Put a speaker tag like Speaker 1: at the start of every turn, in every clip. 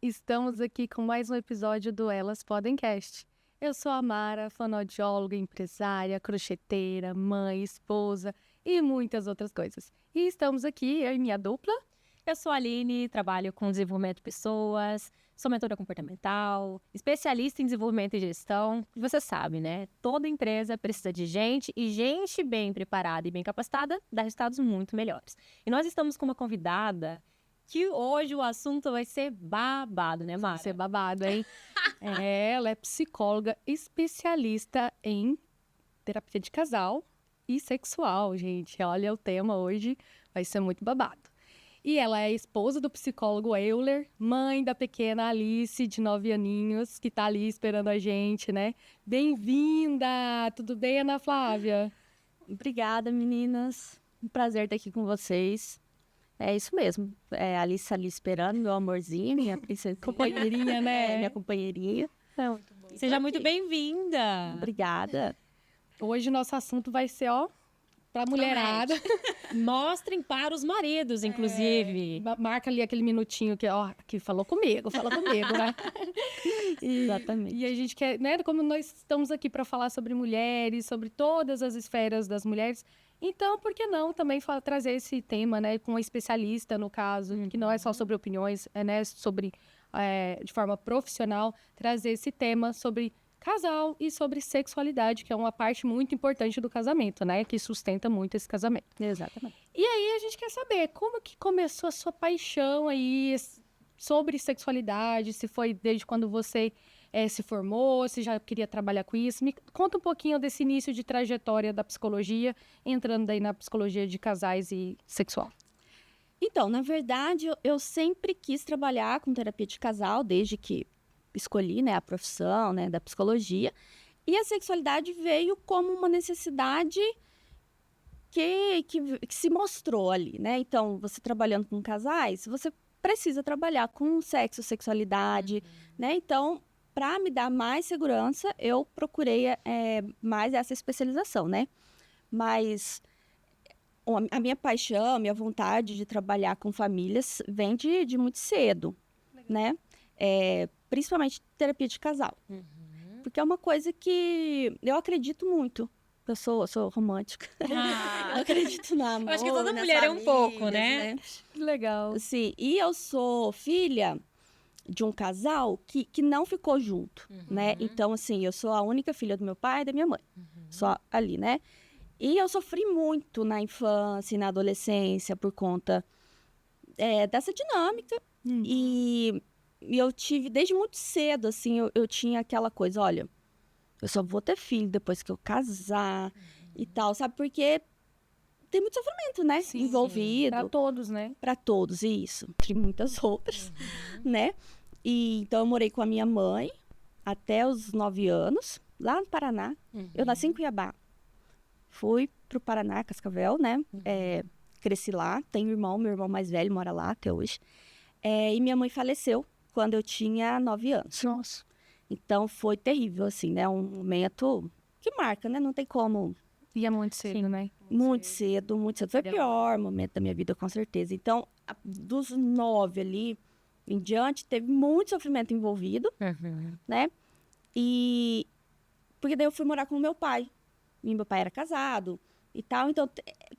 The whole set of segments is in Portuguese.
Speaker 1: Estamos aqui com mais um episódio do Elas Podencast. Eu sou a Mara, fonoaudióloga, empresária, crocheteira, mãe, esposa e muitas outras coisas. E estamos aqui, eu e minha dupla.
Speaker 2: Eu sou a Aline, trabalho com desenvolvimento de pessoas, sou mentora comportamental, especialista em desenvolvimento e gestão. E você sabe, né? Toda empresa precisa de gente e gente bem preparada e bem capacitada dá resultados muito melhores. E nós estamos com uma convidada que hoje o assunto vai ser babado, né, Mara?
Speaker 1: Vai ser babado, hein? Ela é psicóloga especialista em terapia de casal e sexual, gente. Olha, o tema hoje vai ser muito babado. E ela é esposa do psicólogo Euler, mãe da pequena Alice, de 9 aninhos, que tá ali esperando a gente, né? Bem-vinda! Tudo bem, Ana Flávia?
Speaker 2: Obrigada, meninas. Um prazer estar aqui com vocês. É isso mesmo. É a Alice ali esperando, meu amorzinho, minha princesa.
Speaker 1: Companheirinha, né?
Speaker 2: Minha companheirinha.
Speaker 1: Muito bom.
Speaker 2: Seja muito bem-vinda.
Speaker 1: Obrigada. Hoje nosso assunto vai ser, pra mulherada.
Speaker 2: Mostrem para os maridos, inclusive.
Speaker 1: Marca ali aquele minutinho que falou comigo, né?
Speaker 2: Exatamente.
Speaker 1: E a gente quer, né, como nós estamos aqui para falar sobre mulheres, sobre todas as esferas das mulheres, então, por que não também trazer esse tema, né, com uma especialista, no caso, que não é só sobre opiniões, né, sobre, de forma profissional, trazer esse tema sobre casal e sobre sexualidade, que é uma parte muito importante do casamento, né? Que sustenta muito esse casamento.
Speaker 2: Exatamente.
Speaker 1: E aí a gente quer saber como que começou a sua paixão aí sobre sexualidade, se foi desde quando você se formou, se já queria trabalhar com isso. Me conta um pouquinho desse início de trajetória da psicologia, entrando aí na psicologia de casais e sexual.
Speaker 3: Então, na verdade, eu sempre quis trabalhar com terapia de casal, desde que escolhi, né, a profissão, né, da psicologia, e a sexualidade veio como uma necessidade que se mostrou ali, né? Então, você trabalhando com casais, você precisa trabalhar com sexo, sexualidade, né? Então, para me dar mais segurança, eu procurei mais essa especialização, né? Mas a minha paixão, a minha vontade de trabalhar com famílias vem de muito cedo, né? Principalmente terapia de casal. Porque é uma coisa que eu acredito muito. Eu sou romântica. Eu acredito no amor.
Speaker 2: Eu acho que toda mulher é um pouco, né?
Speaker 1: Legal.
Speaker 3: Sim, e eu sou filha de um casal que não ficou junto, né? Então, assim, eu sou a única filha do meu pai e da minha mãe. Só ali, né? E eu sofri muito na infância e na adolescência por conta dessa dinâmica. E eu tive, desde muito cedo, assim, eu tinha aquela coisa, olha, eu só vou ter filho depois que eu casar e tal, sabe? Porque tem muito sofrimento, né?
Speaker 1: Sim,
Speaker 3: envolvido.
Speaker 1: Para todos, né?
Speaker 3: Para todos, isso. Entre muitas outras, né? E então eu morei com a minha mãe até os 9 anos, lá no Paraná. Eu nasci em Cuiabá. Fui pro Paraná, Cascavel, né? Cresci lá. Tenho irmão, meu irmão mais velho mora lá até hoje. E minha mãe faleceu quando eu tinha 9 anos.
Speaker 1: Nossa.
Speaker 3: Então, foi terrível, assim, né? Um momento que marca, né? Não tem como...
Speaker 1: E é muito cedo, né?
Speaker 3: Muito cedo. Foi o pior momento da minha vida, com certeza. Então, dos 9 ali em diante, teve muito sofrimento envolvido, né? E... Porque daí eu fui morar com o meu pai. E meu pai era casado e tal. Então,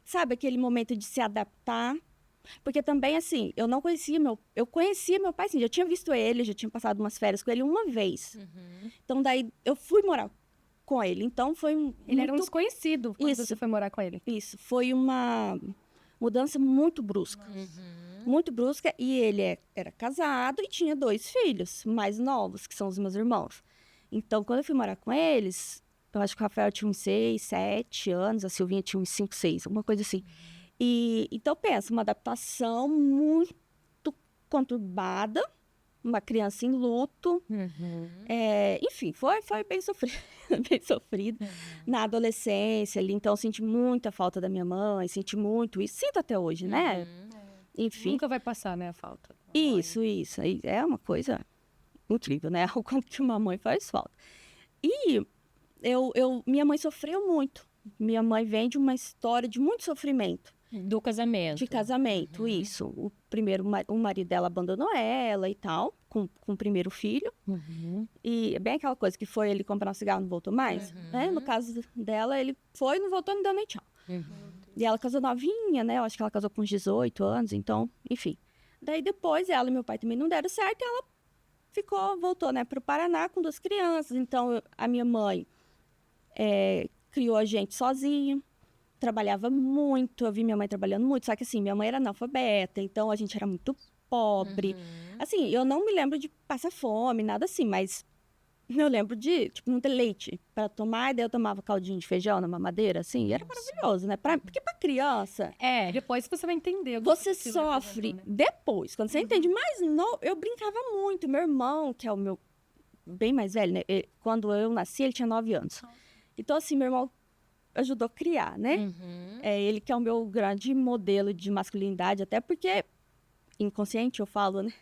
Speaker 3: sabe aquele momento de se adaptar... Porque também, assim, eu não conhecia eu conhecia meu pai, sim, já tinha visto ele, já tinha passado umas férias com ele uma vez. Então, daí, eu fui morar com ele. Então, foi
Speaker 1: Ele era um desconhecido quando você foi morar com ele.
Speaker 3: Isso, foi uma mudança muito brusca. Muito brusca, e ele era casado e tinha 2 filhos mais novos, que são os meus irmãos. Então, quando eu fui morar com eles, eu acho que o Rafael tinha uns 6, 7 anos, a Silvinha tinha uns 5, 6, alguma coisa assim. Então, pensa, uma adaptação muito conturbada, uma criança em luto. Enfim, foi bem sofrido, bem sofrido. Na adolescência ali, então, eu senti muita falta da minha mãe, senti muito isso, sinto até hoje, né? Enfim.
Speaker 1: Nunca vai passar, né, a falta.
Speaker 3: Isso. Aí é uma coisa incrível, né? O quanto que uma mãe faz falta. E minha mãe sofreu muito. Minha mãe vem de uma história de muito sofrimento.
Speaker 2: Do casamento.
Speaker 3: de casamento, isso. O primeiro, o marido dela abandonou ela e tal, com o primeiro filho.
Speaker 2: Uhum.
Speaker 3: E é bem aquela coisa que foi ele comprar um cigarro e não voltou mais, né? No caso dela, ele foi, não voltou, não deu nem tchau. E ela casou novinha, né? Eu acho que ela casou com uns 18 anos, então, enfim. Daí depois, ela e meu pai também não deram certo, e ela voltou, né, pro Paraná com 2 crianças. Então, a minha mãe criou a gente sozinha, trabalhava muito, eu vi minha mãe trabalhando muito, só que assim, minha mãe era analfabeta, então a gente era muito pobre. Assim, eu não me lembro de passar fome, nada assim, mas eu lembro de, tipo, não ter leite para tomar, e daí eu tomava caldinho de feijão na mamadeira, assim, e era maravilhoso, né? Porque pra criança,
Speaker 1: Depois você vai entender.
Speaker 3: você
Speaker 1: aquilo, por
Speaker 3: sofre
Speaker 1: exemplo, né?
Speaker 3: depois, quando você entende. Mas não, eu brincava muito. Meu irmão, que é o meu bem mais velho, né? Quando eu nasci, ele tinha 9 anos. Então, assim, meu irmão ajudou a criar, né? É ele que é o meu grande modelo de masculinidade, até porque inconsciente, eu falo, né?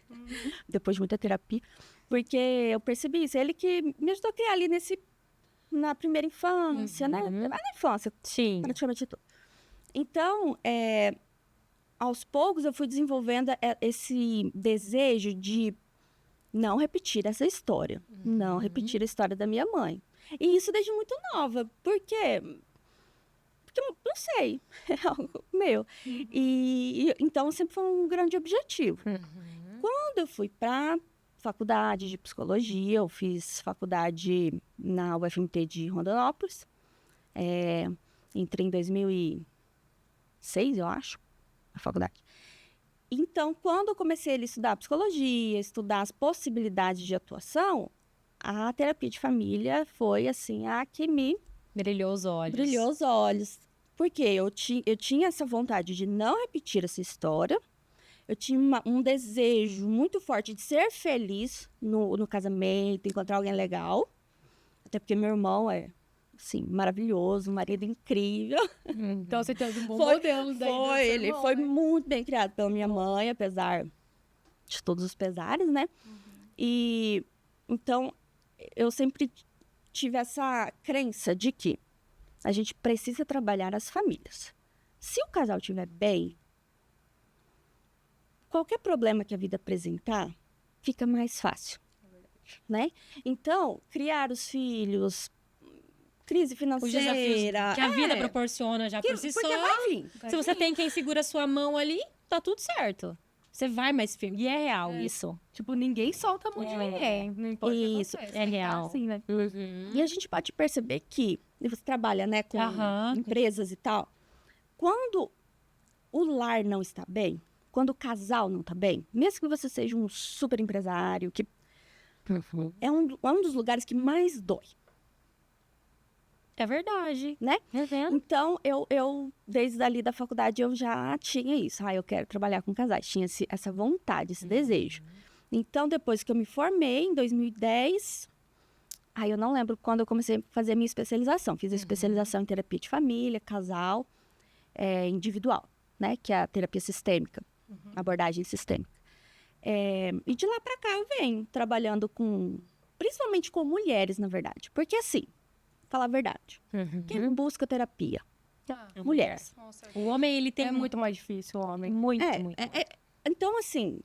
Speaker 3: Depois de muita terapia. Porque eu percebi isso. Ele que me ajudou a criar ali na primeira infância, né? Na infância,
Speaker 2: Sim.
Speaker 3: praticamente tudo. Então, aos poucos eu fui desenvolvendo esse desejo de não repetir essa história. Não repetir a história da minha mãe. E isso desde muito nova. Por quê? Porque eu não sei. É algo meu. Então sempre foi um grande objetivo. Quando eu fui para faculdade de psicologia, eu fiz faculdade na UFMT de Rondonópolis. Entrei em 2006, eu acho, na faculdade. Então, quando eu comecei a estudar psicologia, estudar as possibilidades de atuação, a terapia de família foi, assim, a que me
Speaker 2: Brilhou os olhos.
Speaker 3: brilhou os olhos. Porque eu tinha essa vontade de não repetir essa história. Eu tinha um desejo muito forte de ser feliz no casamento, encontrar alguém legal. Até porque meu irmão é, assim, maravilhoso, um marido incrível.
Speaker 1: Então você teve um bom
Speaker 3: Foi-
Speaker 1: modelo daí. do seu
Speaker 3: Ele
Speaker 1: irmão,
Speaker 3: foi
Speaker 1: né?
Speaker 3: muito bem criado pela minha mãe, apesar de todos os pesares, né? E então eu sempre tive essa crença de que a gente precisa trabalhar as famílias. Se o casal estiver bem, qualquer problema que a vida apresentar fica mais fácil, né? Então, criar os filhos, crise
Speaker 4: Os desafios
Speaker 3: financeira,
Speaker 4: que a vida proporciona já por si só.
Speaker 3: porque vai vir.
Speaker 4: Se você tem quem segura a sua mão ali, tá tudo certo. Você vai mais firme. E é real
Speaker 1: É.
Speaker 4: isso.
Speaker 1: Tipo, ninguém solta a mão de ninguém. Não importa o que
Speaker 3: Isso,
Speaker 1: acontece,
Speaker 4: é
Speaker 1: tem que tá
Speaker 4: real.
Speaker 1: assim, né?
Speaker 3: E a gente pode perceber que você trabalha, né, com
Speaker 4: Aham.
Speaker 3: empresas e tal. Quando o lar não está bem, quando o casal não está bem, mesmo que você seja um super empresário, que é um dos lugares que mais dói,
Speaker 4: É verdade.
Speaker 3: né?
Speaker 4: Tá vendo?
Speaker 3: Então, eu desde ali da faculdade, eu já tinha isso. Eu quero trabalhar com casais. Tinha essa vontade, esse desejo. Então, depois que eu me formei, em 2010... eu não lembro quando eu comecei a fazer a minha especialização. Fiz a especialização em terapia de família, casal, individual, né? Que é a terapia sistêmica, abordagem sistêmica. E de lá para cá eu venho trabalhando principalmente com mulheres, na verdade. Porque assim, falar a verdade, quem busca terapia? Mulheres.
Speaker 1: Nossa,
Speaker 4: O homem, ele tem
Speaker 1: é muito mais difícil o homem.
Speaker 4: muito.
Speaker 3: Então, assim,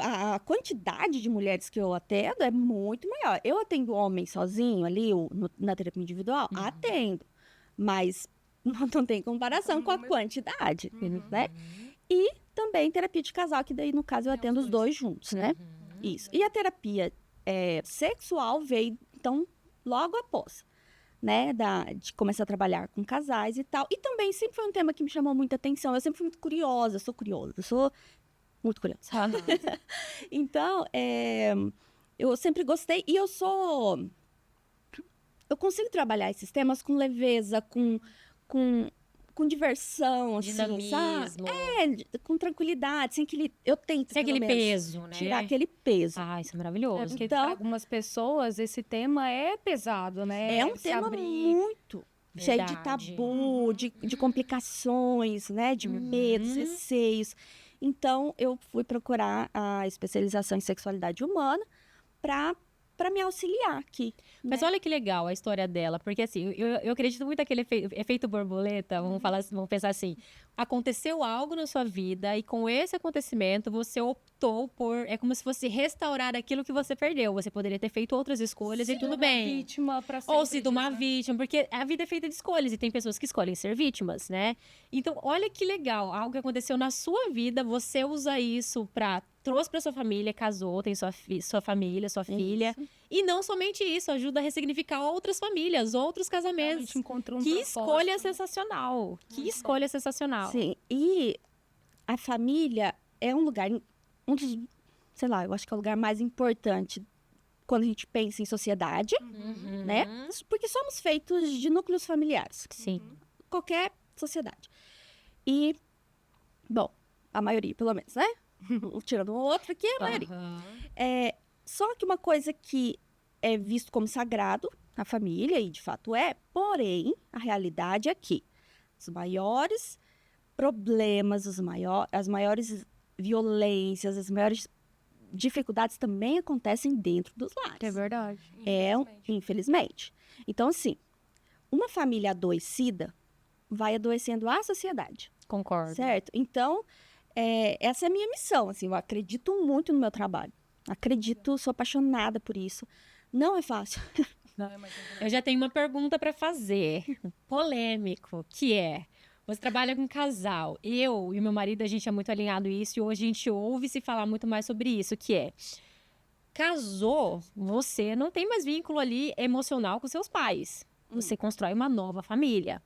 Speaker 3: a quantidade de mulheres que eu atendo é muito maior. Eu atendo homem sozinho ali, na terapia individual? Atendo. Mas não tem comparação com a quantidade, né? E também terapia de casal, que daí, no caso, eu atendo os dois juntos, né? Isso. E a terapia sexual veio, então, logo após, né? De começar a trabalhar com casais e tal. E também sempre foi um tema que me chamou muita atenção. Eu sempre fui muito curiosa, sou muito curiosa. Então, eu sempre gostei. E eu consigo trabalhar esses temas com leveza, com diversão, assim, sabe?
Speaker 4: Dinamismo.
Speaker 3: Com tranquilidade, sem aquele... Eu tento,
Speaker 4: Sem
Speaker 3: pelo
Speaker 4: aquele
Speaker 3: menos,
Speaker 4: peso, né?
Speaker 3: tirar aquele peso.
Speaker 4: Ah, isso é
Speaker 1: É
Speaker 4: maravilhoso.
Speaker 1: porque
Speaker 3: Então-
Speaker 1: para algumas pessoas esse tema é pesado, né?
Speaker 3: É um
Speaker 1: Se
Speaker 3: tema
Speaker 1: abrir.
Speaker 3: muito cheio de
Speaker 4: Verdade.
Speaker 3: tabu, de complicações, né? De medos, receios. Então, eu fui procurar a especialização em sexualidade humana para para me auxiliar aqui.
Speaker 2: Mas olha que legal a história dela, porque assim, eu acredito muito naquele efeito borboleta, vamos pensar assim, aconteceu algo na sua vida e com esse acontecimento você optou por, é como se fosse restaurar aquilo que você perdeu, você poderia ter feito outras escolhas e tudo bem.
Speaker 1: Vítima pra
Speaker 2: Ou
Speaker 1: sempre
Speaker 2: se de uma
Speaker 1: disso, né?
Speaker 2: vítima, porque a vida é feita de escolhas e tem pessoas que escolhem ser vítimas, né? Então, olha que legal, algo que aconteceu na sua vida, você usa isso trouxe pra sua família, casou, tem sua família, sua filha. E não somente isso, ajuda a ressignificar outras famílias, outros casamentos.
Speaker 1: Realmente encontrou um
Speaker 2: Que
Speaker 1: propósito.
Speaker 2: escolha sensacional! Que escolha sensacional!
Speaker 3: Sim, e a família é um lugar, um dos, sei lá, eu acho que é o lugar mais importante quando a gente pensa em sociedade, né? Porque somos feitos de núcleos familiares,
Speaker 2: Sim.
Speaker 3: qualquer sociedade. E, bom, a maioria, pelo menos, né? Tirando um outro aqui, a maioria. Só que uma coisa que é visto como sagrado na família, e de fato é, porém, a realidade é que os maiores problemas, as maiores violências, as maiores dificuldades também acontecem dentro dos lares.
Speaker 1: É verdade.
Speaker 3: Infelizmente. Então, assim, uma família adoecida vai adoecendo a sociedade,
Speaker 2: Concordo.
Speaker 3: certo? Então, essa é a minha missão, assim, eu acredito muito no meu trabalho. Acredito, sou apaixonada por isso. Não é fácil.
Speaker 2: Eu já tenho uma pergunta pra fazer, polêmico, que é: você trabalha com casal, eu e meu marido, a gente é muito alinhado isso, e hoje a gente ouve se falar muito mais sobre isso, que é: casou, você não tem mais vínculo ali emocional com seus pais. Você constrói uma nova família.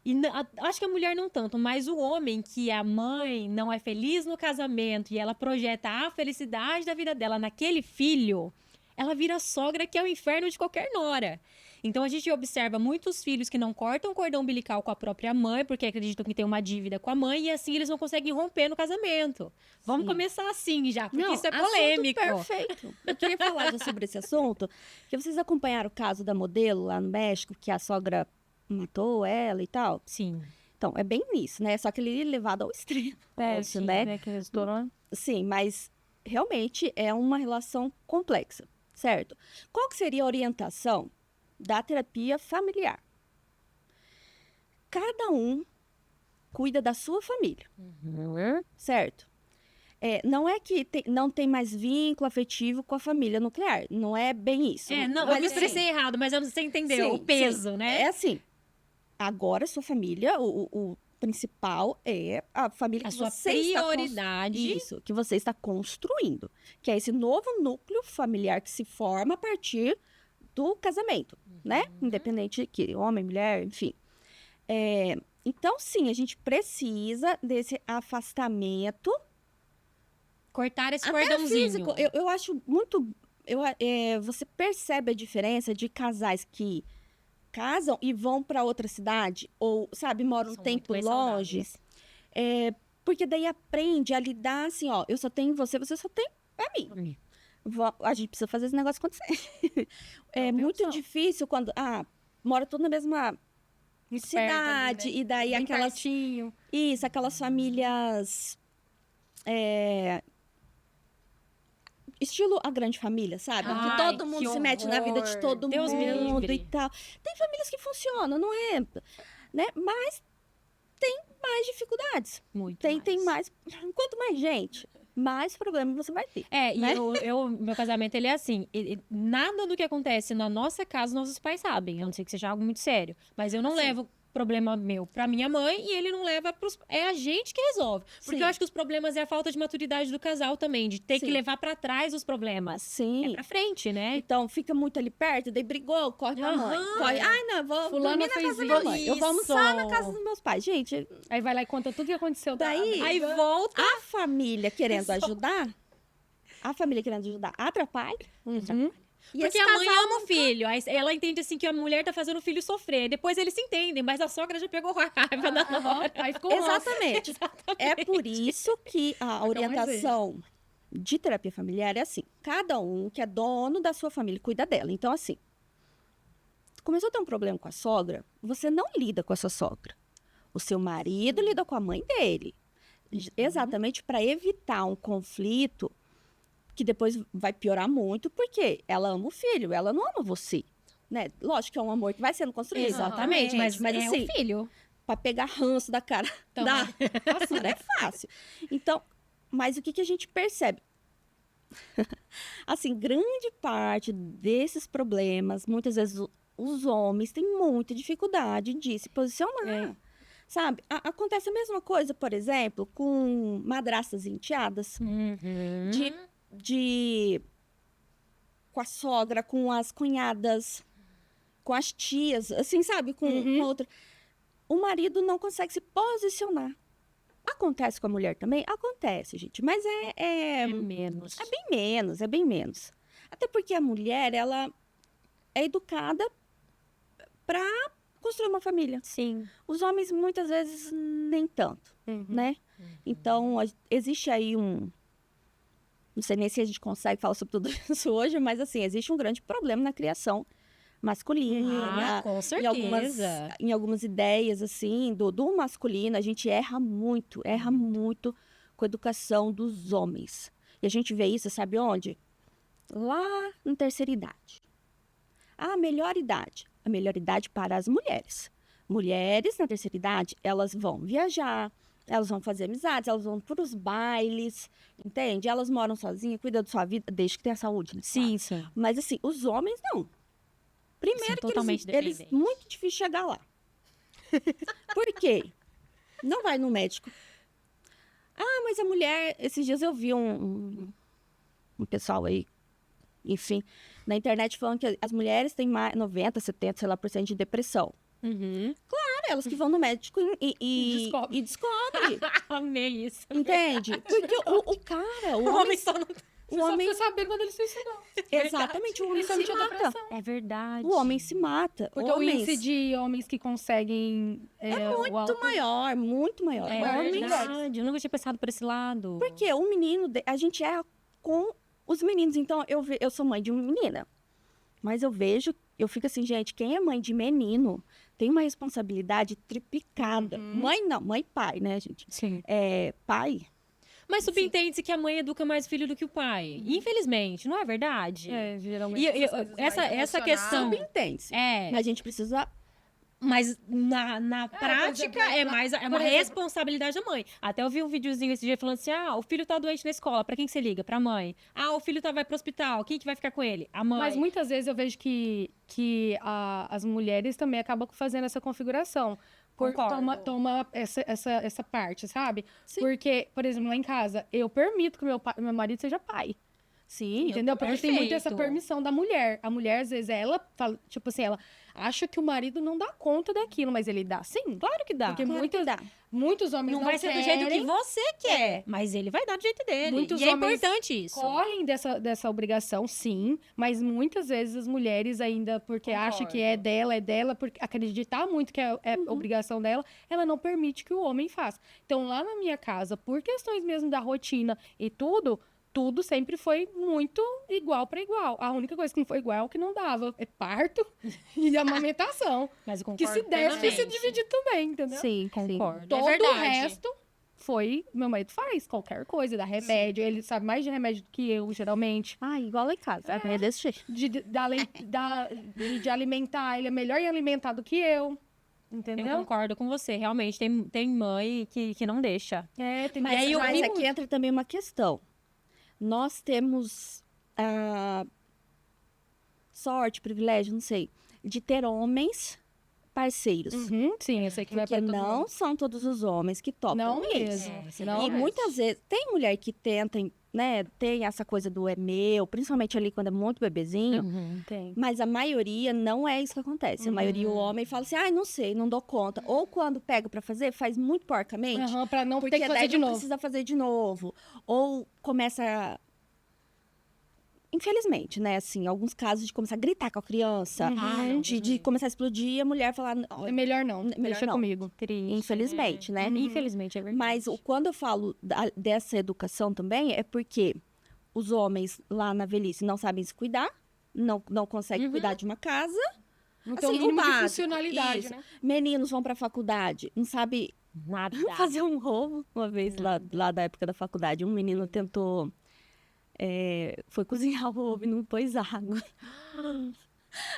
Speaker 2: E acho que a mulher não tanto, mas o homem, que a mãe não é feliz no casamento e ela projeta a felicidade da vida dela naquele filho, ela vira sogra, que é o inferno de qualquer nora. Então a gente observa muitos filhos que não cortam o cordão umbilical com a própria mãe, porque acreditam que tem uma dívida com a mãe, e assim eles não conseguem romper no casamento. Vamos começar assim já, porque isso é polêmico.
Speaker 3: Assunto perfeito. Eu queria falar já sobre esse assunto, que vocês acompanharam o caso da modelo lá no México, que a sogra matou ela e tal.
Speaker 2: Sim.
Speaker 3: Então, é bem isso, né? Só que ele é levado ao extremo. Isso, né?
Speaker 2: Que estourou.
Speaker 3: Sim, mas realmente é uma relação complexa, certo? Qual que seria a orientação da terapia familiar? Cada um cuida da sua família, certo? Não é que não tem mais vínculo afetivo com a família nuclear. Não é bem isso.
Speaker 2: Não,
Speaker 3: Mas,
Speaker 2: eu me expressei errado, mas você entendeu
Speaker 3: sim,
Speaker 2: o peso,
Speaker 3: sim.
Speaker 2: né?
Speaker 3: É assim, agora sua família, o principal é a família
Speaker 2: A
Speaker 3: que
Speaker 2: sua
Speaker 3: você
Speaker 2: prioridade.
Speaker 3: Isso, que você está construindo. Que é esse novo núcleo familiar que se forma a partir do casamento, né? Independente de que homem, mulher, enfim. Então, sim, a gente precisa desse afastamento.
Speaker 2: Cortar esse
Speaker 3: Até
Speaker 2: cordãozinho.
Speaker 3: físico. Eu acho muito... você percebe a diferença de casais que casam e vão para outra cidade, ou, sabe, moram um
Speaker 2: São
Speaker 3: tempo
Speaker 2: muito mais
Speaker 3: longe.
Speaker 2: saudáveis.
Speaker 3: Porque daí aprende a lidar assim, ó, eu só tenho você, você só tem a mim. A gente precisa fazer esse negócio acontecer. É muito difícil quando, mora tudo na mesma cidade,
Speaker 1: ali, né?
Speaker 3: e daí
Speaker 1: Bem
Speaker 3: aquelas...
Speaker 1: pertinho.
Speaker 3: Isso, aquelas famílias... estilo a grande família, sabe?
Speaker 2: Ai,
Speaker 3: que todo mundo
Speaker 2: que
Speaker 3: se mete na vida de
Speaker 2: horror.
Speaker 3: todo
Speaker 2: Deus me
Speaker 3: mundo
Speaker 2: livre.
Speaker 3: e tal. Tem famílias que funcionam, não é? Né? Mas tem mais dificuldades.
Speaker 2: Muito
Speaker 3: Tem mais. Quanto mais gente, mais problema você vai ter.
Speaker 2: E
Speaker 3: né?
Speaker 2: meu casamento, ele é assim, nada do que acontece na nossa casa, nossos pais sabem, a não ser que seja algo muito sério. Mas eu não levo problema meu pra minha mãe e ele não leva pros... É a gente que resolve. Porque
Speaker 3: Sim.
Speaker 2: eu acho que os problemas é a falta de maturidade do casal também, de ter que
Speaker 3: Sim.
Speaker 2: levar pra trás os problemas.
Speaker 3: Sim.
Speaker 2: É pra frente, né?
Speaker 3: Então, fica muito ali perto, daí brigou, corre pra mãe.
Speaker 2: Aham.
Speaker 3: Corre. Não, eu vou
Speaker 1: Fulana
Speaker 3: dormir na
Speaker 1: fez
Speaker 3: casa da mãe. Eu vou
Speaker 2: isso.
Speaker 3: almoçar na casa dos meus pais. Gente,
Speaker 1: Aí vai lá e conta tudo que aconteceu.
Speaker 3: Daí-
Speaker 2: Aí volta.
Speaker 3: a família querendo ajudar, atrapalha. E
Speaker 2: Porque
Speaker 3: esse
Speaker 2: a mãe
Speaker 3: casal
Speaker 2: ama o filho. Aí ela entende assim que a mulher tá fazendo o filho sofrer. Depois eles se entendem, mas a sogra já pegou raiva na hora.
Speaker 1: Aí ficou
Speaker 3: Exatamente. É por isso que a orientação de terapia familiar é assim: cada um que é dono da sua família cuida dela. Então, assim, começou a ter um problema com a sogra, você não lida com a sua sogra. O seu marido lida com a mãe dele. Exatamente para evitar um conflito que depois vai piorar muito, porque ela ama o filho, ela não ama você, né? Lógico que é um amor que vai sendo construído.
Speaker 4: Exatamente, mas é
Speaker 3: assim,
Speaker 4: o filho.
Speaker 3: para pegar ranço da cara da nossa, não é fácil. Então, mas o que a gente percebe? Assim, grande parte desses problemas, muitas vezes os homens têm muita dificuldade de se posicionar. Sabe? Acontece a mesma coisa, por exemplo, com madrastas e enteadas, com a sogra, com as cunhadas, com as tias, assim, sabe? Com outra. O marido não consegue se posicionar. Acontece com a mulher também? Acontece, gente. Mas
Speaker 2: É menos.
Speaker 3: é bem menos. Até porque a mulher, ela é educada para construir uma família.
Speaker 2: Sim.
Speaker 3: Os homens, muitas vezes, nem tanto, né? Então, existe aí um... Não sei nem se a gente consegue falar sobre tudo isso hoje, mas, assim, existe um grande problema na criação masculina.
Speaker 4: Com certeza.
Speaker 3: Em algumas ideias, assim, do masculino, a gente erra muito com a educação dos homens. E a gente vê isso, sabe onde? Lá na terceira idade. A melhor idade para as mulheres. Mulheres, na terceira idade, elas vão viajar, elas vão fazer amizades, elas vão para os bailes, entende? Elas moram sozinhas, cuidam da sua vida, desde que tenha saúde, né?
Speaker 2: Sim, sim.
Speaker 3: Mas, assim, os homens, não. Primeiro que
Speaker 2: totalmente
Speaker 3: eles
Speaker 2: dependentes.
Speaker 3: muito difícil chegar lá. Por quê? Não vai no médico. Ah, mas a mulher... Esses dias eu vi um pessoal aí, enfim, na internet falando que as mulheres têm mais 90, 70, sei lá, por cento de depressão. Claro, elas que vão no médico e descobre.
Speaker 2: Amei isso.
Speaker 3: Entende? Porque o cara, o homem...
Speaker 4: só não...
Speaker 3: O homem...
Speaker 1: Você saber quando ele suicidou.
Speaker 3: Exatamente, o homem
Speaker 1: Isso é
Speaker 3: se
Speaker 1: muita
Speaker 3: mata.
Speaker 1: depressão.
Speaker 2: É verdade.
Speaker 3: O homem se mata.
Speaker 1: Porque o
Speaker 3: Homens...
Speaker 1: índice de homens que conseguem...
Speaker 3: Muito maior, muito maior.
Speaker 2: É
Speaker 3: Homens...
Speaker 2: verdade. Eu nunca tinha pensado por esse lado.
Speaker 3: Porque o menino, a gente erra com os meninos. Então, eu sou mãe de uma menina. Mas eu vejo, eu fico assim, gente, quem é mãe de menino tem uma responsabilidade triplicada. Mãe não, mãe e pai, né, gente?
Speaker 2: Sim.
Speaker 3: Pai.
Speaker 4: Mas subentende-se que a mãe educa mais o filho do que o pai. Infelizmente, não é verdade?
Speaker 1: Geralmente.
Speaker 4: E
Speaker 1: essas coisas mais
Speaker 4: essa
Speaker 1: emocionais.
Speaker 4: questão...
Speaker 3: Subentende.
Speaker 4: É,
Speaker 3: Mas a gente precisa...
Speaker 4: mas na prática
Speaker 1: exemplo,
Speaker 4: é mais é uma
Speaker 1: por exemplo-
Speaker 4: responsabilidade da mãe. Até eu vi um videozinho esse dia falando assim: o filho tá doente na escola, pra quem que você liga? Pra mãe. O filho vai pro hospital, quem que vai ficar com ele? A mãe.
Speaker 1: Mas muitas vezes eu vejo que as mulheres também acabam fazendo essa configuração.
Speaker 4: Concordo.
Speaker 1: Toma essa parte, sabe?
Speaker 3: Sim.
Speaker 1: Porque, por exemplo, lá em casa, eu permito que meu marido seja pai.
Speaker 3: Sim,
Speaker 1: Entendeu? Porque tem muito essa
Speaker 4: Perfeito.
Speaker 1: permissão da mulher. A mulher, às vezes, ela fala, tipo assim, ela acha que o marido não dá conta daquilo, mas ele dá sim.
Speaker 4: Claro que dá.
Speaker 1: Porque
Speaker 3: claro que dá.
Speaker 1: muitos homens
Speaker 4: Não vai ser do jeito que
Speaker 1: querem,
Speaker 4: você quer, mas ele vai dar do jeito dele.
Speaker 1: Muitos
Speaker 4: e é
Speaker 1: homens
Speaker 4: importante isso.
Speaker 1: correm dessa obrigação, sim, mas muitas vezes as mulheres ainda, porque acham que é dela, porque acreditar muito que é obrigação dela, ela não permite que o homem faça. Então, lá na minha casa, por questões mesmo da rotina e tudo sempre foi muito igual para igual. A única coisa que não foi igual é o que não dava. É parto e amamentação.
Speaker 4: Mas eu
Speaker 1: Que
Speaker 4: concordo
Speaker 1: se desse, se
Speaker 4: plenamente.
Speaker 1: dividir também, entendeu?
Speaker 3: Sim,
Speaker 2: Concordo.
Speaker 1: Todo
Speaker 4: É
Speaker 1: o
Speaker 4: verdade.
Speaker 1: resto foi... Meu marido faz qualquer coisa, dá remédio. Ele sabe mais de remédio do que eu, geralmente.
Speaker 3: Igual lá em casa. É desse jeito.
Speaker 1: De alimentar. Ele é melhor em alimentar do que eu.
Speaker 2: Eu
Speaker 1: Entendeu?
Speaker 2: concordo com você. Realmente, tem mãe que não deixa.
Speaker 1: Tem
Speaker 3: Mas,
Speaker 1: aí eu
Speaker 3: mas
Speaker 1: vi
Speaker 3: aqui entra também uma questão. Nós temos sorte, privilégio, não sei, de ter homens parceiros.
Speaker 1: Sim, eu sei que não é
Speaker 3: Porque
Speaker 1: pra todo
Speaker 3: não
Speaker 1: mundo.
Speaker 3: são todos os homens que topam
Speaker 1: Não
Speaker 3: isso.
Speaker 1: mesmo. Não
Speaker 3: E
Speaker 1: mesmo.
Speaker 3: muitas vezes, tem mulher que tenta, né, tem essa coisa do é meu, principalmente ali quando é muito bebezinho,
Speaker 1: Tem.
Speaker 3: mas a maioria não é isso que acontece. A maioria, o homem fala assim, não sei, não dou conta. Ou quando pega pra fazer, faz muito porcamente,
Speaker 1: Pra não
Speaker 3: porque
Speaker 1: ter que fazer
Speaker 3: daí
Speaker 1: de
Speaker 3: não
Speaker 1: novo.
Speaker 3: precisa fazer de novo. Ou começa... Infelizmente, né? Assim, alguns casos de começar a gritar com a criança, de começar a explodir, a mulher falar...
Speaker 1: É melhor não.
Speaker 3: Melhor
Speaker 1: Deixa
Speaker 3: não.
Speaker 1: comigo.
Speaker 2: Triste.
Speaker 3: Infelizmente, né?
Speaker 2: Infelizmente, é verdade.
Speaker 3: Mas quando eu falo dessa educação também, é porque os homens lá na velhice não sabem se cuidar, não conseguem cuidar de uma casa.
Speaker 1: Não tem o
Speaker 3: Assim,
Speaker 1: mínimo de
Speaker 3: básico,
Speaker 1: funcionalidade,
Speaker 3: isso.
Speaker 1: né?
Speaker 3: Meninos vão pra faculdade, não sabe
Speaker 2: Nada.
Speaker 3: fazer um roubo. Uma vez, lá da época da faculdade, um menino tentou foi cozinhar o ovo e não pôs água.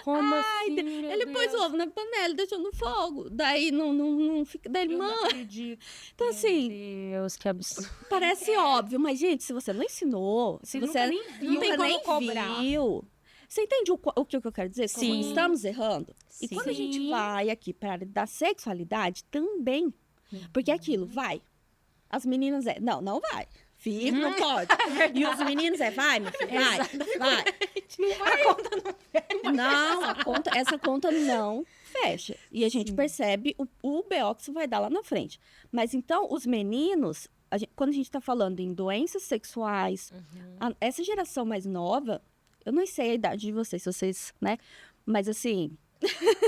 Speaker 1: Como assim, meu
Speaker 3: Ele pôs
Speaker 1: Deus?
Speaker 3: o ovo na panela e deixou no fogo. Daí não fica. Daí ele,
Speaker 1: Eu não
Speaker 3: mãe.
Speaker 1: acredito.
Speaker 3: Então, assim,
Speaker 2: Deus, que absurdo.
Speaker 3: parece óbvio, mas, gente, se você não ensinou, se
Speaker 1: Você
Speaker 3: você
Speaker 1: nunca nem viu.
Speaker 4: Não tem
Speaker 3: nunca
Speaker 4: como
Speaker 3: nem
Speaker 4: cobrar.
Speaker 3: viu. Você entende o que eu quero dizer?
Speaker 4: Sim.
Speaker 3: Estamos errando. E
Speaker 2: Sim.
Speaker 3: quando a gente vai aqui para a área da sexualidade, também. Porque é aquilo, vai. As meninas não vai. Filho, não pode. E os meninos vai, meu filho, vai. Essa conta não fecha. E a gente percebe o BO que isso vai dar lá na frente. Mas então, os meninos, quando a gente está falando em doenças sexuais, essa geração mais nova, eu não sei a idade de vocês, se vocês, né? Mas assim,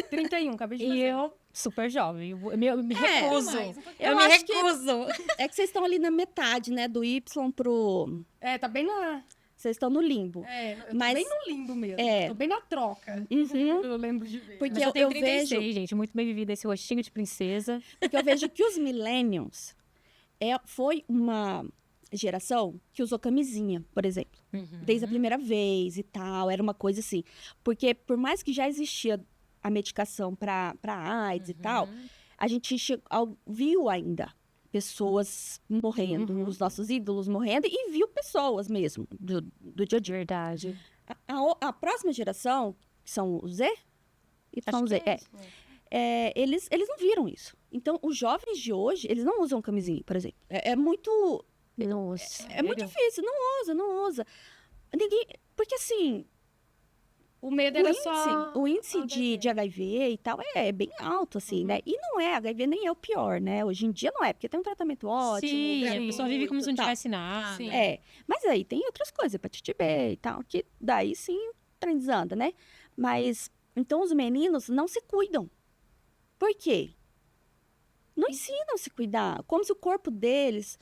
Speaker 1: 31, acabei de
Speaker 4: E
Speaker 1: fazer.
Speaker 4: eu, super jovem, eu me recuso.
Speaker 1: mais,
Speaker 4: Eu
Speaker 3: eu
Speaker 4: me
Speaker 3: acho que-
Speaker 4: recuso.
Speaker 3: é que vocês estão ali na metade, né? Do Y pro...
Speaker 1: Tá bem na...
Speaker 3: Vocês estão no limbo.
Speaker 1: eu tô
Speaker 3: Mas-
Speaker 1: bem no limbo mesmo.
Speaker 3: É.
Speaker 1: Tô bem na troca.
Speaker 3: Uhum.
Speaker 1: Eu lembro de ver.
Speaker 3: Porque
Speaker 4: Mas eu
Speaker 3: eu,
Speaker 4: tenho
Speaker 3: eu
Speaker 4: 36,
Speaker 3: vejo...
Speaker 4: gente, muito bem vivida esse rostinho de princesa.
Speaker 3: Porque eu vejo que os millennials foi uma geração que usou camisinha, por exemplo. Desde a primeira vez e tal. Era uma coisa assim. Porque por mais que já existia a medicação para AIDS e tal, a gente viu ainda pessoas morrendo, os nossos ídolos morrendo, e viu pessoas mesmo do dia a dia.
Speaker 2: Verdade.
Speaker 3: A próxima geração, que são os Z,
Speaker 2: Acho
Speaker 3: Z,
Speaker 2: que
Speaker 3: eles não viram isso. Então, os jovens de hoje, eles não usam camisinha, por exemplo. É muito
Speaker 2: Nossa.
Speaker 3: muito difícil, não usa. Ninguém, porque assim,
Speaker 1: O medo era só...
Speaker 3: o índice de HIV e tal é bem alto, assim, né? E não é, HIV nem é o pior, né? Hoje em dia não é, porque tem um tratamento ótimo.
Speaker 4: Sim, a
Speaker 1: sim,
Speaker 4: pessoa vive como se não
Speaker 3: tal.
Speaker 4: tivesse nada.
Speaker 1: Sim.
Speaker 3: Mas aí tem outras coisas, hepatite B e tal, que daí sim o trem desanda, né? Mas, então os meninos não se cuidam. Por quê? Não ensinam a se cuidar. Como se o corpo deles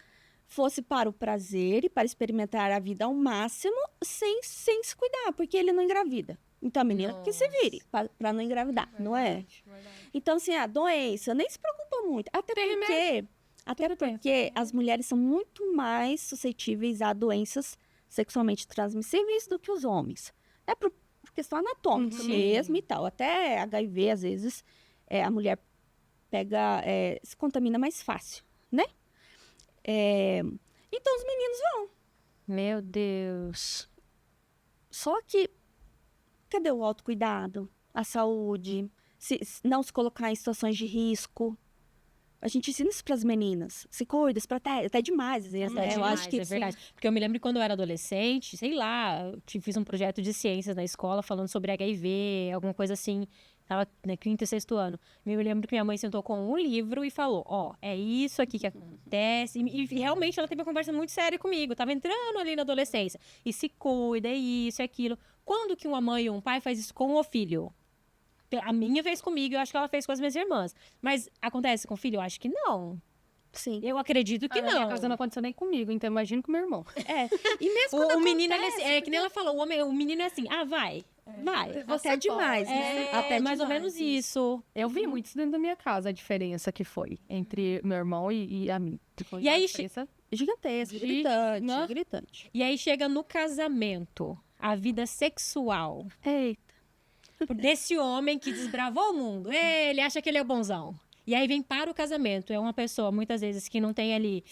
Speaker 3: fosse para o prazer e para experimentar a vida ao máximo sem se cuidar, porque ele não engravida. Então a menina que se vire para não engravidar, não é? Então, assim, a doença nem se preocupa muito. Até porque as mulheres são muito mais suscetíveis a doenças sexualmente transmissíveis do que os homens. É por questão anatômica mesmo e tal. Até HIV, às vezes, a mulher se contamina mais fácil, né? Então, os meninos vão.
Speaker 2: Meu Deus.
Speaker 3: Só que, cadê o autocuidado? A saúde? Não se colocar em situações de risco? A gente ensina isso para as meninas. Se cuida, se protege. Até demais, às vezes, né? Eu acho que
Speaker 4: é verdade. Porque eu me lembro que quando eu era adolescente, sei lá, fiz um projeto de ciências na escola falando sobre HIV, alguma coisa assim. Tava no quinto e sexto ano. Eu me lembro que minha mãe sentou com um livro e falou, é isso aqui que acontece. E realmente ela teve uma conversa muito séria comigo. Tava entrando ali na adolescência. E se cuida, é isso, é aquilo. Quando que uma mãe ou um pai faz isso com o filho? A minha fez comigo, eu acho que ela fez com as minhas irmãs. Mas acontece com o filho? Eu acho que não.
Speaker 3: Sim.
Speaker 4: Eu acredito que
Speaker 1: Na minha
Speaker 4: não.
Speaker 1: casa não aconteceu nem comigo, então imagino com meu irmão.
Speaker 3: E mesmo
Speaker 4: O
Speaker 3: quando
Speaker 4: menino,
Speaker 3: acontece,
Speaker 4: ele é que nem ela falou, o menino é assim, vai.
Speaker 3: Até demais, né?
Speaker 4: Até mais ou
Speaker 3: demais
Speaker 4: menos isso.
Speaker 1: Eu vi muito isso dentro da minha casa, a diferença que foi entre meu irmão e a mim. Foi
Speaker 4: E aí,
Speaker 1: uma diferença...
Speaker 3: Gigantesco, gritante.
Speaker 4: E aí chega no casamento, a vida sexual
Speaker 3: Eita.
Speaker 4: desse homem que desbravou o mundo. Ele acha que ele é o bonzão. E aí vem para o casamento. É uma pessoa, muitas vezes, que não tem ali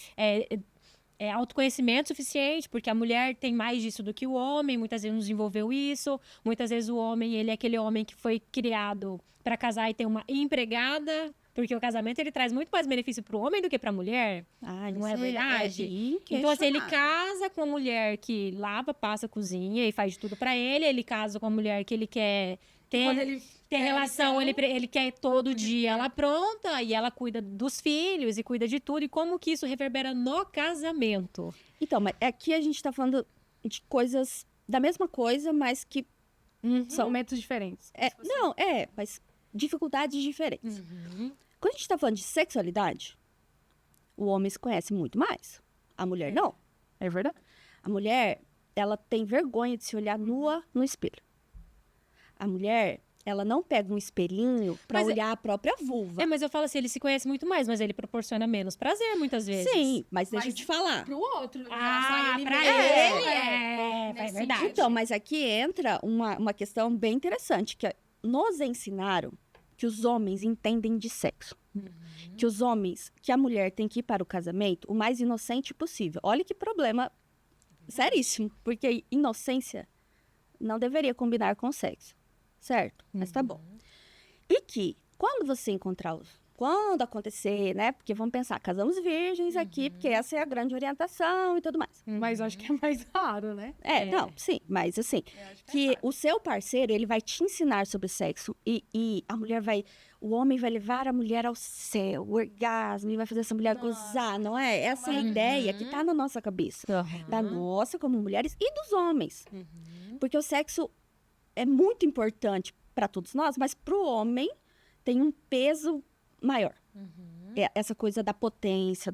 Speaker 4: autoconhecimento suficiente, porque a mulher tem mais disso do que o homem, muitas vezes não desenvolveu isso. Muitas vezes o homem, ele é aquele homem que foi criado para casar e ter uma empregada, porque o casamento ele traz muito mais benefício para o homem do que para a mulher. Não é verdade? Então, assim, ele casa com a mulher que lava, passa, cozinha e faz de tudo para ele. Ele casa com a mulher que ele quer
Speaker 1: Quando ele
Speaker 4: ter relação, ele quer todo dia ela pronta e ela cuida dos filhos e cuida de tudo. E como que isso reverbera no casamento?
Speaker 3: Então, mas aqui a gente tá falando de coisas da mesma coisa, mas que
Speaker 1: são momentos diferentes.
Speaker 3: mas dificuldades diferentes. Quando a gente tá falando de sexualidade, o homem se conhece muito mais. A mulher não.
Speaker 1: É verdade.
Speaker 3: A mulher, ela tem vergonha de se olhar nua no espelho. A mulher, ela não pega um espelhinho pra
Speaker 4: Mas
Speaker 3: olhar a própria vulva.
Speaker 4: Mas eu falo assim, ele se conhece muito mais, mas ele proporciona menos prazer, muitas vezes.
Speaker 3: Sim, mas deixa eu te falar.
Speaker 1: Pro outro.
Speaker 4: Ah, pra
Speaker 1: mesmo.
Speaker 4: ele,
Speaker 1: É,
Speaker 4: é
Speaker 1: nesse
Speaker 4: verdade.
Speaker 1: sentido.
Speaker 3: Então, mas aqui entra uma questão bem interessante, que nos ensinaram que os homens entendem de sexo. Que os homens, que a mulher tem que ir para o casamento o mais inocente possível. Olha que problema seríssimo, porque inocência não deveria combinar com sexo, certo? Mas tá bom. E que, quando você encontrar quando acontecer, né? Porque vamos pensar, casamos virgens aqui, porque essa é a grande orientação e tudo mais.
Speaker 1: Mas acho que é mais raro, né?
Speaker 3: Não, sim, mas assim, que o seu parceiro, ele vai te ensinar sobre sexo e a mulher o homem vai levar a mulher ao céu, o orgasmo, e vai fazer essa mulher gozar, não é? Essa é a ideia que tá na nossa cabeça, da nossa como mulheres e dos homens. Porque o sexo é muito importante para todos nós, mas pro homem tem um peso maior. É essa coisa da potência,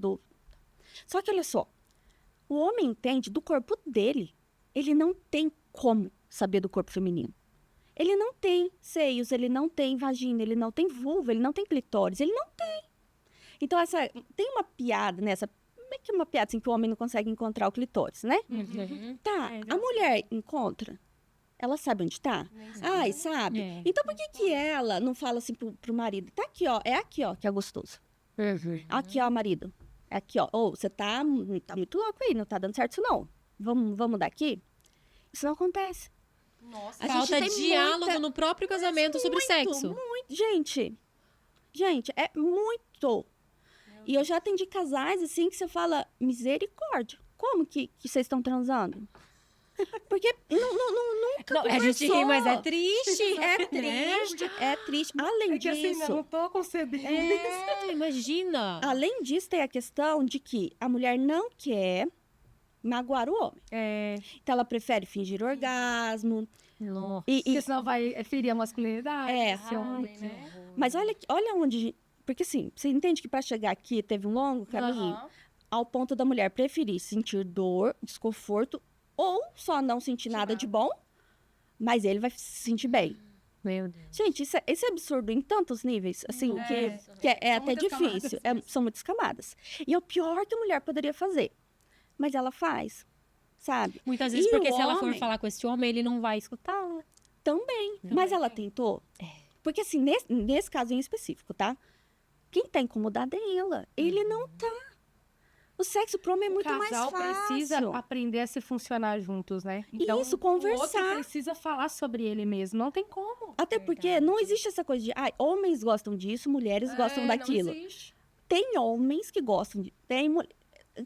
Speaker 3: Só que olha só, o homem entende do corpo dele. Ele não tem como saber do corpo feminino. Ele não tem seios, ele não tem vagina, ele não tem vulva, ele não tem clitóris, ele não tem. Então, tem uma piada nessa, meio que uma piada assim, que o homem não consegue encontrar o clitóris, né? Tá, a mulher encontra, ela sabe onde tá? Ai, sabe? Então, por que ela não fala assim pro marido? Tá aqui, ó, é aqui, ó, que é gostoso. Aqui, ó, marido. É aqui, ó. Ô, você tá muito louco aí, não tá dando certo isso, não. Vamos daqui? Isso não acontece.
Speaker 1: Nossa,
Speaker 4: Falta diálogo no próprio casamento sobre sexo.
Speaker 3: Muito. Gente, é muito. E eu já atendi casais, assim, que você fala, misericórdia. Como que vocês estão transando? Porque nunca
Speaker 4: Não, a gente ri, mas é triste.
Speaker 3: É triste. Além
Speaker 1: é que assim,
Speaker 3: disso...
Speaker 1: eu não tô concebendo.
Speaker 4: Imagina.
Speaker 3: Além disso, tem a questão de que a mulher não quer magoar o homem. Então, ela prefere fingir orgasmo.
Speaker 4: Nossa.
Speaker 1: Porque senão vai ferir a masculinidade. Esse homem,
Speaker 3: muito.
Speaker 1: né?
Speaker 3: Mas olha onde... Porque, assim, você entende que para chegar aqui teve um longo caminho ao ponto da mulher preferir sentir dor, desconforto, ou só não sentir nada de bom, mas ele vai se sentir bem.
Speaker 4: Meu Deus.
Speaker 3: Gente, isso é absurdo em tantos níveis, assim, que é até difícil. São muitas camadas. E é o pior que a mulher poderia fazer. Mas ela faz, sabe?
Speaker 4: Muitas vezes,
Speaker 3: E
Speaker 4: porque
Speaker 3: o
Speaker 4: se ela for
Speaker 3: homem
Speaker 4: falar com esse homem, ele não vai escutá-la.
Speaker 3: Também. Mas ela tentou? Porque, assim, nesse caso em específico, tá? Quem tá incomodada é ela. Ele não tá. O sexo pro homem é muito mais fácil.
Speaker 1: O casal precisa aprender a se funcionar juntos, né? Então,
Speaker 3: Isso,
Speaker 1: o
Speaker 3: conversar.
Speaker 1: outro precisa falar sobre ele mesmo. Não tem como.
Speaker 3: Até porque não existe essa coisa de homens gostam disso, mulheres gostam daquilo.
Speaker 1: Não existe.
Speaker 3: Tem homens que gostam de. Tem mulher.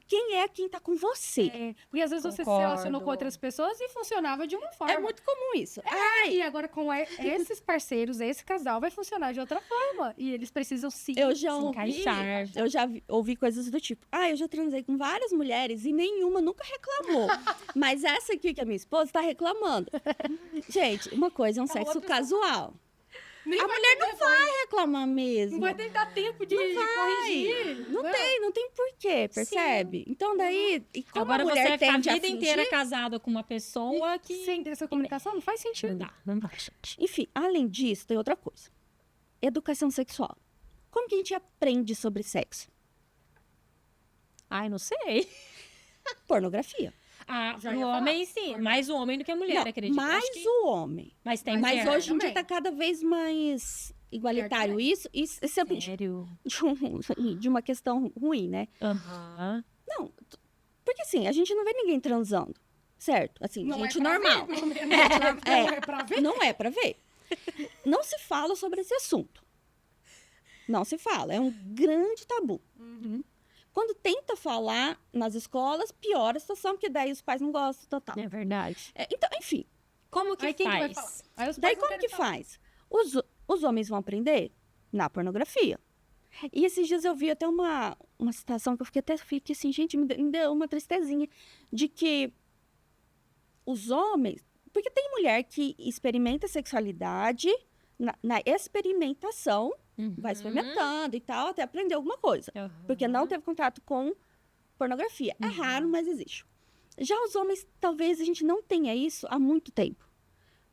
Speaker 3: Quem tá com você?
Speaker 1: Porque às vezes você se relacionou com outras pessoas e funcionava de uma forma.
Speaker 3: É muito comum isso.
Speaker 1: E agora com esses parceiros, esse casal vai funcionar de outra forma. E eles precisam se
Speaker 4: encaixar.
Speaker 3: Eu já ouvi coisas do tipo, eu já transei com várias mulheres e nenhuma nunca reclamou. Mas essa aqui, que é minha esposa, tá reclamando. Gente, uma coisa é um sexo casual. A mulher não vai reclamar mesmo.
Speaker 1: Não vai ter dar tempo de corrigir.
Speaker 3: Não tem porquê, percebe? Sim. Então daí, e como
Speaker 4: agora
Speaker 3: a mulher
Speaker 4: você fica a
Speaker 3: tende
Speaker 4: vida inteira casada com uma pessoa que...
Speaker 1: Sem ter essa comunicação, não faz sentido.
Speaker 4: Não dá, gente.
Speaker 3: Enfim, além disso, tem outra coisa. Educação sexual. Como que a gente aprende sobre sexo?
Speaker 4: Ai, não sei.
Speaker 3: Pornografia.
Speaker 4: O homem, sim. Mais o homem do que a mulher, acredito.
Speaker 3: Mais o homem.
Speaker 4: Mas tem
Speaker 3: Mas
Speaker 4: mulher
Speaker 3: hoje em dia
Speaker 1: também.
Speaker 3: tá cada vez mais igualitário isso. E sempre
Speaker 4: Sério?
Speaker 3: de uma questão ruim, né? Não, porque assim, a gente não vê ninguém transando, certo? Assim, gente normal.
Speaker 1: Não é pra ver.
Speaker 3: Não é pra ver. Não se fala sobre esse assunto. Não se fala. É um grande tabu. Quando tenta falar nas escolas, piora a situação, porque daí os pais não gostam, total.
Speaker 4: É verdade.
Speaker 3: Então, enfim.
Speaker 4: Como que
Speaker 1: Aí quem que vai
Speaker 4: faz?
Speaker 1: falar? Aí os
Speaker 3: Daí
Speaker 1: pais não
Speaker 3: como que
Speaker 1: querem falar.
Speaker 3: faz? Os homens vão aprender na pornografia. E esses dias eu vi até uma situação que eu fiquei assim, gente, me deu uma tristezinha. De que os homens... Porque tem mulher que experimenta sexualidade na experimentação, vai experimentando e tal, até aprender alguma coisa. Porque não teve contato com pornografia. É raro, mas existe. Já os homens, talvez a gente não tenha isso há muito tempo.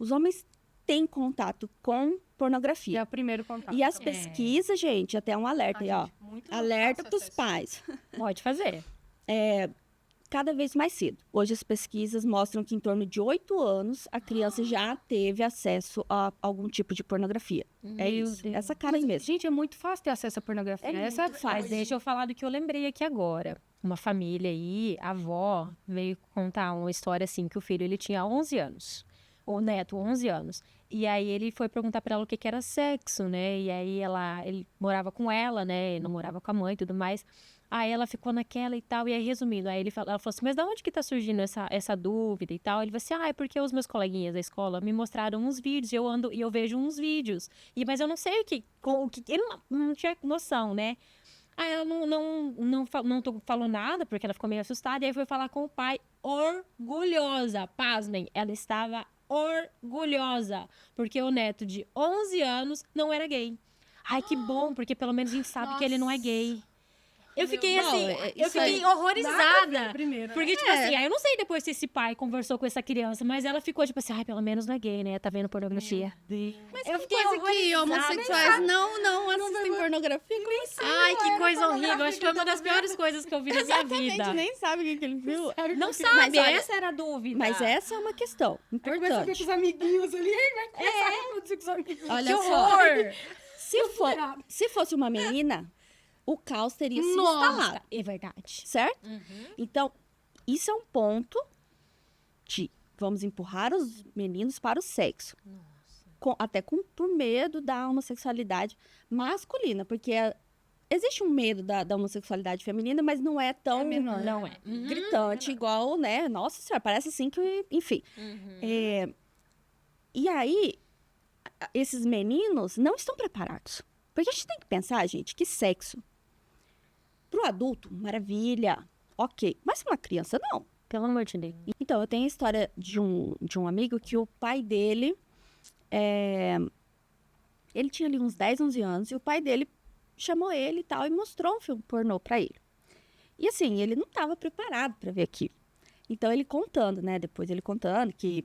Speaker 3: Os homens tem contato com
Speaker 1: E é
Speaker 3: pornografia.
Speaker 1: o primeiro contato.
Speaker 3: E as pesquisas, gente, até um alerta aí, ó. Alerta para os pais.
Speaker 4: Pode fazer.
Speaker 3: Cada vez mais cedo. Hoje as pesquisas mostram que em torno de 8 anos a criança já teve acesso a algum tipo de pornografia. É isso.
Speaker 1: Deus.
Speaker 3: Essa cara aí mesmo.
Speaker 1: Gente, é muito fácil ter acesso à pornografia.
Speaker 3: É
Speaker 1: Essa
Speaker 3: muito fácil.
Speaker 4: Mas deixa eu falar do que eu lembrei aqui agora. Uma família aí, a avó veio contar uma história assim, que o filho ele tinha 11 anos. O neto, 11 anos. E aí ele foi perguntar pra ela o que que era sexo, né? E aí ele morava com ela, né? Não morava com a mãe e tudo mais. Aí ela ficou naquela e tal, e aí resumindo, aí ela falou assim, mas da onde que tá surgindo essa dúvida e tal? Ele falou assim, é porque os meus coleguinhas da escola me mostraram uns vídeos, e eu vejo uns vídeos, mas eu não sei o que ele não tinha noção, né? Aí ela não falou nada, porque ela ficou meio assustada, e aí foi falar com o pai, orgulhosa, pasmem, ela estava orgulhosa, porque o neto de 11 anos não era gay. Ai, que bom, porque pelo menos a gente sabe que ele não é gay. Eu fiquei assim, eu fiquei horrorizada.
Speaker 1: Primeiro.
Speaker 4: Porque, tipo assim, aí eu não sei depois se esse pai conversou com essa criança, mas ela ficou, tipo assim, pelo menos não é gay, né? Tá vendo pornografia.
Speaker 3: Mas
Speaker 4: Eu
Speaker 3: que
Speaker 4: fiquei
Speaker 3: coisa que
Speaker 4: horrorizada.
Speaker 3: homossexuais não assistem pornografia. Nem sabe.
Speaker 4: Ai, que coisa horrível. Acho que foi uma das piores coisas que eu vi na minha vida.
Speaker 3: Nem sabe o que ele viu.
Speaker 4: Não
Speaker 3: Mas
Speaker 4: sabe,
Speaker 3: olha,
Speaker 4: essa era a dúvida.
Speaker 3: Mas essa é uma questão
Speaker 1: Começa a ver com
Speaker 3: importante.
Speaker 1: os amiguinhos ali, vai começar a reproduzir com os amiguinhos.
Speaker 3: Olha
Speaker 4: Que
Speaker 3: só.
Speaker 4: horror!
Speaker 3: Se fosse uma menina, o caos teria se
Speaker 1: Nossa.
Speaker 3: instalado,
Speaker 4: É verdade.
Speaker 3: certo? Então, isso é um ponto de vamos empurrar os meninos para o sexo. Até por medo da homossexualidade masculina, porque existe um medo da homossexualidade feminina, mas não é tão
Speaker 4: Não é.
Speaker 3: gritante igual, né? Nossa senhora, parece assim que, enfim. E aí, esses meninos não estão preparados. Porque a gente tem que pensar, gente, que sexo, pro adulto, maravilha, ok. Mas pra uma criança, não.
Speaker 4: Pelo amor de Deus.
Speaker 3: Então, eu tenho a história de um amigo que o pai dele, ele tinha ali uns 10, 11 anos, e o pai dele chamou ele e tal, e mostrou um filme pornô pra ele. E assim, ele não estava preparado para ver aquilo. Então, ele contando, né, depois ele contando que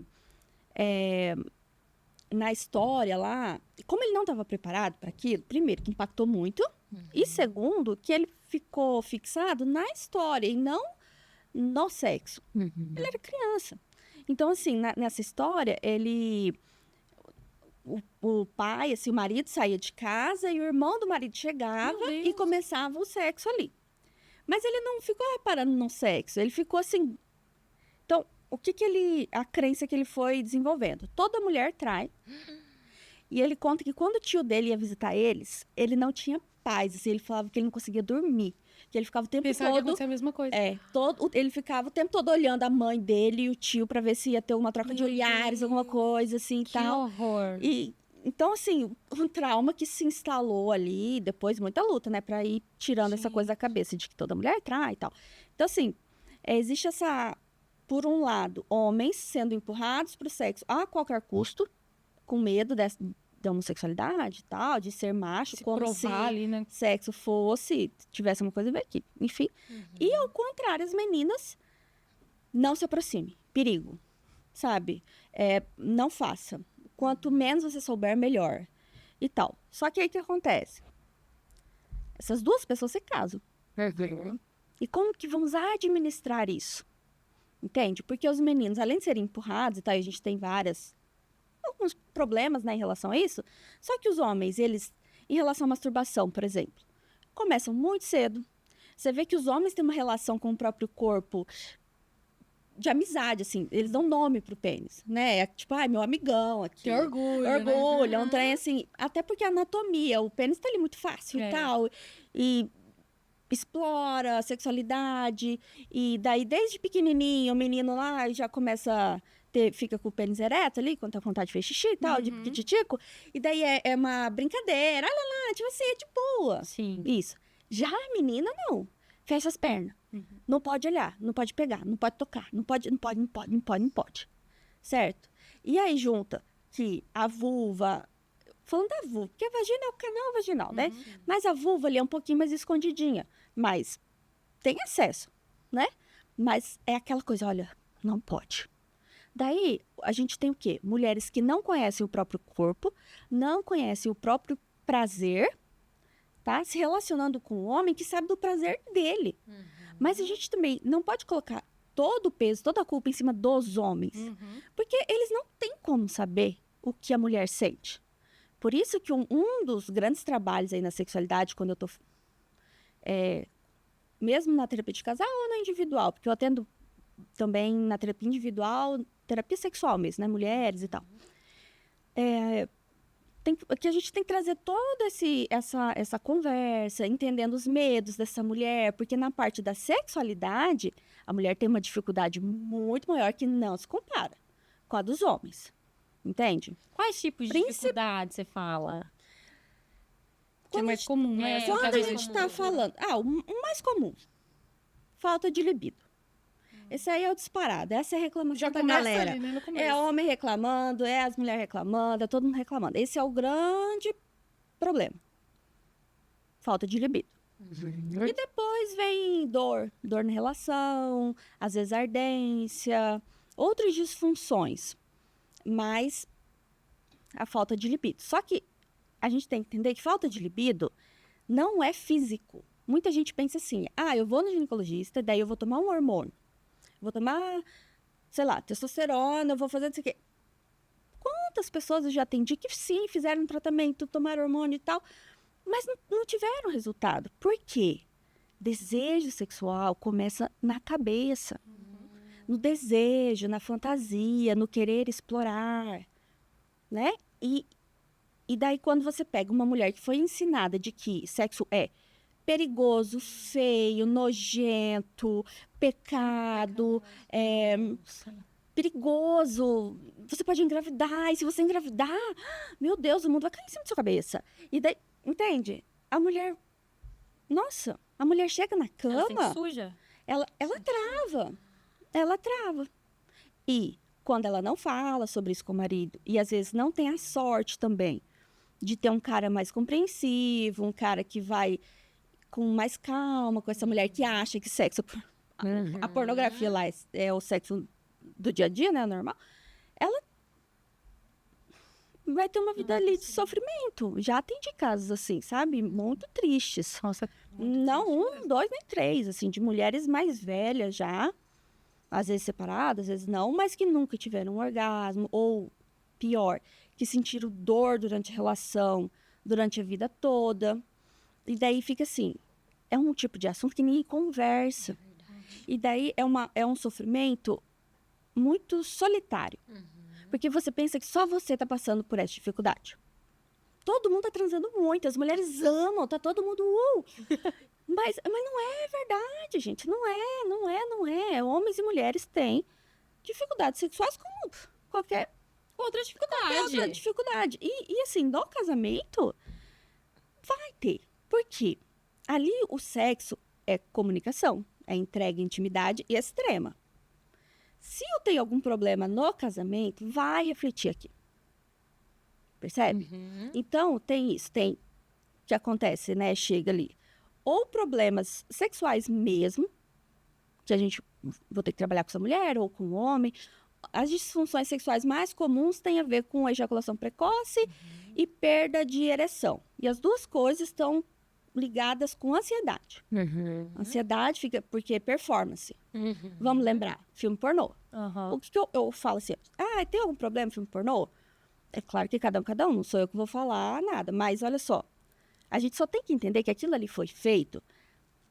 Speaker 3: na história lá, como ele não estava preparado para aquilo, primeiro, que impactou muito, e segundo, que ele ficou fixado na história e não no sexo. Ele era criança. Então, assim, nessa história, o pai, assim, o marido saía de casa e o irmão do marido chegava e começava o sexo ali. Mas ele não ficou reparando no sexo, ele ficou assim. Então, a crença que ele foi desenvolvendo? Toda mulher trai. E ele conta que quando o tio dele ia visitar eles, ele não tinha paz, assim, ele falava que ele não conseguia dormir, que ele ficava o tempo
Speaker 1: Pensava que ia
Speaker 3: todo.
Speaker 1: acontecer a mesma coisa.
Speaker 3: Ele ficava o tempo todo olhando a mãe dele e o tio para ver se ia ter uma troca de olhares, alguma coisa assim e
Speaker 4: Que
Speaker 3: tal.
Speaker 4: horror.
Speaker 3: E então, assim, um trauma que se instalou ali, depois muita luta, né, para ir tirando essa coisa da cabeça de que toda mulher trai e tal. Então, assim, existe essa, por um lado, homens sendo empurrados para o sexo a qualquer custo, com medo da homossexualidade e tal, de ser macho,
Speaker 1: Se
Speaker 3: como
Speaker 1: provar
Speaker 3: se
Speaker 1: ali, né?
Speaker 3: sexo tivesse uma coisa a ver aqui, enfim. E ao contrário, as meninas, não se aproxime, perigo, sabe? Não faça. Quanto menos você souber, melhor. E tal. Só que aí o que acontece? Essas duas pessoas se casam. E como que vamos administrar isso? Entende? Porque os meninos, além de serem empurrados e tal, e a gente tem alguns problemas, né, em relação a isso. Só que os homens, eles, em relação à masturbação, por exemplo, começam muito cedo. Você vê que os homens têm uma relação com o próprio corpo de amizade, assim. Eles dão nome pro pênis, né? Tipo, meu amigão aqui.
Speaker 1: Que orgulho,
Speaker 3: Orgulho, é um trem assim. Até porque a anatomia, o pênis tá ali muito fácil e tal. E explora a sexualidade. E daí, desde pequenininho, o menino lá já começa fica com o pênis ereto ali, quando tá com vontade de fazer xixi e tal, de piquititico. E daí é uma brincadeira. Olha lá, tipo assim, é de boa.
Speaker 4: Sim.
Speaker 3: Isso. Já a menina, não. Fecha as pernas. Não pode olhar, não pode pegar, não pode tocar, não pode. Certo? E aí junta que a vulva, falando da vulva, porque a vagina é o canal vaginal, né? Mas a vulva ali é um pouquinho mais escondidinha, mas tem acesso, né? Mas é aquela coisa, olha, não pode. Daí, a gente tem o quê? Mulheres que não conhecem o próprio corpo, não conhecem o próprio prazer, tá? Se relacionando com um homem que sabe do prazer dele. Mas a gente também não pode colocar todo o peso, toda a culpa em cima dos homens. Porque eles não têm como saber o que a mulher sente. Por isso que um dos grandes trabalhos aí na sexualidade, quando eu tô... mesmo na terapia de casal ou na individual, porque eu atendo também na terapia individual, terapia sexual mesmo, né? Mulheres e tal. Que a gente tem que trazer toda essa conversa, entendendo os medos dessa mulher, porque na parte da sexualidade, a mulher tem uma dificuldade muito maior que não se compara com a dos homens. Entende?
Speaker 2: Quais tipos de dificuldade você fala?
Speaker 1: Que é mais comum, né?
Speaker 3: Quando a gente tá falando... o mais comum. Falta de libido. Esse aí é o disparado. Essa é a reclamação
Speaker 1: Já
Speaker 3: da
Speaker 1: começa
Speaker 3: galera.
Speaker 1: ali, né, no começo.
Speaker 3: É homem reclamando, é as mulheres reclamando, é todo mundo reclamando. Esse é o grande problema. Falta de libido. E depois vem dor na relação, às vezes ardência, outras disfunções. Mas a falta de libido. Só que a gente tem que entender que falta de libido não é físico. Muita gente pensa assim, eu vou no ginecologista, daí eu vou tomar um hormônio. Vou tomar, sei lá, testosterona, eu vou fazer isso aqui. Quantas pessoas eu já atendi que sim, fizeram um tratamento, tomaram hormônio e tal, mas não tiveram resultado. Por quê? Desejo sexual começa na cabeça. No desejo, na fantasia, no querer explorar, né? E daí quando você pega uma mulher que foi ensinada de que sexo é perigoso, feio, nojento, pecado, perigoso. Você pode engravidar, e se você engravidar, meu Deus, o mundo vai cair em cima da sua cabeça. E daí, entende? A mulher chega na cama,
Speaker 2: Ela se sente suja?
Speaker 3: ela trava. E quando ela não fala sobre isso com o marido, e às vezes não tem a sorte também de ter um cara mais compreensivo, um cara que vai com mais calma com essa mulher que acha que sexo... A pornografia lá é o sexo do dia a dia, né? Normal. Ela vai ter uma vida ali de sofrimento. Já atendi casos assim, sabe? Muito tristes.
Speaker 1: Nossa,
Speaker 3: Não 1, 2, nem 3, assim, de mulheres mais velhas já, às vezes separadas, às vezes não, mas que nunca tiveram um orgasmo, ou pior, que sentiram dor durante a relação, durante a vida toda. E daí fica assim, é um tipo de assunto que ninguém conversa. E daí é um sofrimento muito solitário. Porque você pensa que só você está passando por essa dificuldade. Todo mundo está transando muito, as mulheres amam, tá todo mundo... Mas não é verdade, gente. Não é. Homens e mulheres têm dificuldades sexuais como qualquer
Speaker 2: Outra dificuldade.
Speaker 3: outra dificuldade. E assim, no casamento, vai ter. Por quê? Ali o sexo é comunicação, é entrega, intimidade e extrema. Se eu tenho algum problema no casamento, vai refletir aqui. Percebe? Então, tem isso. Tem o que acontece, né? Chega ali. Ou problemas sexuais mesmo, que a gente vou ter que trabalhar com essa mulher ou com o homem. As disfunções sexuais mais comuns têm a ver com ejaculação precoce e perda de ereção. E as duas coisas estão ligadas com ansiedade. Ansiedade fica porque é performance. Vamos lembrar, filme pornô. O que eu falo assim? Tem algum problema no filme pornô? É claro que cada um, não sou eu que vou falar nada. Mas olha só, a gente só tem que entender que aquilo ali foi feito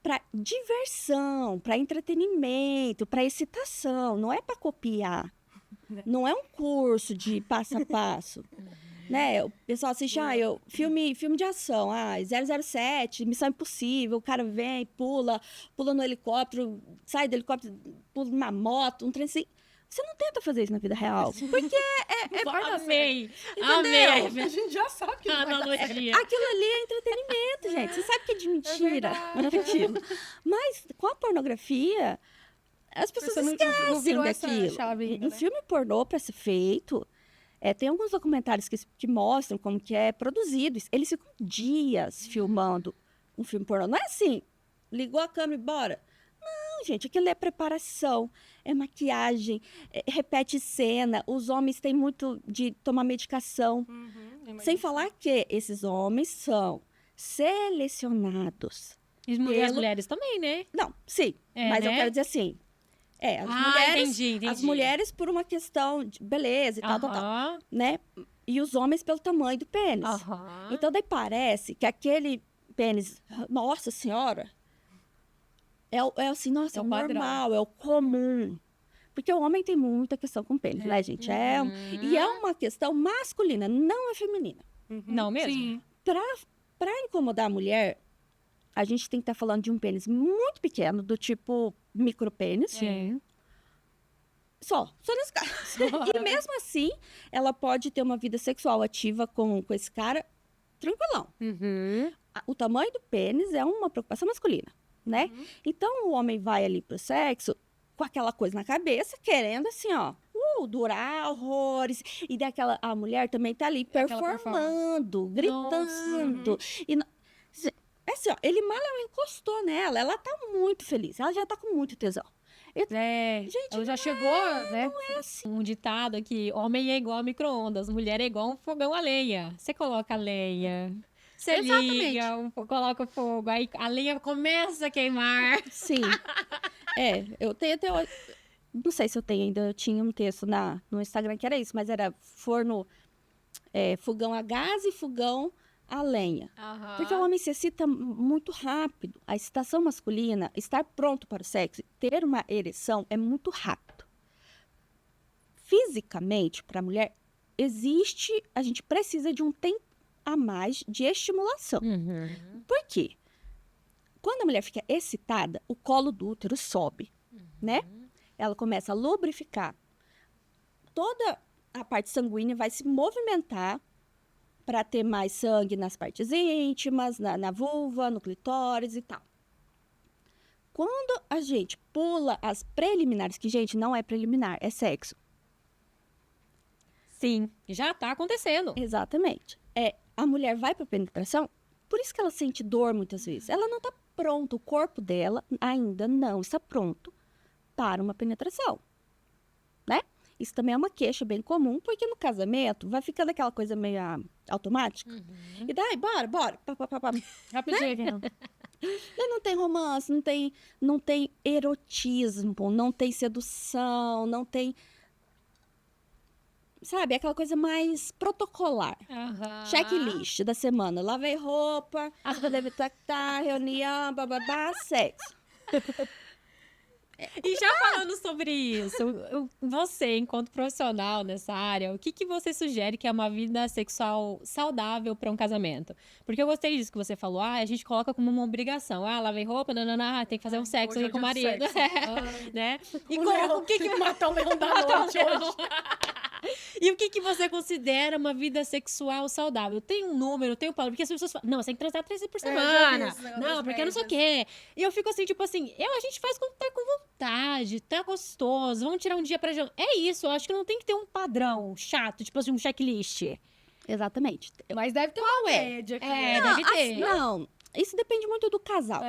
Speaker 3: para diversão, para entretenimento, para excitação. Não é para copiar. Não é um curso de passo a passo. Né? O pessoal assiste, filme de ação, 007, Missão Impossível, o cara vem, pula no helicóptero, sai do helicóptero, pula numa moto, um trem assim. Você não tenta fazer isso na vida real. Porque
Speaker 2: Amei.
Speaker 1: Amei. A gente já sabe que
Speaker 2: A
Speaker 1: não vai dar
Speaker 2: analogia.
Speaker 3: aquilo ali é entretenimento, gente. Você sabe que é de mentira. Aquilo. Mas com a pornografia, as pessoas
Speaker 1: Você não
Speaker 3: esquecem
Speaker 1: virou essa
Speaker 3: daquilo.
Speaker 1: chave ainda,
Speaker 3: Um
Speaker 1: né?
Speaker 3: filme pornô para ser feito, tem alguns documentários que mostram como que é produzido. Eles ficam dias filmando um filme pornô. Não é assim, ligou a câmera e bora. Não, Não, gente, aquilo é preparação, é maquiagem, repete cena. Os homens têm muito de tomar medicação. Sem falar que esses homens são selecionados.
Speaker 4: E as mulheres também, né?
Speaker 3: Não, sim, mas eu quero dizer assim, as mulheres por uma questão de beleza e tal, né? E os homens pelo tamanho do pênis. Então, daí parece que aquele pênis, nossa senhora, é assim, nossa, é o normal, é o comum. Porque o homem tem muita questão com pênis, né, gente? E é uma questão masculina, não é feminina.
Speaker 4: Não mesmo?
Speaker 1: Sim.
Speaker 3: Pra incomodar a mulher, a gente tem que estar falando de um pênis muito pequeno, do tipo micropênis.
Speaker 1: Sim.
Speaker 3: Só nesse caso. E mesmo assim, ela pode ter uma vida sexual ativa com esse cara tranquilão. O tamanho do pênis é uma preocupação masculina, né? Então, o homem vai ali pro sexo com aquela coisa na cabeça, querendo assim, ó, durar horrores. E daquela, a mulher também tá ali performando, gritando. E assim, ó, ele mal encostou nela, ela tá muito feliz, ela já tá com muito tesão.
Speaker 1: Gente, ela já chegou, né?
Speaker 3: Não é assim.
Speaker 4: Um ditado aqui, homem é igual a micro-ondas, mulher é igual um fogão a lenha. Você coloca a lenha, você liga, coloca o fogo, aí a lenha começa a queimar.
Speaker 3: Sim. Eu tenho até hoje, não sei se eu tenho ainda, eu tinha um texto no Instagram que era isso, mas era forno, fogão a gás e fogão a lenha. Porque o homem se excita muito rápido. A excitação masculina, estar pronto para o sexo, ter uma ereção é muito rápido. Fisicamente, para a mulher, a gente precisa de um tempo a mais de estimulação. Por quê? Quando a mulher fica excitada, o colo do útero sobe, né? Ela começa a lubrificar. Toda a parte sanguínea vai se movimentar para ter mais sangue nas partes íntimas, na vulva, no clitóris e tal. Quando a gente pula as preliminares, que, gente, não é preliminar, é sexo.
Speaker 4: Sim, já tá acontecendo.
Speaker 3: Exatamente. A mulher vai para a penetração, por isso que ela sente dor muitas vezes. Ela não está pronta, o corpo dela ainda não está pronto para uma penetração, né? Isso também é uma queixa bem comum, porque no casamento vai ficando aquela coisa meio automática. E daí, bora.
Speaker 1: Rapidinho.
Speaker 3: Daí não tem romance, não tem erotismo, não tem sedução, não tem... Sabe, aquela coisa mais protocolar. Checklist da semana. Lavei roupa, deve estar, reunião, bababá, sexo.
Speaker 4: E já falando sobre isso, você, enquanto profissional nessa área, o que você sugere que é uma vida sexual saudável para um casamento? Porque eu gostei disso que você falou, a gente coloca como uma obrigação. Lavei roupa, tem que fazer um sexo aqui com o marido. Né? E o que
Speaker 1: matar o leão da noite hoje?
Speaker 4: E o que você considera uma vida sexual saudável? Tem um número, tem um padrão, porque as pessoas falam, não, você tem que transar 3 vezes por semana. Não, porque não sei o quê. E eu fico assim, tipo assim, a gente faz quando tá com vontade, tá gostoso, vamos tirar um dia pra jantar. É isso, eu acho que não tem que ter um padrão chato, tipo assim, um checklist.
Speaker 3: Exatamente.
Speaker 1: Mas deve ter uma média.
Speaker 4: Deve ter.
Speaker 3: Não, isso depende muito do casal.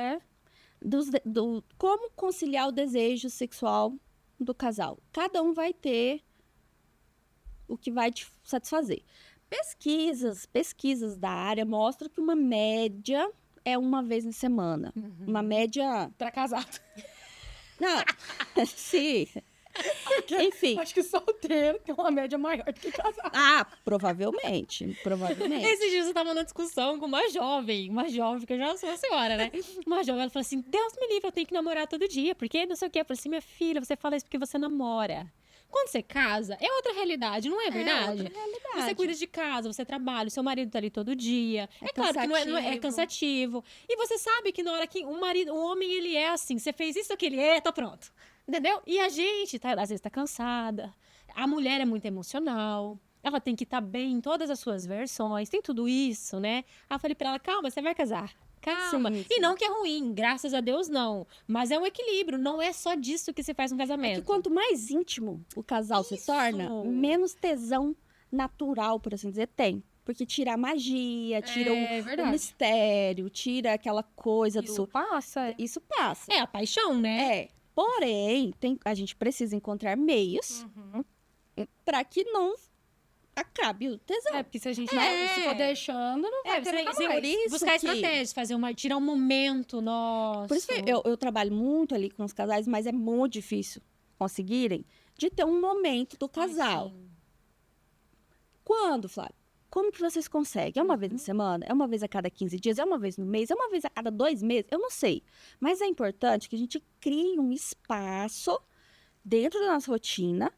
Speaker 3: Como conciliar o desejo sexual do casal. Cada um vai ter o que vai te satisfazer. Pesquisas da área mostram que uma média é uma vez na semana. Uma média...
Speaker 1: Pra casado.
Speaker 3: Não, sim. Enfim.
Speaker 1: Acho que solteiro tem uma média maior do que casado.
Speaker 3: Provavelmente.
Speaker 4: Esses dias eu tava numa discussão com uma jovem, porque eu já sou uma senhora, né? Uma jovem, ela falou assim, Deus me livre, eu tenho que namorar todo dia, porque não sei o quê. Eu falei assim, minha filha, você fala isso porque você namora. Quando você casa, é outra realidade, não é verdade?
Speaker 3: outra realidade.
Speaker 4: Você cuida de casa, você trabalha, o seu marido tá ali todo dia. É claro que não é cansativo. E você sabe que na hora que o homem, ele é assim, você fez isso, aquele tá pronto. Entendeu? E a gente, às vezes, tá cansada. A mulher é muito emocional. Ela tem que estar bem em todas as suas versões. Tem tudo isso, né? Aí eu falei pra ela, calma, você vai casar. Calma.
Speaker 3: Sim.
Speaker 4: E não que é ruim, graças a Deus não. Mas é um equilíbrio, não é só disso que se faz um casamento.
Speaker 3: Que quanto mais íntimo o casal se torna, menos tesão natural, por assim dizer, tem. Porque tira a magia, tira o mistério, tira aquela coisa
Speaker 1: Isso passa.
Speaker 3: Isso passa.
Speaker 4: É a paixão, né?
Speaker 3: Porém, a gente precisa encontrar meios para que não acabe o tesão.
Speaker 1: Porque se a gente se for deixando, não vai ter nunca mais.
Speaker 3: Por isso
Speaker 4: buscar estratégias, tirar um momento nosso.
Speaker 3: Por isso que eu trabalho muito ali com os casais, mas é muito difícil conseguirem de ter um momento do casal. Quando, Flávia? Como que vocês conseguem? É uma vez na semana? É uma vez a cada 15 dias? É uma vez no mês? É uma vez a cada 2 meses? Eu não sei. Mas é importante que a gente crie um espaço dentro da nossa rotina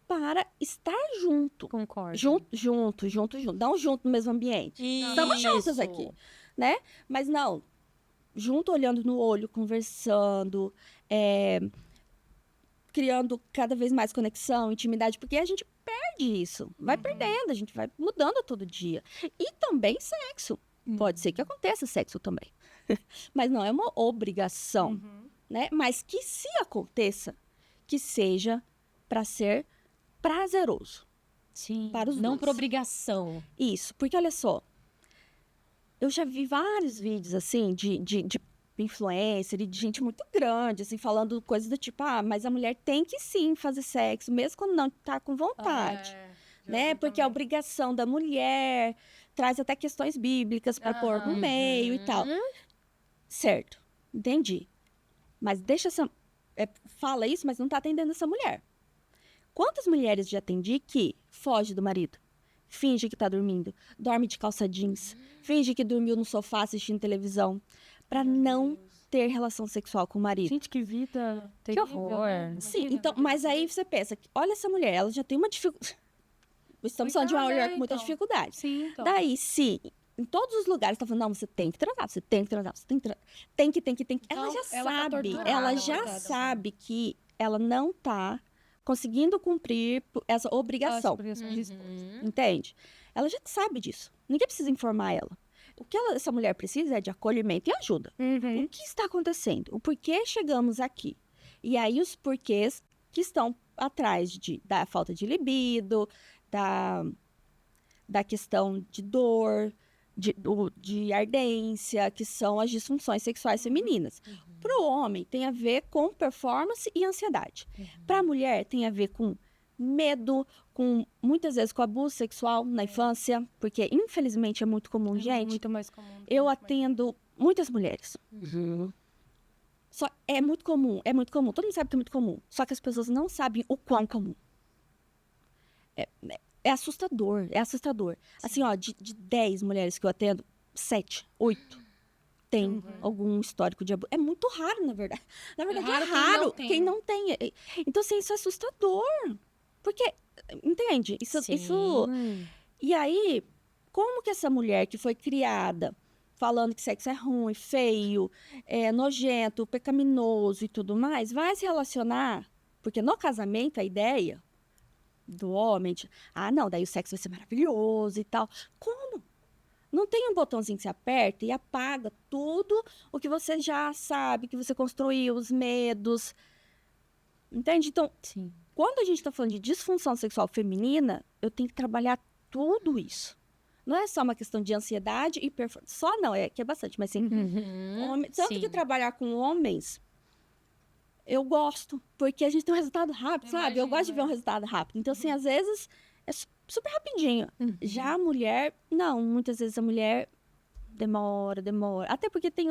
Speaker 3: para estar junto.
Speaker 2: Concordo.
Speaker 3: Junto. Não junto no mesmo ambiente. Estamos juntos aqui, né? Mas não, junto, olhando no olho, conversando, criando cada vez mais conexão, intimidade, porque a gente perde isso. Vai perdendo, a gente vai mudando todo dia. E também sexo. Pode ser que aconteça sexo também. Mas não é uma obrigação, né? Mas que se aconteça, que seja para ser prazeroso.
Speaker 4: Sim,
Speaker 3: para os
Speaker 4: não
Speaker 3: dois.
Speaker 4: por obrigação.
Speaker 3: Isso, porque olha só, eu já vi vários vídeos, assim, de influencer e de gente muito grande, assim, falando coisas do tipo, mas a mulher tem que sim fazer sexo, mesmo quando não tá com vontade, né? Porque a obrigação da mulher traz até questões bíblicas para pôr no meio e tal. Certo, entendi. Mas deixa fala isso, mas não tá atendendo essa mulher. Quantas mulheres já atendi que foge do marido, finge que tá dormindo, dorme de calça jeans, finge que dormiu no sofá assistindo televisão, para não ter relação sexual com o marido?
Speaker 1: Gente, que vida terrível.
Speaker 2: Que horror.
Speaker 1: Né?
Speaker 3: Sim, então, mas aí você pensa, olha essa mulher, ela já tem uma dificuldade. Estamos falando de uma mulher com muita dificuldade.
Speaker 1: Sim, então.
Speaker 3: Daí, se em todos os lugares tá falando, não, você tem que transar, você tem que transar, você tem que transar, tem que. Ela
Speaker 1: Então,
Speaker 3: já
Speaker 1: ela tá
Speaker 3: sabe,
Speaker 1: torturada,
Speaker 3: ela
Speaker 1: na
Speaker 3: já
Speaker 1: verdade,
Speaker 3: sabe que ela não tá conseguindo cumprir essa obrigação. Entende? Ela já sabe disso. Ninguém precisa informar ela. O que essa mulher precisa é de acolhimento e ajuda. O que está acontecendo? O porquê chegamos aqui? E aí os porquês que estão atrás da falta de libido, da questão de dor, de ardência, que são as disfunções sexuais femininas. Para o homem, tem a ver com performance e ansiedade. Para a mulher, tem a ver com medo, muitas vezes com abuso sexual na infância, porque infelizmente é muito comum, gente.
Speaker 1: Muito mais comum.
Speaker 3: Eu atendo muitas mulheres. Só é muito comum. Todo mundo sabe que é muito comum. Só que as pessoas não sabem o quão comum. É assustador. Assim, ó, de 10 mulheres que eu atendo, 7, 8 tem algum histórico de abuso. É muito raro, na verdade. Na verdade, é raro quem não tem. Então, assim, isso é assustador. Porque, entende? Isso. E aí, como que essa mulher que foi criada falando que sexo é ruim, feio, nojento, pecaminoso e tudo mais, vai se relacionar? Porque no casamento, a ideia do homem, não, daí o sexo vai ser maravilhoso e tal. Como? Não tem um botãozinho que você aperta e apaga tudo o que você já sabe, que você construiu, os medos. Entende? Então, quando a gente está falando de disfunção sexual feminina, eu tenho que trabalhar tudo isso. Não é só uma questão de ansiedade e performance. Só não, que é bastante, mas sim. Tanto que trabalhar com homens, eu gosto, porque a gente tem um resultado rápido, sabe? Eu gosto de ver um resultado rápido. Então, assim, às vezes é super rapidinho. Já a mulher, não. Muitas vezes a mulher demora. Até porque tem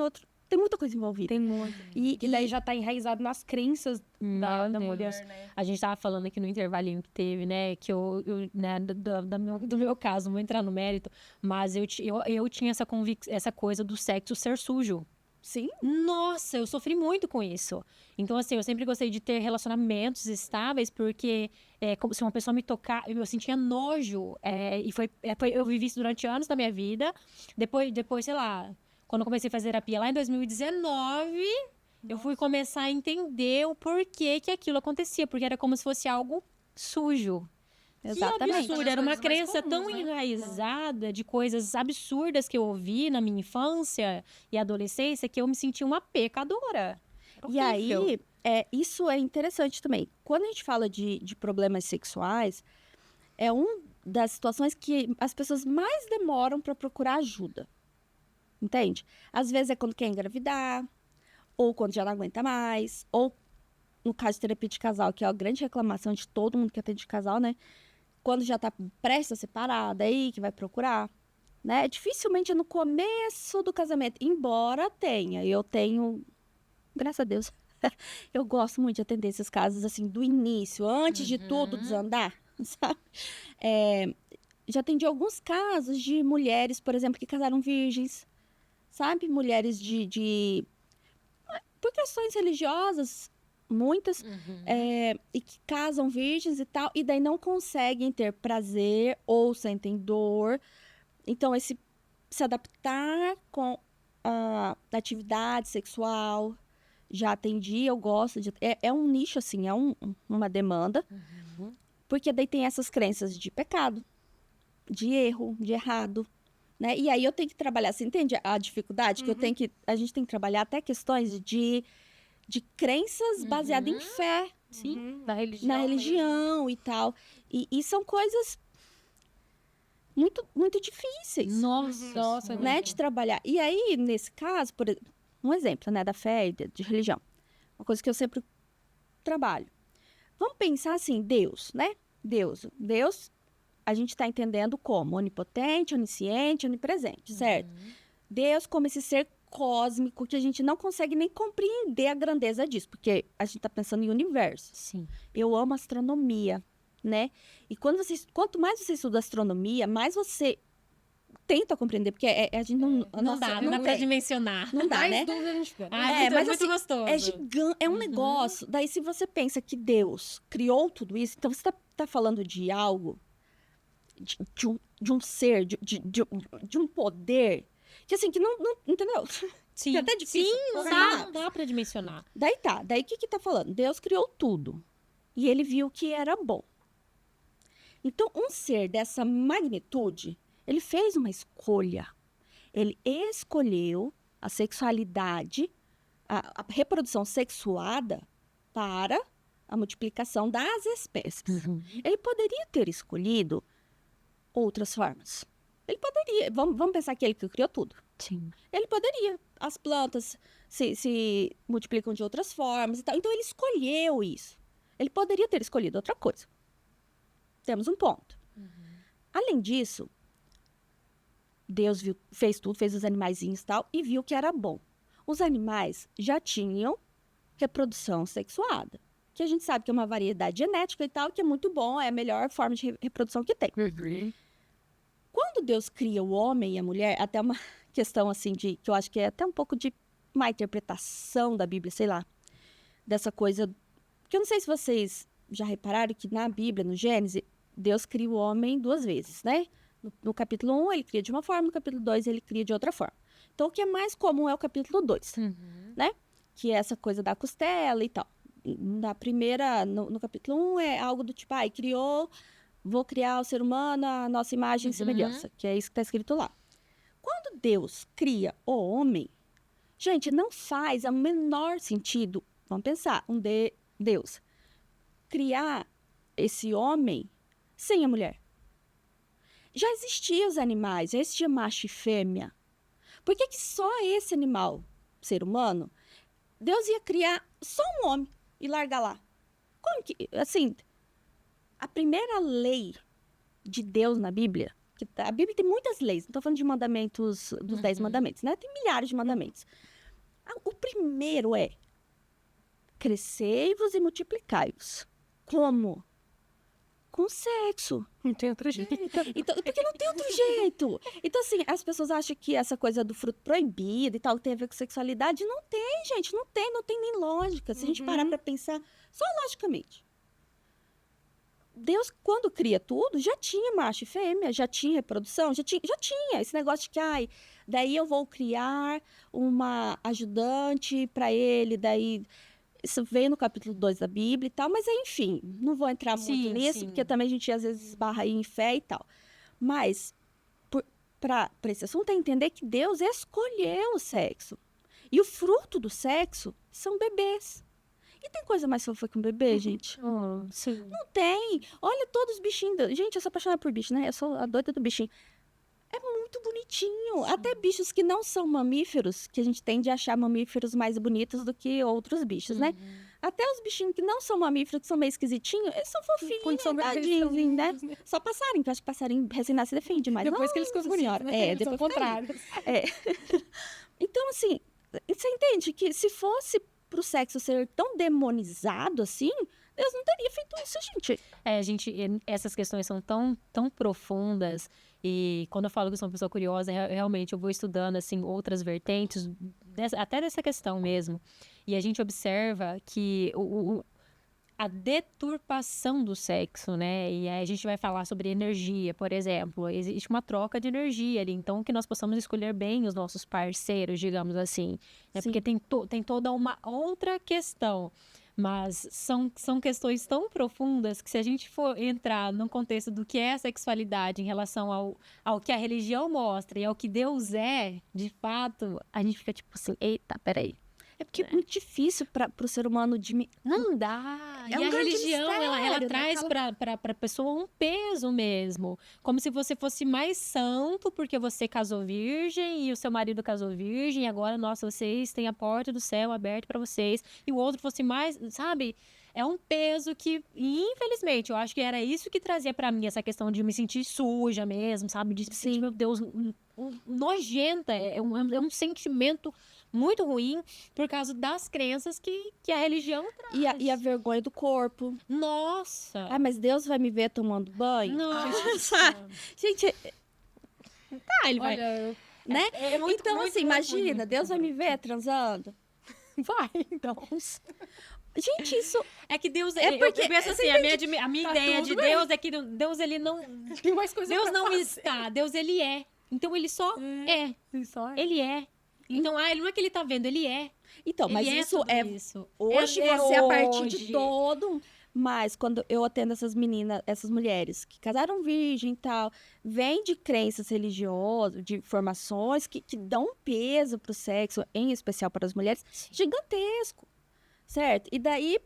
Speaker 3: muita coisa envolvida.
Speaker 1: Tem muito. E daí já tá enraizado nas crenças da mulher, né?
Speaker 4: A gente tava falando aqui no intervalinho que teve, né? Que eu né, do meu caso, não vou entrar no mérito, mas eu tinha essa coisa do sexo ser sujo.
Speaker 3: Sim.
Speaker 4: Nossa, eu sofri muito com isso. Então, assim, eu sempre gostei de ter relacionamentos estáveis, porque como se uma pessoa me tocar, eu sentia nojo. Eu vivi isso durante anos da minha vida. Depois, sei lá, quando eu comecei a fazer terapia lá em 2019, eu fui começar a entender o porquê que aquilo acontecia, porque era como se fosse algo sujo.
Speaker 3: Exatamente.
Speaker 4: Que absurdo, era uma crença
Speaker 1: comuns,
Speaker 4: tão
Speaker 1: né?
Speaker 4: enraizada de coisas absurdas que eu ouvi na minha infância e adolescência que eu me sentia uma pecadora.
Speaker 3: E aí, isso é interessante também. Quando a gente fala de problemas sexuais, é uma das situações que as pessoas mais demoram para procurar ajuda. Entende? Às vezes é quando quer engravidar, ou quando já não aguenta mais, ou no caso de terapia de casal, que é a grande reclamação de todo mundo que atende de casal, né? Quando já tá prestes a separar, daí que vai procurar, né? Dificilmente é no começo do casamento, embora tenha. Eu tenho, graças a Deus, eu gosto muito de atender esses casos, assim, do início, antes de tudo desandar, sabe? Já atendi alguns casos de mulheres, por exemplo, que casaram virgens, sabe? Mulheres por questões religiosas, muitas, e que casam virgens e tal, e daí não conseguem ter prazer ou sentem dor. Então, se adaptar com a atividade sexual, já atendi, eu gosto de... É um nicho, assim, uma demanda, porque daí tem essas crenças de pecado, de erro, de errado, né? E aí eu tenho que trabalhar, você entende a dificuldade? Que a gente tem que trabalhar até questões de crenças baseadas em fé.
Speaker 1: Sim, na religião.
Speaker 3: Na religião e tal. E são coisas muito, muito difíceis,
Speaker 1: Nossa,
Speaker 3: né, de trabalhar. E aí, nesse caso, um exemplo, né, da fé e de religião. Uma coisa que eu sempre trabalho. Vamos pensar assim, Deus, né? Deus, a gente está entendendo como onipotente, onisciente, onipresente, certo? Deus como esse ser cósmico que a gente não consegue nem compreender a grandeza disso, porque a gente está pensando em universo.
Speaker 2: Sim.
Speaker 3: Eu amo astronomia, né? E quanto mais você estuda astronomia, mais você tenta compreender, porque a gente não...
Speaker 4: Não dá pra dimensionar.
Speaker 3: Não dá,
Speaker 1: Mais
Speaker 3: né?
Speaker 1: dúvida a gente fica.
Speaker 3: Mas
Speaker 4: muito
Speaker 3: assim,
Speaker 4: gostoso.
Speaker 3: é gigante, é um negócio. Daí, se você pensa que Deus criou tudo isso, então você tá falando de algo, de um ser, de um poder, que assim, que não entendeu?
Speaker 4: Sim.
Speaker 3: Que é até difícil.
Speaker 4: Não dá pra dimensionar.
Speaker 3: Daí o que tá falando? Deus criou tudo. E ele viu que era bom. Então, um ser dessa magnitude, ele fez uma escolha. Ele escolheu a sexualidade, a reprodução sexuada para a multiplicação das espécies. Ele poderia ter escolhido outras formas. Ele poderia. Vamos pensar que ele que criou tudo.
Speaker 2: Sim.
Speaker 3: Ele poderia. As plantas se multiplicam de outras formas e tal. Então, ele escolheu isso. Ele poderia ter escolhido outra coisa. Temos um ponto. Além disso, Deus fez tudo, fez os animaizinhos e tal, e viu que era bom. Os animais já tinham reprodução sexuada, que a gente sabe que é uma variedade genética e tal, que é muito bom, é a melhor forma de reprodução que tem. Quando Deus cria o homem e a mulher, até uma questão assim, que eu acho que é até um pouco de má interpretação da Bíblia, sei lá, dessa coisa, que eu não sei se vocês já repararam que na Bíblia, no Gênesis, Deus cria o homem 2 vezes, né? No capítulo 1, ele cria de uma forma, no capítulo 2, ele cria de outra forma. Então, o que é mais comum é o capítulo 2, né? Que é essa coisa da costela e tal. Na primeira, no capítulo 1, é algo do tipo, vou criar o ser humano à nossa imagem e semelhança, que é isso que está escrito lá. Quando Deus cria o homem, gente, não faz o menor sentido, vamos pensar, Deus criar esse homem sem a mulher. Já existiam os animais, já existia macho e fêmea. Por que só esse animal, ser humano, Deus ia criar só um homem e largar lá? Como que, assim, a primeira lei de Deus na Bíblia, que a Bíblia tem muitas leis, não estou falando de mandamentos, dos 10 mandamentos, né? Tem milhares de mandamentos. O primeiro é, crescei-vos e multiplicai-vos. Como? Com sexo.
Speaker 1: Não tem outro jeito.
Speaker 3: Então, porque não tem outro jeito. Então, assim, as pessoas acham que essa coisa do fruto proibido e tal tem a ver com sexualidade. Não tem, gente, não tem nem lógica. Se a gente parar pra pensar só logicamente. Deus, quando cria tudo, já tinha macho e fêmea, já tinha reprodução, já tinha esse negócio de que, daí eu vou criar uma ajudante para ele, daí... Isso veio no capítulo 2 da Bíblia e tal, mas enfim, não vou entrar muito nisso, porque também a gente às vezes esbarra aí em fé e tal. Mas, para esse assunto, é entender que Deus escolheu o sexo. E o fruto do sexo são bebês. E tem coisa mais fofa que um bebê, gente?
Speaker 2: Não
Speaker 3: Tem. Olha todos os bichinhos. Gente, eu sou apaixonada por bicho, né? Eu sou a doida do bichinho. É muito bonitinho. Até bichos que não são mamíferos, que a gente tende a achar mamíferos mais bonitos do que outros bichos, né? Até os bichinhos que não são mamíferos, que são meio esquisitinhos, eles são fofinhos, tadinhos, né? Só passarinho, que eu acho que passarinho recém-nascido defende demais.
Speaker 1: Depois que eles ficam bonitos, né?
Speaker 3: Depois
Speaker 1: São contrários.
Speaker 3: Então, assim, você entende que se fosse pro sexo ser tão demonizado assim, Deus não teria feito isso, gente.
Speaker 2: Essas questões são tão profundas. E quando eu falo que eu sou uma pessoa curiosa, realmente eu vou estudando, assim, outras vertentes, até dessa questão mesmo. E a gente observa que a deturpação do sexo, né? E aí a gente vai falar sobre energia, por exemplo. Existe uma troca de energia ali. Então, que nós possamos escolher bem os nossos parceiros, digamos assim. Né? Porque tem toda uma outra questão. Mas são questões tão profundas que se a gente for entrar no contexto do que é a sexualidade em relação ao que a religião mostra e ao que Deus é, de fato, a gente fica tipo assim, eita, peraí.
Speaker 3: É porque é muito difícil para o ser humano
Speaker 2: Não dá.
Speaker 3: É
Speaker 2: E
Speaker 3: um
Speaker 2: a
Speaker 3: grande
Speaker 2: religião,
Speaker 3: mistério,
Speaker 2: ela
Speaker 3: né?
Speaker 2: traz para a pessoa um peso mesmo. Como se você fosse mais santo porque você casou virgem e o seu marido casou virgem. E agora, nossa, vocês têm a porta do céu aberta para vocês. E o outro fosse mais, sabe? É um peso que, infelizmente, eu acho que era isso que trazia para mim essa questão de me sentir suja mesmo, sabe? De sentir, meu Deus, nojenta. É um sentimento muito ruim por causa das crenças que a religião traz.
Speaker 3: E a vergonha do corpo.
Speaker 2: Nossa!
Speaker 3: Ah, mas Deus vai me ver tomando banho?
Speaker 2: Nossa!
Speaker 3: Gente,
Speaker 2: Ele vai...
Speaker 1: Olha,
Speaker 3: né?
Speaker 2: É muito,
Speaker 3: Então,
Speaker 2: muito,
Speaker 3: assim,
Speaker 2: muito,
Speaker 3: imagina,
Speaker 2: muito,
Speaker 3: Deus vai me
Speaker 2: muito.
Speaker 3: ver transando?
Speaker 1: vai, então.
Speaker 3: Gente, isso
Speaker 2: É que Deus...
Speaker 3: É porque-
Speaker 2: eu penso assim, a minha
Speaker 1: Tá
Speaker 2: ideia de
Speaker 1: tudo bem.
Speaker 2: Deus é que Deus, ele não...
Speaker 1: Tem mais coisa
Speaker 2: Deus
Speaker 1: pra
Speaker 2: não
Speaker 1: fazer.
Speaker 2: está, Deus, ele é. Então, ele só é.
Speaker 1: Isso, olha.
Speaker 2: Ele é. Então, ele não é que ele tá vendo, ele é.
Speaker 3: Então, mas
Speaker 2: Ele
Speaker 3: isso
Speaker 2: tudo
Speaker 3: é
Speaker 2: isso.
Speaker 3: hoje
Speaker 2: É
Speaker 3: você a partir
Speaker 2: hoje.
Speaker 3: de todo. Mas quando eu atendo essas meninas, essas mulheres que casaram virgem e tal, vêm de crenças religiosas, de formações que dão um peso pro sexo, em especial para as mulheres, gigantesco, certo? E daí,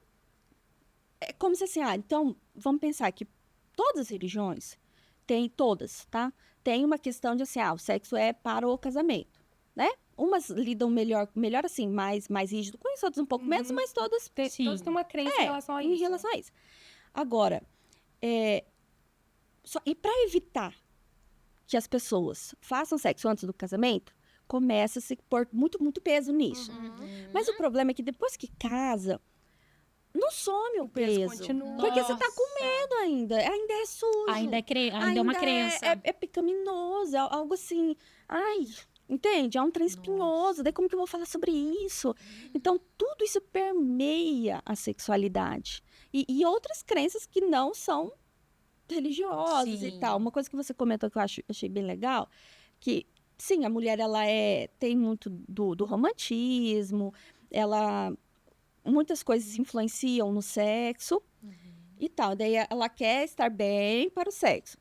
Speaker 3: é como se assim, então, vamos pensar que todas as religiões, todas, tá? Tem uma questão de assim, o sexo é para o casamento, né? Umas lidam melhor assim, mais rígido com isso, outras um pouco menos, mas todas
Speaker 1: Todos têm uma crença em relação a isso.
Speaker 3: em relação a isso. Agora, e para evitar que as pessoas façam sexo antes do casamento, começa a se pôr muito peso nisso. Mas o problema é que depois que casa, não some o peso.
Speaker 1: continua.
Speaker 3: Porque você tá com medo ainda é sujo.
Speaker 2: Ainda é uma crença.
Speaker 3: É pecaminoso, é algo assim. Ai, entende? É um trem espinhoso. Daí como que eu vou falar sobre isso? Então, tudo isso permeia a sexualidade. E outras crenças que não são religiosas
Speaker 2: Sim.
Speaker 3: e tal. Uma coisa que você comentou que eu achei bem legal, que, sim, a mulher, ela tem muito do romantismo, muitas coisas influenciam no sexo e tal. Daí ela quer estar bem para o sexo.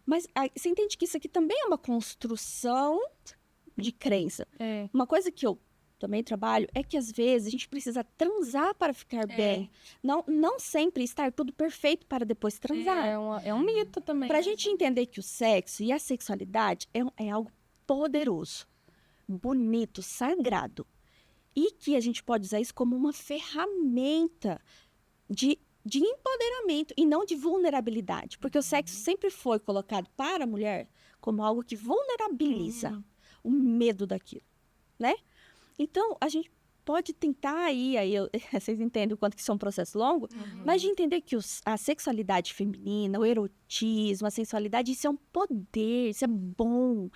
Speaker 3: Mas você entende que isso aqui também é uma construção de crença.
Speaker 1: É.
Speaker 3: Uma coisa que eu também trabalho é que, às vezes, a gente precisa transar para ficar bem. Não sempre estar tudo perfeito para depois transar.
Speaker 1: É um mito também.
Speaker 3: Para a gente entender que o sexo e a sexualidade é algo poderoso, bonito, sagrado. E que a gente pode usar isso como uma ferramenta de empoderamento e não de vulnerabilidade. Porque o sexo sempre foi colocado para a mulher como algo que vulnerabiliza o medo daquilo, né? Então, a gente pode tentar vocês entendem o quanto que isso é um processo longo, mas de entender que a sexualidade feminina, o erotismo, a sensualidade, isso é um poder, isso é bom.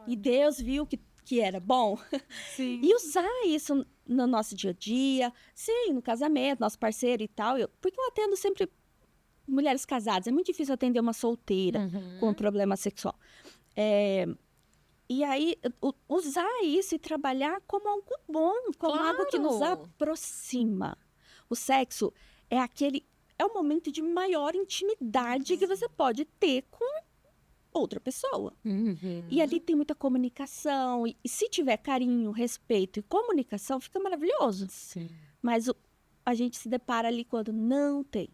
Speaker 3: E Deus viu que era bom.
Speaker 1: Sim.
Speaker 3: E usar isso no nosso dia a dia, sim, no casamento, nosso parceiro e tal. Porque eu atendo sempre mulheres casadas. É muito difícil atender uma solteira com problema sexual. E aí, usar isso e trabalhar como algo bom, como algo que nos aproxima. O sexo é o momento de maior intimidade que você pode ter com outra pessoa. E ali tem muita comunicação. E se tiver carinho, respeito e comunicação, fica maravilhoso.
Speaker 2: Sim.
Speaker 3: Mas a gente se depara ali quando não tem.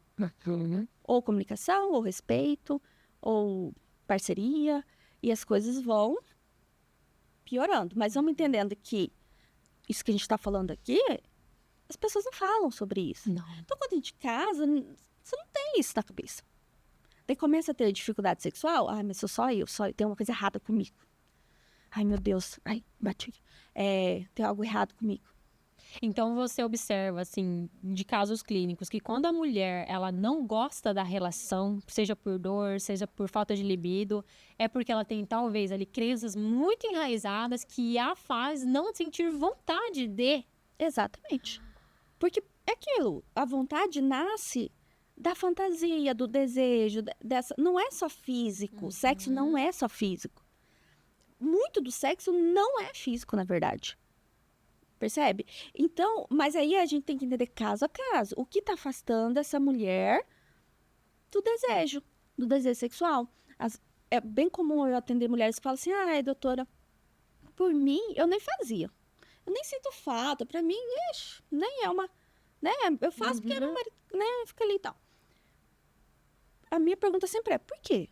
Speaker 3: Ou comunicação, ou respeito, ou parceria. E as coisas vão piorando. Mas vamos entendendo que isso que a gente está falando aqui as pessoas não falam sobre isso.
Speaker 2: Não.
Speaker 3: Então, quando a gente casa, você não tem isso na cabeça. Daí começa a ter dificuldade sexual. Ai, mas sou só eu, tem uma coisa errada comigo. Ai, meu Deus, ai, bati. Tem algo errado comigo.
Speaker 2: Então você observa, assim, de casos clínicos, que quando a mulher ela não gosta da relação, seja por dor, seja por falta de libido, é porque ela tem talvez ali crenças muito enraizadas que a faz não sentir vontade de.
Speaker 3: Exatamente. Porque é aquilo, a vontade nasce da fantasia, do desejo, dessa. Não é só físico. O sexo não é só físico. Muito do sexo não é físico, na verdade. Percebe? Então, mas aí a gente tem que entender caso a caso. O que está afastando essa mulher do desejo sexual. É bem comum eu atender mulheres que falam assim, ai, doutora, por mim, eu nem fazia. Eu nem sinto falta. Pra mim, nem é uma... Né? Eu faço porque era um marido, né? Fica ali e tal. A minha pergunta sempre é, por quê?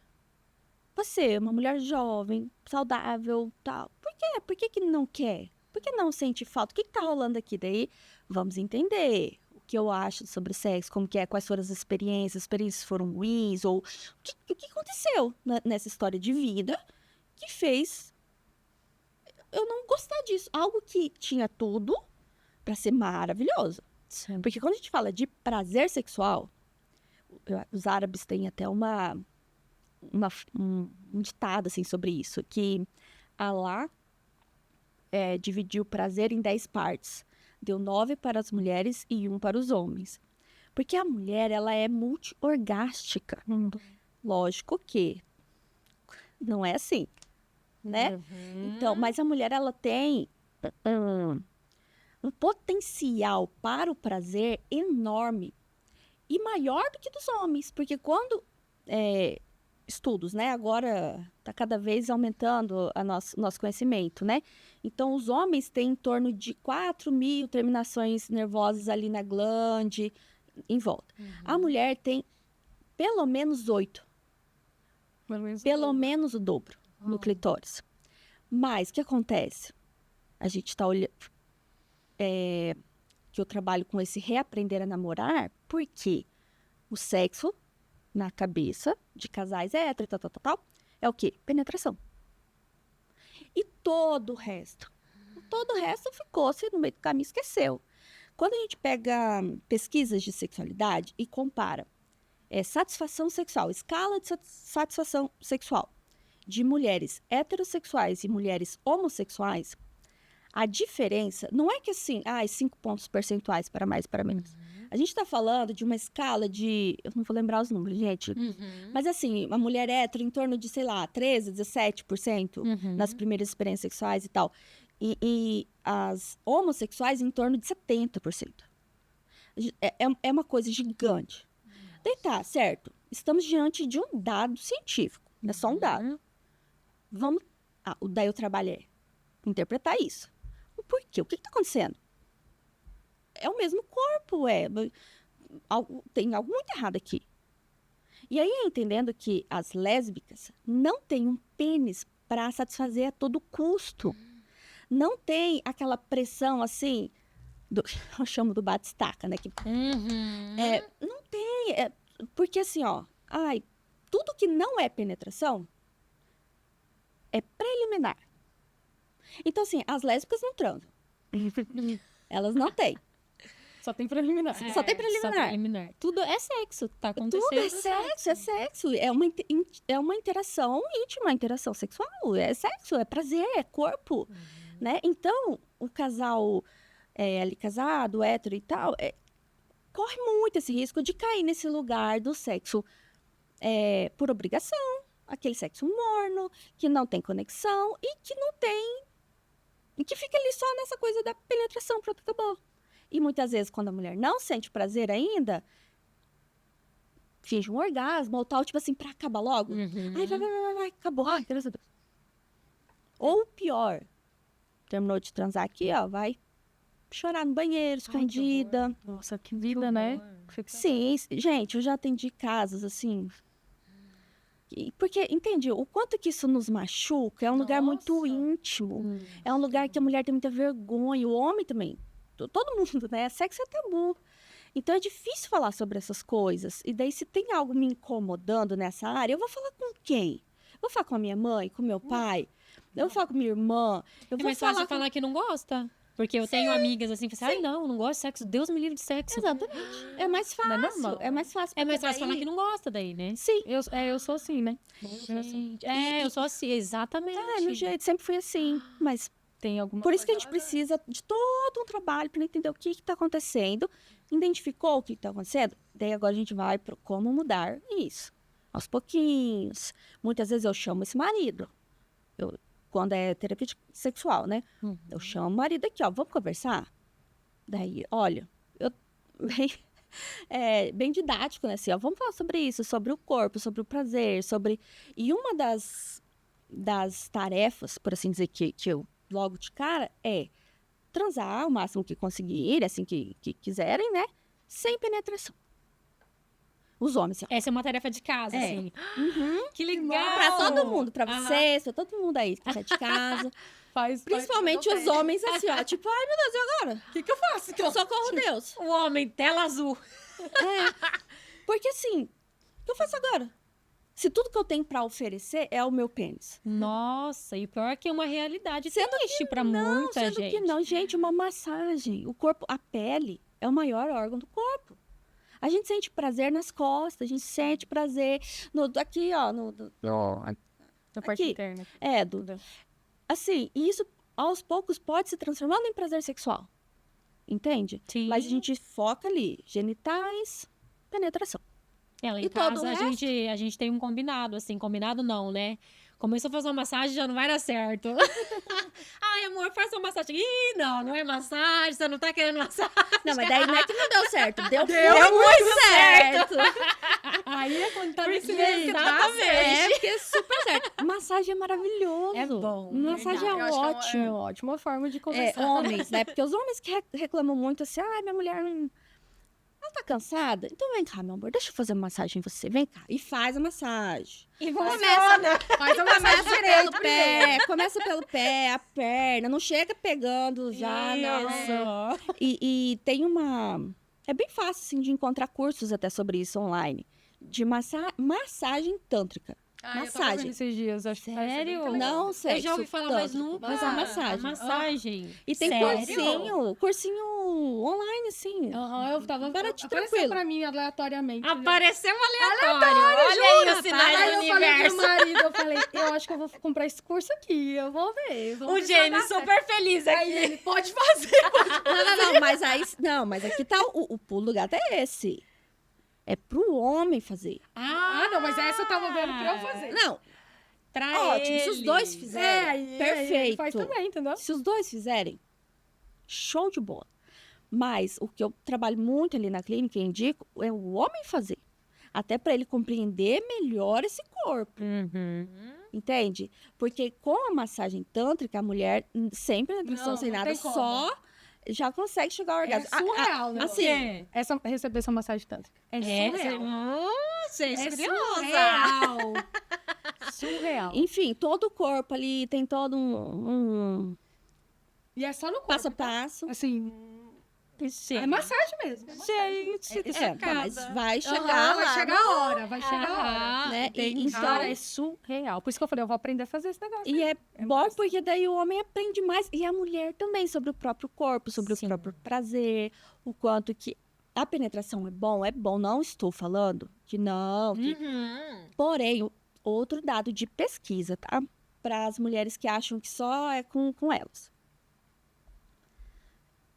Speaker 3: Você, uma mulher jovem, saudável, tal. Por quê? Por que não quer? Por que não sente falta? O que tá rolando aqui? Daí, vamos entender o que eu acho sobre sexo, como que é, quais foram as experiências foram ruins, ou o que aconteceu nessa história de vida que fez eu não gostar disso. Algo que tinha tudo pra ser maravilhoso.
Speaker 2: Sim.
Speaker 3: Porque quando a gente fala de prazer sexual, os árabes têm até um ditado assim, sobre isso, que Alá dividiu o prazer em 10 partes. Deu 9 para as mulheres e 1 para os homens. Porque a mulher, ela é multiorgástica. Lógico que não é assim, né? Então, mas a mulher, ela tem um potencial para o prazer enorme e maior do que dos homens. Porque quando... estudos, né? Agora está cada vez aumentando nosso conhecimento, né? Então, os homens têm em torno de 4.000 terminações nervosas ali na glande, em volta. A mulher tem pelo menos 8. Pelo menos o dobro no clitóris. Mas, o que acontece? A gente está olhando... que eu trabalho com esse reaprender a namorar, porque o sexo na cabeça de casais héteros, é o quê? Penetração. E todo o resto ficou-se no meio do caminho, esqueceu. Quando a gente pega pesquisas de sexualidade e compara satisfação sexual, escala de satisfação sexual de mulheres heterossexuais e mulheres homossexuais, a diferença não é que assim, 5 pontos percentuais para mais para menos. A gente está falando de uma escala de... Eu não vou lembrar os números, gente. Mas assim, uma mulher hétero em torno de, sei lá, 13%, 17% nas primeiras experiências sexuais e tal. E as homossexuais em torno de 70%. É uma coisa gigante. Daí tá, certo. Estamos diante de um dado científico. Não é só um dado. Vamos... daí o trabalho é interpretar isso. Por quê? O que está acontecendo? É o mesmo corpo, tem algo muito errado aqui. E aí, entendendo que as lésbicas não têm um pênis para satisfazer a todo custo. Não tem aquela pressão, assim, eu chamo do batistaca, né? Não tem, porque assim, tudo que não é penetração é preliminar. Então, assim, as lésbicas não transam. Elas não têm.
Speaker 1: Só tem preliminar.
Speaker 3: Só tem preliminar.
Speaker 2: Tudo é sexo, tá acontecendo.
Speaker 3: Tudo é sexo. É uma interação íntima, interação sexual. É sexo, é prazer, é corpo. Né? Então, o casal ali casado, hétero e tal, corre muito esse risco de cair nesse lugar do sexo por obrigação, aquele sexo morno, que não tem conexão e que não tem... E que fica ali só nessa coisa da penetração, pronto, acabou. E muitas vezes, quando a mulher não sente prazer ainda, finge um orgasmo ou tal, tipo assim, pra acabar logo. Ai, vai, acabou. Ai, graças a Deus. Ou pior, terminou de transar aqui, vai chorar no banheiro, escondida.
Speaker 1: Nossa, que vida, né?
Speaker 3: Sim, gente, eu já atendi casos assim... Porque, entende, o quanto que isso nos machuca, é um lugar muito íntimo. É um lugar que a mulher tem muita vergonha, o homem também. todo mundo, né? Sexo é tabu. Então, é difícil falar sobre essas coisas. E daí, se tem algo me incomodando nessa área, eu vou falar com quem? Eu vou falar com a minha mãe, com meu pai? Eu vou falar com minha irmã? Eu
Speaker 4: É
Speaker 3: vou
Speaker 4: mais fácil
Speaker 3: falar com...
Speaker 4: falar que não gosta. Porque eu tenho amigas assim, que falam, ai, não gosto de sexo, Deus me livre de sexo.
Speaker 3: Exatamente. É mais fácil.
Speaker 1: Não é normal.
Speaker 3: É mais fácil.
Speaker 4: É mais
Speaker 3: porque
Speaker 4: fácil falar
Speaker 3: daí-
Speaker 4: que não gosta daí, né?
Speaker 3: Sim.
Speaker 1: Eu sou assim, né?
Speaker 4: Gente, eu sou assim, exatamente.
Speaker 3: É, meu jeito, sempre fui assim. Mas
Speaker 1: Tem alguma
Speaker 3: por isso que a
Speaker 1: coisa
Speaker 3: gente precisa de todo um trabalho para entender o que está acontecendo. Identificou o que está acontecendo? Daí agora a gente vai para como mudar isso. Aos pouquinhos. Muitas vezes eu chamo esse marido. Quando é terapia sexual, né? Eu chamo o marido aqui, ó, vamos conversar? Daí, olha, bem didático, né? Assim, ó, vamos falar sobre isso, sobre o corpo, sobre o prazer, sobre... E uma das tarefas, por assim dizer, que eu logo de cara, é transar o máximo que conseguirem, assim, que quiserem, né? Sem penetração. Os homens, assim, ó.
Speaker 4: Essa é uma tarefa de casa,
Speaker 3: É.
Speaker 4: assim.
Speaker 3: Uhum.
Speaker 4: Que legal!
Speaker 3: Pra todo mundo, pra
Speaker 4: Aham.
Speaker 3: vocês, pra todo mundo aí que tá de casa.
Speaker 1: faz
Speaker 3: Principalmente os homens, assim, ó. Tipo, ai, meu Deus, e agora?
Speaker 1: O que eu faço? Então?
Speaker 3: Socorro, Deus.
Speaker 4: O homem, tela azul.
Speaker 3: Porque, assim, o que eu faço agora? Se tudo que eu tenho pra oferecer é o meu pênis.
Speaker 4: Nossa, e pior que é uma realidade
Speaker 3: Sendo
Speaker 4: triste pra
Speaker 3: Não,
Speaker 4: muita
Speaker 3: sendo
Speaker 4: gente.
Speaker 3: que não. Gente, uma massagem. O corpo, a pele é o maior órgão do corpo. A gente sente prazer nas costas, a gente sente prazer aqui, ó.
Speaker 1: Na parte
Speaker 3: Aqui.
Speaker 1: interna.
Speaker 3: Assim, e isso aos poucos pode se transformando em prazer sexual. Entende?
Speaker 4: Sim.
Speaker 3: Mas a gente foca ali, genitais, penetração.
Speaker 4: Ela em
Speaker 3: E todo
Speaker 4: casa,
Speaker 3: o
Speaker 4: a gente tem um combinado, assim, combinado não, né? Começou a fazer uma massagem, já não vai dar certo. Ai, amor, faz uma massagem. Ih, não é massagem, você não tá querendo massagem.
Speaker 3: Não, mas daí não é que não deu certo. Deu
Speaker 4: Deu
Speaker 3: muito certo.
Speaker 1: Aí é quando tá
Speaker 4: Porque
Speaker 1: nesse nível que dá
Speaker 4: exatamente.
Speaker 1: certo.
Speaker 3: É, porque é super certo. Massagem é maravilhoso.
Speaker 4: É bom,
Speaker 3: Massagem
Speaker 1: Eu
Speaker 3: é
Speaker 1: acho que
Speaker 3: ótimo.
Speaker 1: É uma ótima forma de
Speaker 3: É,
Speaker 1: conversar.
Speaker 3: homens, né? Porque os homens que reclamam muito assim, ai, minha mulher não... Ela tá cansada? Então vem cá, meu amor, deixa eu fazer uma massagem em você. Vem cá. E faz a massagem.
Speaker 4: E
Speaker 3: Começa,
Speaker 1: Faz a
Speaker 3: começa
Speaker 1: massagem
Speaker 3: pelo
Speaker 1: direito
Speaker 3: pé, começa pelo pé, a perna. Não chega pegando já, não.
Speaker 4: Isso.
Speaker 3: E tem uma... É bem fácil, assim, de encontrar cursos até sobre isso online. De massagem tântrica.
Speaker 1: Eu tava
Speaker 3: Massagem.
Speaker 1: vendo esses dias. Acho que parece bem
Speaker 4: Sério?
Speaker 1: legal.
Speaker 3: Não sei.
Speaker 4: Eu já ouvi falar, mas nunca.
Speaker 3: Mas a massagem.
Speaker 4: Massagem.
Speaker 3: E tem
Speaker 4: Sério?
Speaker 3: cursinho online, assim.
Speaker 1: Aham, eu tava...
Speaker 3: Baratinho,
Speaker 1: Apareceu
Speaker 3: tranquilo.
Speaker 1: pra mim aleatoriamente.
Speaker 4: Apareceu aleatório. Olha aí os sinais
Speaker 1: Aí
Speaker 4: do
Speaker 1: eu falei pro
Speaker 4: universo.
Speaker 1: marido, eu falei, eu acho que eu vou comprar esse curso aqui, eu vou ver.
Speaker 4: O Gênio super feliz
Speaker 1: Aí
Speaker 4: aqui.
Speaker 1: ele, pode fazer.
Speaker 3: Não, mas aí... Não, mas aqui tá o pulo do gato é esse. É pro homem fazer.
Speaker 1: Ah, não, mas essa eu tava vendo pra eu fazer.
Speaker 3: Não,
Speaker 4: Pra
Speaker 3: ótimo. Se os
Speaker 4: ele.
Speaker 3: dois fizerem,
Speaker 1: aí ele
Speaker 3: perfeito.
Speaker 1: faz também, entendeu?
Speaker 3: Se os dois fizerem, show de bola. Mas o que eu trabalho muito ali na clínica e indico é o homem fazer. Até para ele compreender melhor esse corpo,
Speaker 4: Uhum.
Speaker 3: entende? Porque com a massagem tântrica, a mulher, sem penetração,
Speaker 1: Não,
Speaker 3: sem
Speaker 1: não
Speaker 3: nada,
Speaker 1: tem como.
Speaker 3: só já consegue chegar ao
Speaker 1: É
Speaker 3: orgasmo.
Speaker 1: surreal, né?
Speaker 3: assim,
Speaker 1: Receber essa massagem tântrica. É surreal.
Speaker 4: Nossa,
Speaker 1: É
Speaker 4: curiosa.
Speaker 1: surreal. Surreal.
Speaker 3: enfim, todo o corpo ali tem todo um
Speaker 1: E é só no corpo.
Speaker 3: passo a passo.
Speaker 1: Assim,
Speaker 4: Gente,
Speaker 1: é massagem mesmo.
Speaker 4: gente, tô chocada.
Speaker 3: Mas vai chegar
Speaker 1: Aham,
Speaker 3: lá.
Speaker 1: vai chegar a hora, vai chegar a hora.
Speaker 4: Aham,
Speaker 3: né?
Speaker 4: entendi.
Speaker 3: Então,
Speaker 1: Cara, é surreal. Por isso que eu falei, eu vou aprender a fazer esse negócio.
Speaker 3: E é,
Speaker 1: É
Speaker 3: bom
Speaker 1: massa.
Speaker 3: porque daí o homem aprende mais. E a mulher também, sobre o próprio corpo, sobre
Speaker 4: Sim.
Speaker 3: o próprio prazer, o quanto que a penetração é bom. Não estou falando que não.
Speaker 4: Uhum.
Speaker 3: Porém, outro dado de pesquisa, tá? Para as mulheres que acham que só é com elas.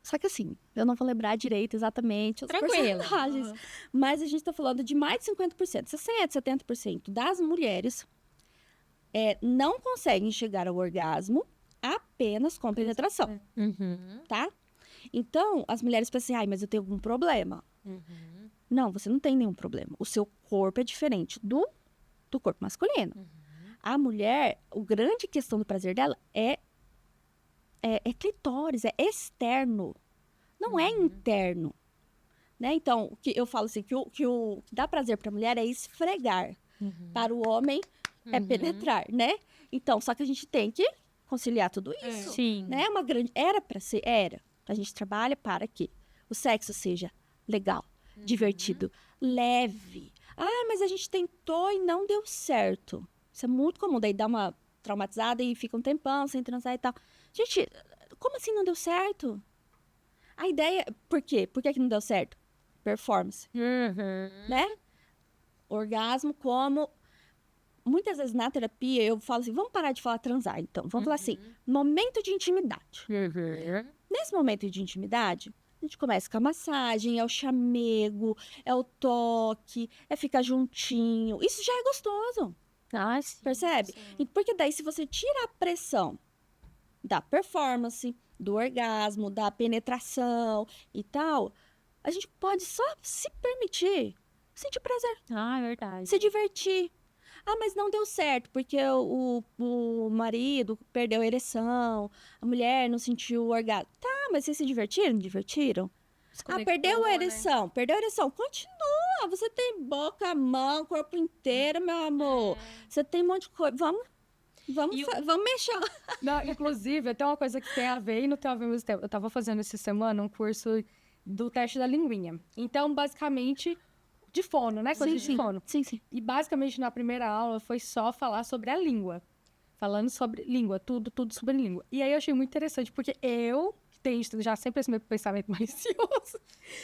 Speaker 3: Só que assim, eu não vou lembrar direito exatamente as
Speaker 4: Tranquilo.
Speaker 3: porcentagens. Mas a gente está falando de mais de 50%, 60%, 70% das mulheres não conseguem chegar ao orgasmo apenas com penetração,
Speaker 4: Uhum.
Speaker 3: tá? Então, as mulheres pensam assim, ai, mas eu tenho algum problema.
Speaker 4: Uhum.
Speaker 3: Não, você não tem nenhum problema. O seu corpo é diferente do corpo masculino. A mulher, a grande questão do prazer dela é clitóris, é externo. Não é interno. Né? Então, o que eu falo assim, que o que dá prazer para a mulher é esfregar. Para o homem é penetrar, né? Então, só que a gente tem que conciliar tudo isso.
Speaker 4: Sim.
Speaker 3: Né? Era para ser, era. A gente trabalha para que o sexo seja legal, divertido, leve. Ah, mas a gente tentou e não deu certo. Isso é muito comum. Daí dá uma traumatizada e fica um tempão sem transar e tal. Gente, como assim não deu certo? A ideia... Por quê? Por que não deu certo? Performance, né? Orgasmo como... Muitas vezes na terapia eu falo assim, vamos parar de falar transar, então. Vamos falar assim, momento de intimidade. Nesse momento de intimidade, a gente começa com a massagem, é o chamego, é o toque, é ficar juntinho. Isso já é gostoso,
Speaker 2: Ah, sim.
Speaker 3: percebe? E porque daí se você tira a pressão da performance, do orgasmo, da penetração e tal, a gente pode só se permitir sentir prazer,
Speaker 2: Ah, é verdade.
Speaker 3: se divertir. Ah, mas não deu certo, porque o marido perdeu a ereção, a mulher não sentiu o orgasmo. Tá, mas vocês se divertiram? Divertiram? Ah, perdeu a ereção, perdeu a ereção. Continua, você tem boca, mão, corpo inteiro, meu amor. Você tem um monte de coisa. Vamos mexer.
Speaker 1: Não, inclusive, tem uma coisa que tem a ver e não tem a ver ao mesmo tempo. Eu tava fazendo essa semana um curso do teste da linguinha. Então, basicamente, de fono, né? Coisa de fono.
Speaker 3: Sim, sim.
Speaker 1: E basicamente na primeira aula foi só falar sobre a língua. Falando sobre língua, tudo sobre língua. E aí eu achei muito interessante, porque eu, que tenho já sempre esse meu pensamento malicioso,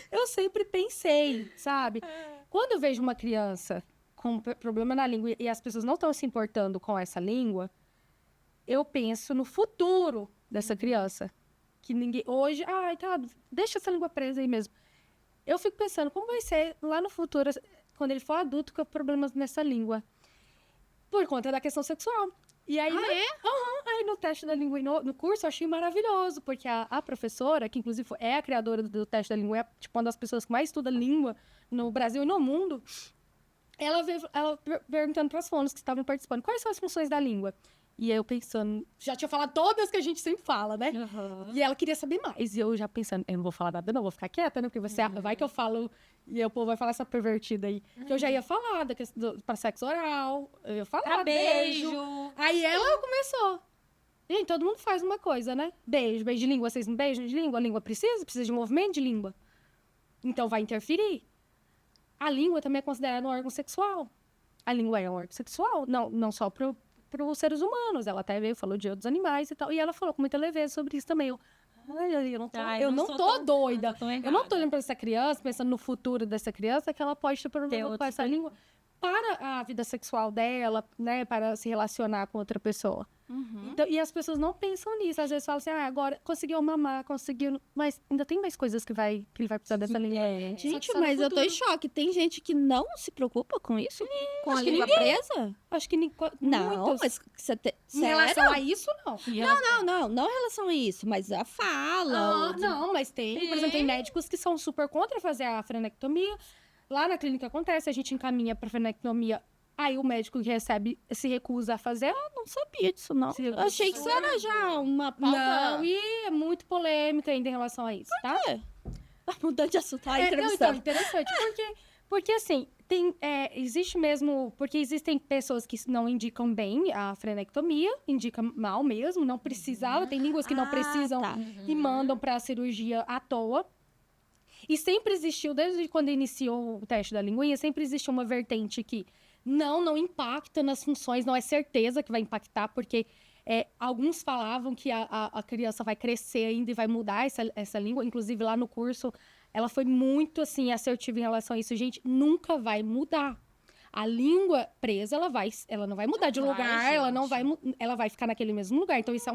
Speaker 1: eu sempre pensei, sabe? Quando eu vejo uma criança com problema na língua e as pessoas não estão se importando com essa língua, eu penso no futuro dessa criança. Que ninguém... Hoje, tá, deixa essa língua presa aí mesmo. Eu fico pensando, como vai ser lá no futuro, quando ele for adulto, com problemas nessa língua? Por conta da questão sexual. E aí, aí no teste da língua, no curso, eu achei maravilhoso, porque a professora, que inclusive é a criadora do teste da língua, é tipo, uma das pessoas que mais estuda língua no Brasil e no mundo, ela perguntando para as fonos que estavam participando, quais são as funções da língua? E aí eu pensando, já tinha falado todas que a gente sempre fala, né? E ela queria saber mais. E eu já pensando, eu não vou falar nada, não, vou ficar quieta, né? Porque você vai que eu falo, e aí o povo vai falar essa pervertida aí. Que eu já ia falar pra sexo oral, eu ia falar
Speaker 2: Pra beijo.
Speaker 1: Aí ela começou. Gente, todo mundo faz uma coisa, né? Beijo de língua, vocês não beijam de língua? A língua precisa de movimento de língua. Então vai interferir. A língua também é considerada um órgão sexual. A língua é um órgão sexual, não só para os seres humanos. Ela até veio, falou de outros animais e tal. E ela falou com muita leveza sobre isso também. Eu não tô doida. Eu não tô olhando para essa criança, pensando no futuro dessa criança, que ela pode ter problema com essa língua para a vida sexual dela, né? Para se relacionar com outra pessoa. Então, e as pessoas não pensam nisso. Às vezes falam assim, agora conseguiu mamar, conseguiu... Mas ainda tem mais coisas que ele vai precisar dessa língua.
Speaker 3: Gente, mas eu tô em choque. Tem gente que não se preocupa com isso? Com a língua presa?
Speaker 1: Acho que
Speaker 3: Não,
Speaker 1: muitos.
Speaker 3: mas você tem...
Speaker 1: Em relação a isso, não.
Speaker 3: Não em relação a isso, mas a fala.
Speaker 1: Não, mas tem. Por exemplo, tem médicos que são super contra fazer a frenectomia. Lá na clínica acontece, a gente encaminha pra frenectomia. Aí o médico que recebe se recusa a fazer.
Speaker 3: Não sabia disso, não. Eu achei que isso era já uma pauta...
Speaker 1: Não, e é muito polêmica ainda em relação a isso, tá?
Speaker 3: Tá mudando de assunto, tá
Speaker 1: Então,
Speaker 3: entrevistando.
Speaker 1: interessante. Porque assim, existe mesmo... Porque existem pessoas que não indicam bem a frenectomia, indicam mal mesmo, não precisava. Tem línguas que não precisam e mandam pra cirurgia à toa. E sempre existiu, desde quando iniciou o teste da linguinha, sempre existiu uma vertente que não impacta nas funções, não é certeza que vai impactar, porque alguns falavam que a criança vai crescer ainda e vai mudar essa língua. Inclusive, lá no curso, ela foi muito, assim, assertiva em relação a isso. Gente, nunca vai mudar. A língua presa, ela não vai mudar de lugar, ela vai ficar naquele mesmo lugar. Então, isso é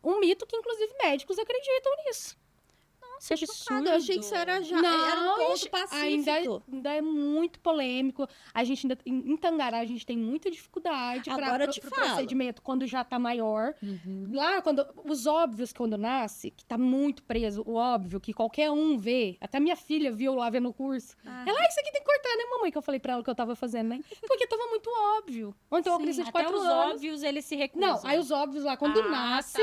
Speaker 1: um mito que, inclusive, médicos acreditam nisso.
Speaker 3: Nossa, eu achei que isso era já era um ponto pacífico.
Speaker 1: Ainda é muito polêmico. A gente ainda, em Tangará, a gente tem muita dificuldade para o procedimento quando já tá maior. Lá, os óbvios, quando nasce, que tá muito preso, o óbvio, que qualquer um vê. Até minha filha viu lá vendo o curso. Ela, isso aqui tem que cortar, né, mamãe? Que eu falei pra ela que eu tava fazendo, né? Porque tava muito óbvio. Ou então, a criança de 4 anos.
Speaker 2: Até os óbvios, eles se recusam.
Speaker 1: Não, aí os óbvios lá, quando nasce...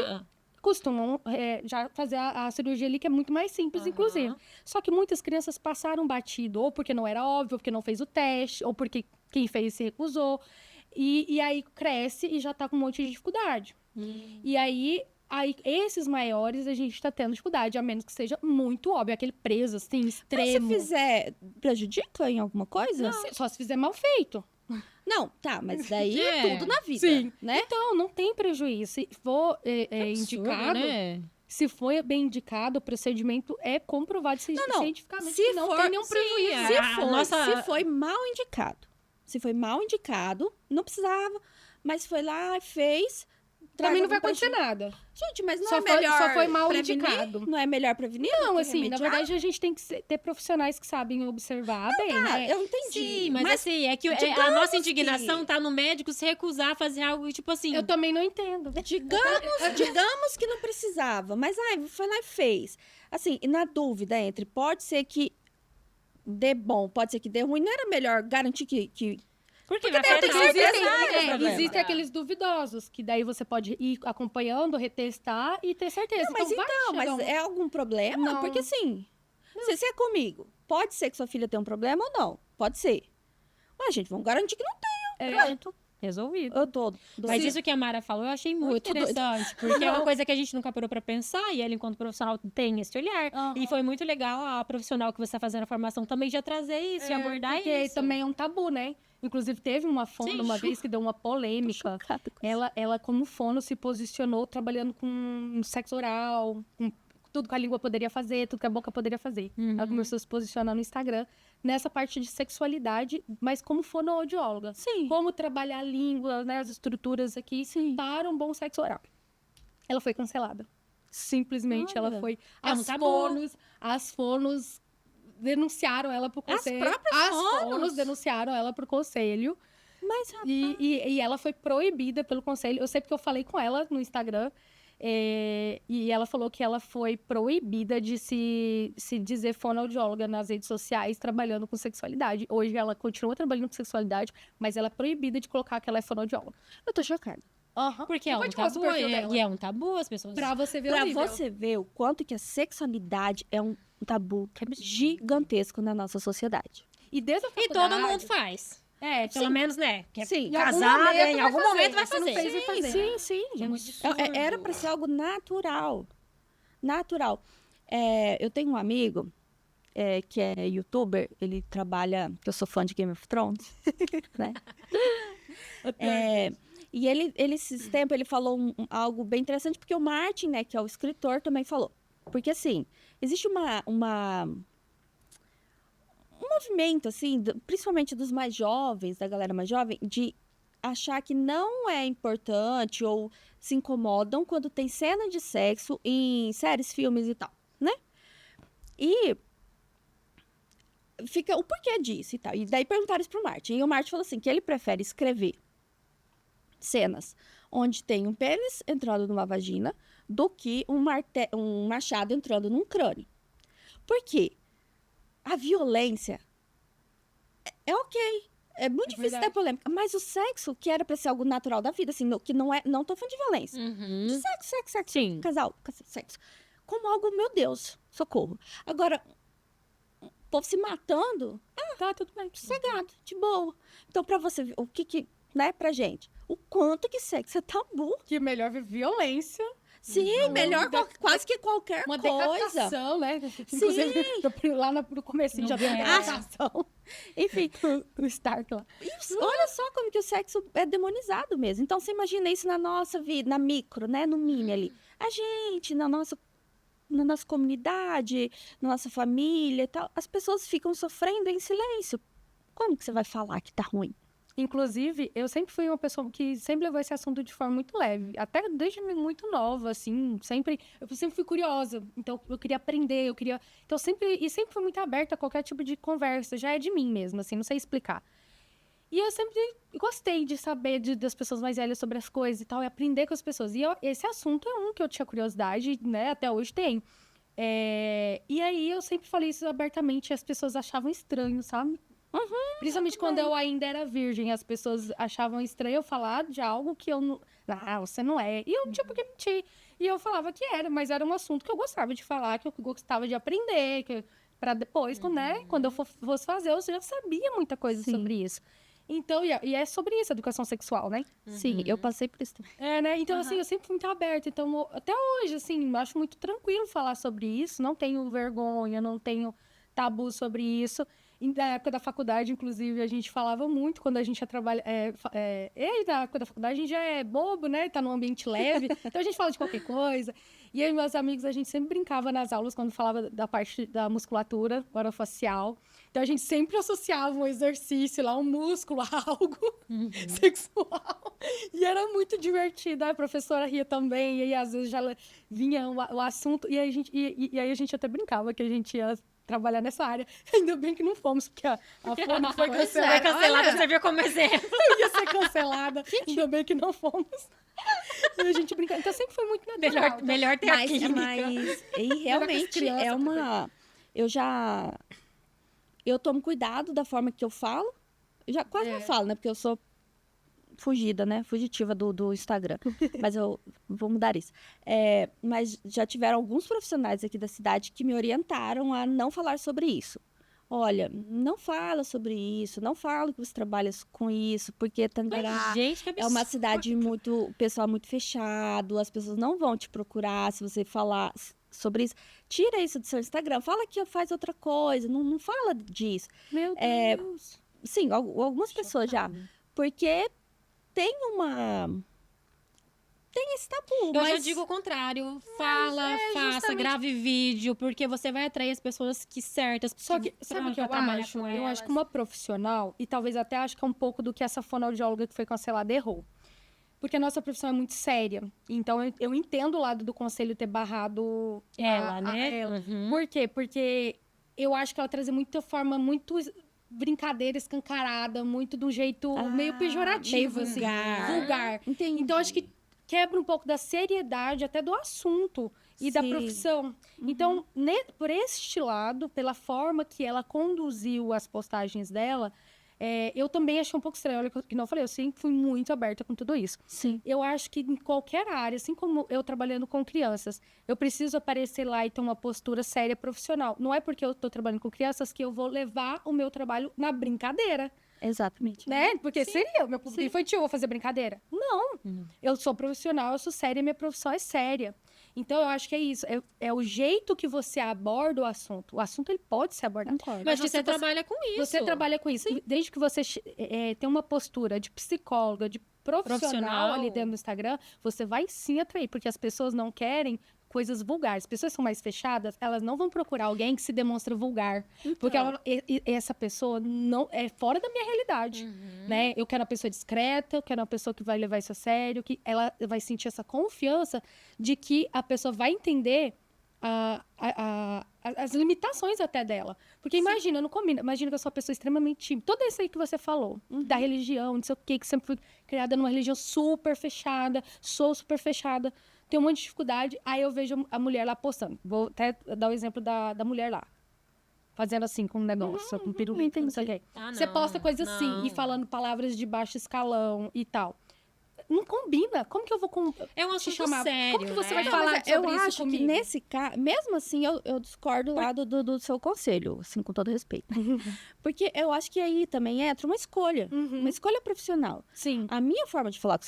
Speaker 1: costumam já fazer a cirurgia ali, que é muito mais simples, inclusive. Só que muitas crianças passaram batido, ou porque não era óbvio, ou porque não fez o teste, ou porque quem fez se recusou. E aí cresce e já tá com um monte de dificuldade. E aí Aí, esses maiores, a gente tá tendo dificuldade, a menos que seja muito óbvio, aquele preso, assim,
Speaker 3: Mas
Speaker 1: extremo.
Speaker 3: se fizer, prejudica em alguma coisa?
Speaker 1: Só se fizer mal feito.
Speaker 3: Não, tá, mas daí é
Speaker 4: É.
Speaker 3: tudo na vida,
Speaker 1: Sim.
Speaker 3: né?
Speaker 1: Então, não tem prejuízo. Se for
Speaker 4: Absurdo,
Speaker 1: indicado,
Speaker 4: né?
Speaker 1: se for bem indicado, o procedimento é comprovado
Speaker 3: Não.
Speaker 1: cientificamente
Speaker 3: Se
Speaker 1: que não
Speaker 3: for-
Speaker 1: tem nenhum prejuízo.
Speaker 4: é.
Speaker 3: Se
Speaker 4: A
Speaker 3: foi,
Speaker 4: nossa-
Speaker 3: se foi mal indicado. Se foi mal indicado, não precisava, mas foi lá, fez. traz
Speaker 1: Também não vai
Speaker 3: algum
Speaker 1: acontecer
Speaker 3: prejuízo.
Speaker 1: nada.
Speaker 3: Gente, mas não
Speaker 1: Só
Speaker 3: é
Speaker 1: foi-
Speaker 3: melhor
Speaker 1: só foi mal
Speaker 3: prevenir?
Speaker 1: indicado.
Speaker 3: Não é melhor prevenir?
Speaker 1: Não,
Speaker 3: do que
Speaker 1: assim, na
Speaker 3: remediar?
Speaker 1: verdade, a gente tem que ter profissionais que sabem observar bem,
Speaker 3: Ah,
Speaker 1: né?
Speaker 3: eu entendi.
Speaker 4: Sim, mas assim, é que a
Speaker 3: digamos
Speaker 4: nossa indignação
Speaker 3: que-
Speaker 4: tá no médico se recusar a fazer algo, tipo assim...
Speaker 1: Eu também não entendo.
Speaker 3: Digamos que não precisava, mas foi lá e fez. Assim, e na dúvida entre, pode ser que dê bom, pode ser que dê ruim, não era melhor garantir que
Speaker 4: Porque vai
Speaker 3: tem que
Speaker 4: afetar
Speaker 3: ser
Speaker 4: o
Speaker 3: certeza
Speaker 4: resultado.
Speaker 3: que tem problema.
Speaker 1: Existem aqueles duvidosos, que daí você pode ir acompanhando, retestar e ter certeza.
Speaker 3: Não, mas
Speaker 1: vai
Speaker 3: mas
Speaker 1: chegar um-
Speaker 3: é algum problema?
Speaker 1: Não.
Speaker 3: Porque assim, se você é comigo, pode ser que sua filha tenha um problema ou não? Pode ser. Mas, gente, vamos garantir que não tem.
Speaker 4: Pronto, resolvido.
Speaker 3: Eu tô...
Speaker 4: Mas isso que a Mara falou, eu achei muito
Speaker 3: Muito doida.
Speaker 4: interessante. Porque é uma coisa que a gente nunca parou pra pensar. E ela, enquanto profissional, tem esse olhar.
Speaker 1: Aham.
Speaker 4: E foi muito legal a profissional que você está fazendo a formação também já trazer isso, e abordar
Speaker 1: porque
Speaker 4: isso.
Speaker 1: também é um tabu, né? Inclusive, teve uma fono
Speaker 4: Sim.
Speaker 1: uma vez que deu uma polêmica.
Speaker 3: Chocada com isso.
Speaker 1: Ela, como fono, se posicionou trabalhando com sexo oral, com tudo que a língua poderia fazer, tudo que a boca poderia fazer. Ela começou a se posicionar no Instagram nessa parte de sexualidade, mas como fonoaudióloga.
Speaker 3: Sim.
Speaker 1: Como trabalhar a língua, né, as estruturas aqui para um bom sexo oral. Ela foi cancelada. Simplesmente ela
Speaker 3: Olha.
Speaker 1: foi.
Speaker 4: É um tabu.
Speaker 1: As fonos denunciaram ela pro
Speaker 3: As
Speaker 1: conselho.
Speaker 3: próprias
Speaker 1: As
Speaker 3: fonos?
Speaker 1: fonos denunciaram ela pro conselho.
Speaker 3: Mas,
Speaker 1: E ela foi proibida pelo conselho. Eu sei porque eu falei com ela no Instagram. E ela falou que ela foi proibida de se dizer fonoaudióloga nas redes sociais trabalhando com sexualidade. Hoje ela continua trabalhando com sexualidade, mas ela é proibida de colocar que ela é fonoaudióloga.
Speaker 3: eu tô chocada.
Speaker 4: Porque é um
Speaker 1: Depois te mostro o
Speaker 4: tabu.
Speaker 1: perfil dela.
Speaker 4: E é um tabu, as pessoas...
Speaker 1: Pra você ver o
Speaker 3: Pra
Speaker 1: nível.
Speaker 3: você ver o quanto que a sexualidade é um tabu gigantesco na nossa sociedade.
Speaker 1: E desde a
Speaker 4: E
Speaker 1: faculdade...
Speaker 4: todo mundo faz. Pelo
Speaker 3: sim.
Speaker 4: menos, né? Que é
Speaker 3: Sim.
Speaker 1: Em algum
Speaker 4: casada,
Speaker 1: momento
Speaker 4: em
Speaker 1: vai
Speaker 4: algum
Speaker 1: fazer.
Speaker 4: momento vai
Speaker 1: Se não
Speaker 4: fazer.
Speaker 1: fez, vai fazer.
Speaker 3: Sim.
Speaker 4: É muito
Speaker 3: Era pra ser algo natural. Natural. Eu tenho um amigo que é youtuber, ele trabalha, que eu sou fã de Game of Thrones, né? E ele esses tempos, ele falou algo bem interessante, porque o Martin, né, que é o escritor, também falou. Porque, assim, existe um movimento, assim, principalmente dos mais jovens, da galera mais jovem, de achar que não é importante ou se incomodam quando tem cena de sexo em séries, filmes e tal, né? E fica o porquê disso e tal. E daí perguntaram isso pro Martin. E o Martin falou assim, que ele prefere escrever cenas onde tem um pênis entrando numa vagina do que um machado entrando num crânio. Por quê? A violência é ok. É muito difícil
Speaker 1: verdade.
Speaker 3: ter polêmica. Mas o sexo, que era pra ser algo natural da vida, assim, que não é. Não tô falando de violência.
Speaker 4: Uhum.
Speaker 3: De sexo.
Speaker 4: Sim.
Speaker 3: Casal, sexo. Como algo, meu Deus, socorro. Agora, o povo se matando,
Speaker 1: Tá, tudo bem.
Speaker 3: sossegado, de boa. Então, pra você ver, o que, né, pra gente, o quanto que sexo é tabu.
Speaker 1: Que melhor ver violência.
Speaker 3: Sim, melhor
Speaker 1: da-
Speaker 3: quase que qualquer
Speaker 1: Uma
Speaker 3: coisa.
Speaker 1: decapitação, né? Inclusive, lá no comecinho já
Speaker 4: Não
Speaker 1: tem
Speaker 4: é.
Speaker 1: a decapitação.
Speaker 3: Enfim,
Speaker 1: O Stark lá.
Speaker 3: olha só como que o sexo é demonizado mesmo. Então, você imagina isso na nossa vida, na micro, né, no mini ali. A gente, na nossa comunidade, na nossa família e tal, as pessoas ficam sofrendo em silêncio. Como que você vai falar que tá ruim?
Speaker 1: Inclusive, eu sempre fui uma pessoa que sempre levou esse assunto de forma muito leve. Até desde muito nova, assim, eu sempre fui curiosa. Então, eu queria aprender, Então, sempre fui muito aberta a qualquer tipo de conversa. Já é de mim mesmo, assim, não sei explicar. E eu sempre gostei de saber das pessoas mais velhas sobre as coisas e tal, e aprender com as pessoas. E esse assunto é um que eu tinha curiosidade, né, até hoje tem. E aí, eu sempre falei isso abertamente e as pessoas achavam estranho, sabe? Principalmente quando eu ainda era virgem, as pessoas achavam estranho eu falar de algo que eu não... Ah, você não é. E eu não tinha por que mentir. E eu falava que era, mas era um assunto que eu gostava de falar, que eu gostava de aprender, para depois, né, quando eu fosse fazer, eu já sabia muita coisa sobre isso. Então, e é sobre isso, educação sexual, né?
Speaker 3: Sim, eu passei por isso também.
Speaker 1: Né? Então, assim, eu sempre fui muito aberta. Então, até hoje, assim, eu acho muito tranquilo falar sobre isso. Não tenho vergonha, não tenho tabu sobre isso. E na época da faculdade, inclusive, a gente falava muito quando a gente ia trabalhar. Na época da faculdade, a gente já é bobo, né? Tá num ambiente leve. Então, a gente fala de qualquer coisa. E eu e meus amigos, a gente sempre brincava nas aulas quando falava da parte da musculatura orofacial. Então, a gente sempre associava um exercício lá, um músculo, a algo sexual. E era muito divertido. A professora ria também. E aí, às vezes, já vinha o assunto. E aí, a gente até brincava que a gente ia trabalhar nessa área. Ainda bem que não fomos, porque a Fone foi cancelada.
Speaker 4: Foi cancelada, você viu como exemplo.
Speaker 1: Eu ia ser cancelada. Ainda bem que não fomos. E a gente brincava. Então, sempre foi muito natural.
Speaker 4: Melhor ter a química.
Speaker 3: Mas e realmente é uma... Eu tomo cuidado da forma que eu falo. Eu já quase não falo, né? Porque eu sou fugida, né? Fugitiva do Instagram. Mas eu vou mudar isso. Mas já tiveram alguns profissionais aqui da cidade que me orientaram a não falar sobre isso. Olha, não fala sobre isso, não fala que você trabalha com isso, porque Tangará
Speaker 4: Gente, que
Speaker 3: é
Speaker 4: absurdo.
Speaker 3: uma cidade o pessoal é muito fechado, as pessoas não vão te procurar se você falar sobre isso. Tira isso do seu Instagram, fala que faz outra coisa, não fala disso.
Speaker 1: Meu Deus.
Speaker 3: Sim, algumas pessoas já. Porque tem esse tabu,
Speaker 4: Eu
Speaker 3: mas...
Speaker 4: já digo o contrário. Fala, faça,
Speaker 1: justamente.
Speaker 4: grave vídeo, porque você vai atrair as pessoas certas.
Speaker 1: Só que, sabe o que eu acho? Eu acho que uma profissional, e talvez até acho que é um pouco do que essa fonoaudióloga que foi cancelada errou. Porque a nossa profissão é muito séria. Então, eu entendo o lado do conselho ter barrado
Speaker 4: Ela, né?
Speaker 1: ela.
Speaker 4: Uhum.
Speaker 1: Por quê? Porque eu acho que ela trazia muita forma muito brincadeira escancarada, muito de um jeito meio pejorativo,
Speaker 3: meio
Speaker 1: assim.
Speaker 3: vulgar.
Speaker 1: Vulgar.
Speaker 3: Entendi.
Speaker 1: Então, acho que quebra um pouco da seriedade até do assunto e da
Speaker 3: Sim.
Speaker 1: profissão. Então, por este lado, pela forma que ela conduziu as postagens dela, eu também achei um pouco estranho. Olha, que não falei, eu sempre fui muito aberta com tudo isso.
Speaker 3: Sim.
Speaker 1: Eu acho que em qualquer área, assim como eu trabalhando com crianças, eu preciso aparecer lá e ter uma postura séria profissional. Não é porque eu estou trabalhando com crianças que eu vou levar o meu trabalho na brincadeira.
Speaker 3: Exatamente.
Speaker 1: Né? Porque seria o meu público infantil, eu vou fazer brincadeira? Não. Eu sou profissional, eu sou séria, minha profissão é séria. Então, eu acho que é isso. É o jeito que você aborda o assunto. O assunto, ele pode ser abordado.
Speaker 3: Concordo.
Speaker 4: Mas você trabalha com isso.
Speaker 1: Você trabalha com isso. Desde que você tem uma postura de psicóloga, de profissional ali dentro do Instagram, você vai sim atrair. Porque as pessoas não querem coisas vulgares. As pessoas que são mais fechadas, elas não vão procurar alguém que se demonstra vulgar. Porque essa pessoa não é fora da minha realidade, né? Eu quero uma pessoa discreta, eu quero uma pessoa que vai levar isso a sério, que ela vai sentir essa confiança de que a pessoa vai entender as limitações até dela. Porque imagina, não combina. Imagina que eu sou uma pessoa extremamente tímida. Tudo isso aí que você falou, da religião, não sei o quê, que sempre fui criada numa religião super fechada, sou super fechada, tenho um monte de dificuldade. Aí eu vejo a mulher lá postando. Vou até dar o exemplo da mulher lá. Fazendo assim, com um negócio, com pirulito, não sei o quê. Você posta coisas assim, e falando palavras de baixo escalão e tal. Não combina. Como que eu vou
Speaker 4: É um
Speaker 1: te
Speaker 4: assunto
Speaker 1: chamar?
Speaker 4: sério,
Speaker 1: Como que você
Speaker 4: né?
Speaker 1: vai falar
Speaker 3: eu
Speaker 1: sobre isso
Speaker 3: acho
Speaker 1: comigo?
Speaker 3: que nesse caso, mesmo assim, eu discordo lá do seu conselho, assim, com todo respeito. Porque eu acho que aí também entra uma escolha, uma escolha profissional.
Speaker 1: Sim.
Speaker 3: A minha forma de falar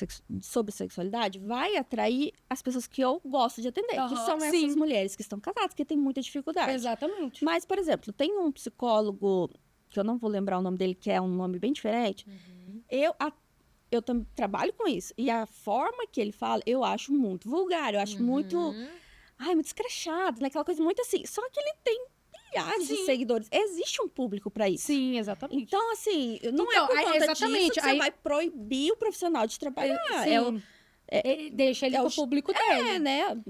Speaker 3: sobre sexualidade vai atrair as pessoas que eu gosto de atender, que são essas
Speaker 1: Sim.
Speaker 3: mulheres que estão casadas, que têm muita dificuldade.
Speaker 1: Exatamente.
Speaker 3: Mas, por exemplo, tem um psicólogo, que eu não vou lembrar o nome dele, que é um nome bem diferente. Eu também trabalho com isso. E a forma que ele fala, eu acho muito vulgar. Eu acho muito... muito escrachado, né? Aquela coisa muito assim. Só que ele tem milhares de seguidores. Existe um público para isso.
Speaker 1: Sim, exatamente.
Speaker 3: Então, assim, não
Speaker 1: Então,
Speaker 3: é por
Speaker 1: aí,
Speaker 3: conta
Speaker 1: exatamente,
Speaker 3: disso que você vai proibir o profissional de trabalhar.
Speaker 1: Sim. Deixa ele
Speaker 3: é
Speaker 1: com
Speaker 3: o-
Speaker 1: o público dele.
Speaker 3: né?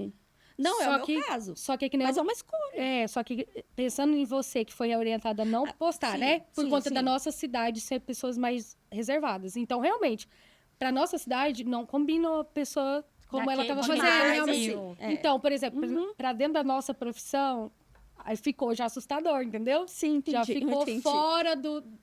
Speaker 3: Não é
Speaker 1: Só
Speaker 3: o meu
Speaker 1: que-
Speaker 3: caso.
Speaker 1: Só que nem
Speaker 3: Mas é uma escolha.
Speaker 1: só que pensando em você, que foi orientada a não postar,
Speaker 3: sim,
Speaker 1: né? Por
Speaker 3: sim,
Speaker 1: conta
Speaker 3: sim.
Speaker 1: da nossa cidade ser pessoas mais reservadas. Então, realmente, para nossa cidade, não combina a pessoa como ela estava
Speaker 4: Daquele
Speaker 1: fazendo.
Speaker 4: demais,
Speaker 1: realmente.
Speaker 3: É.
Speaker 1: Então, por exemplo, para dentro da nossa profissão, aí ficou já assustador, entendeu?
Speaker 3: Sim, entendi.
Speaker 1: Já ficou
Speaker 3: entendi.
Speaker 1: fora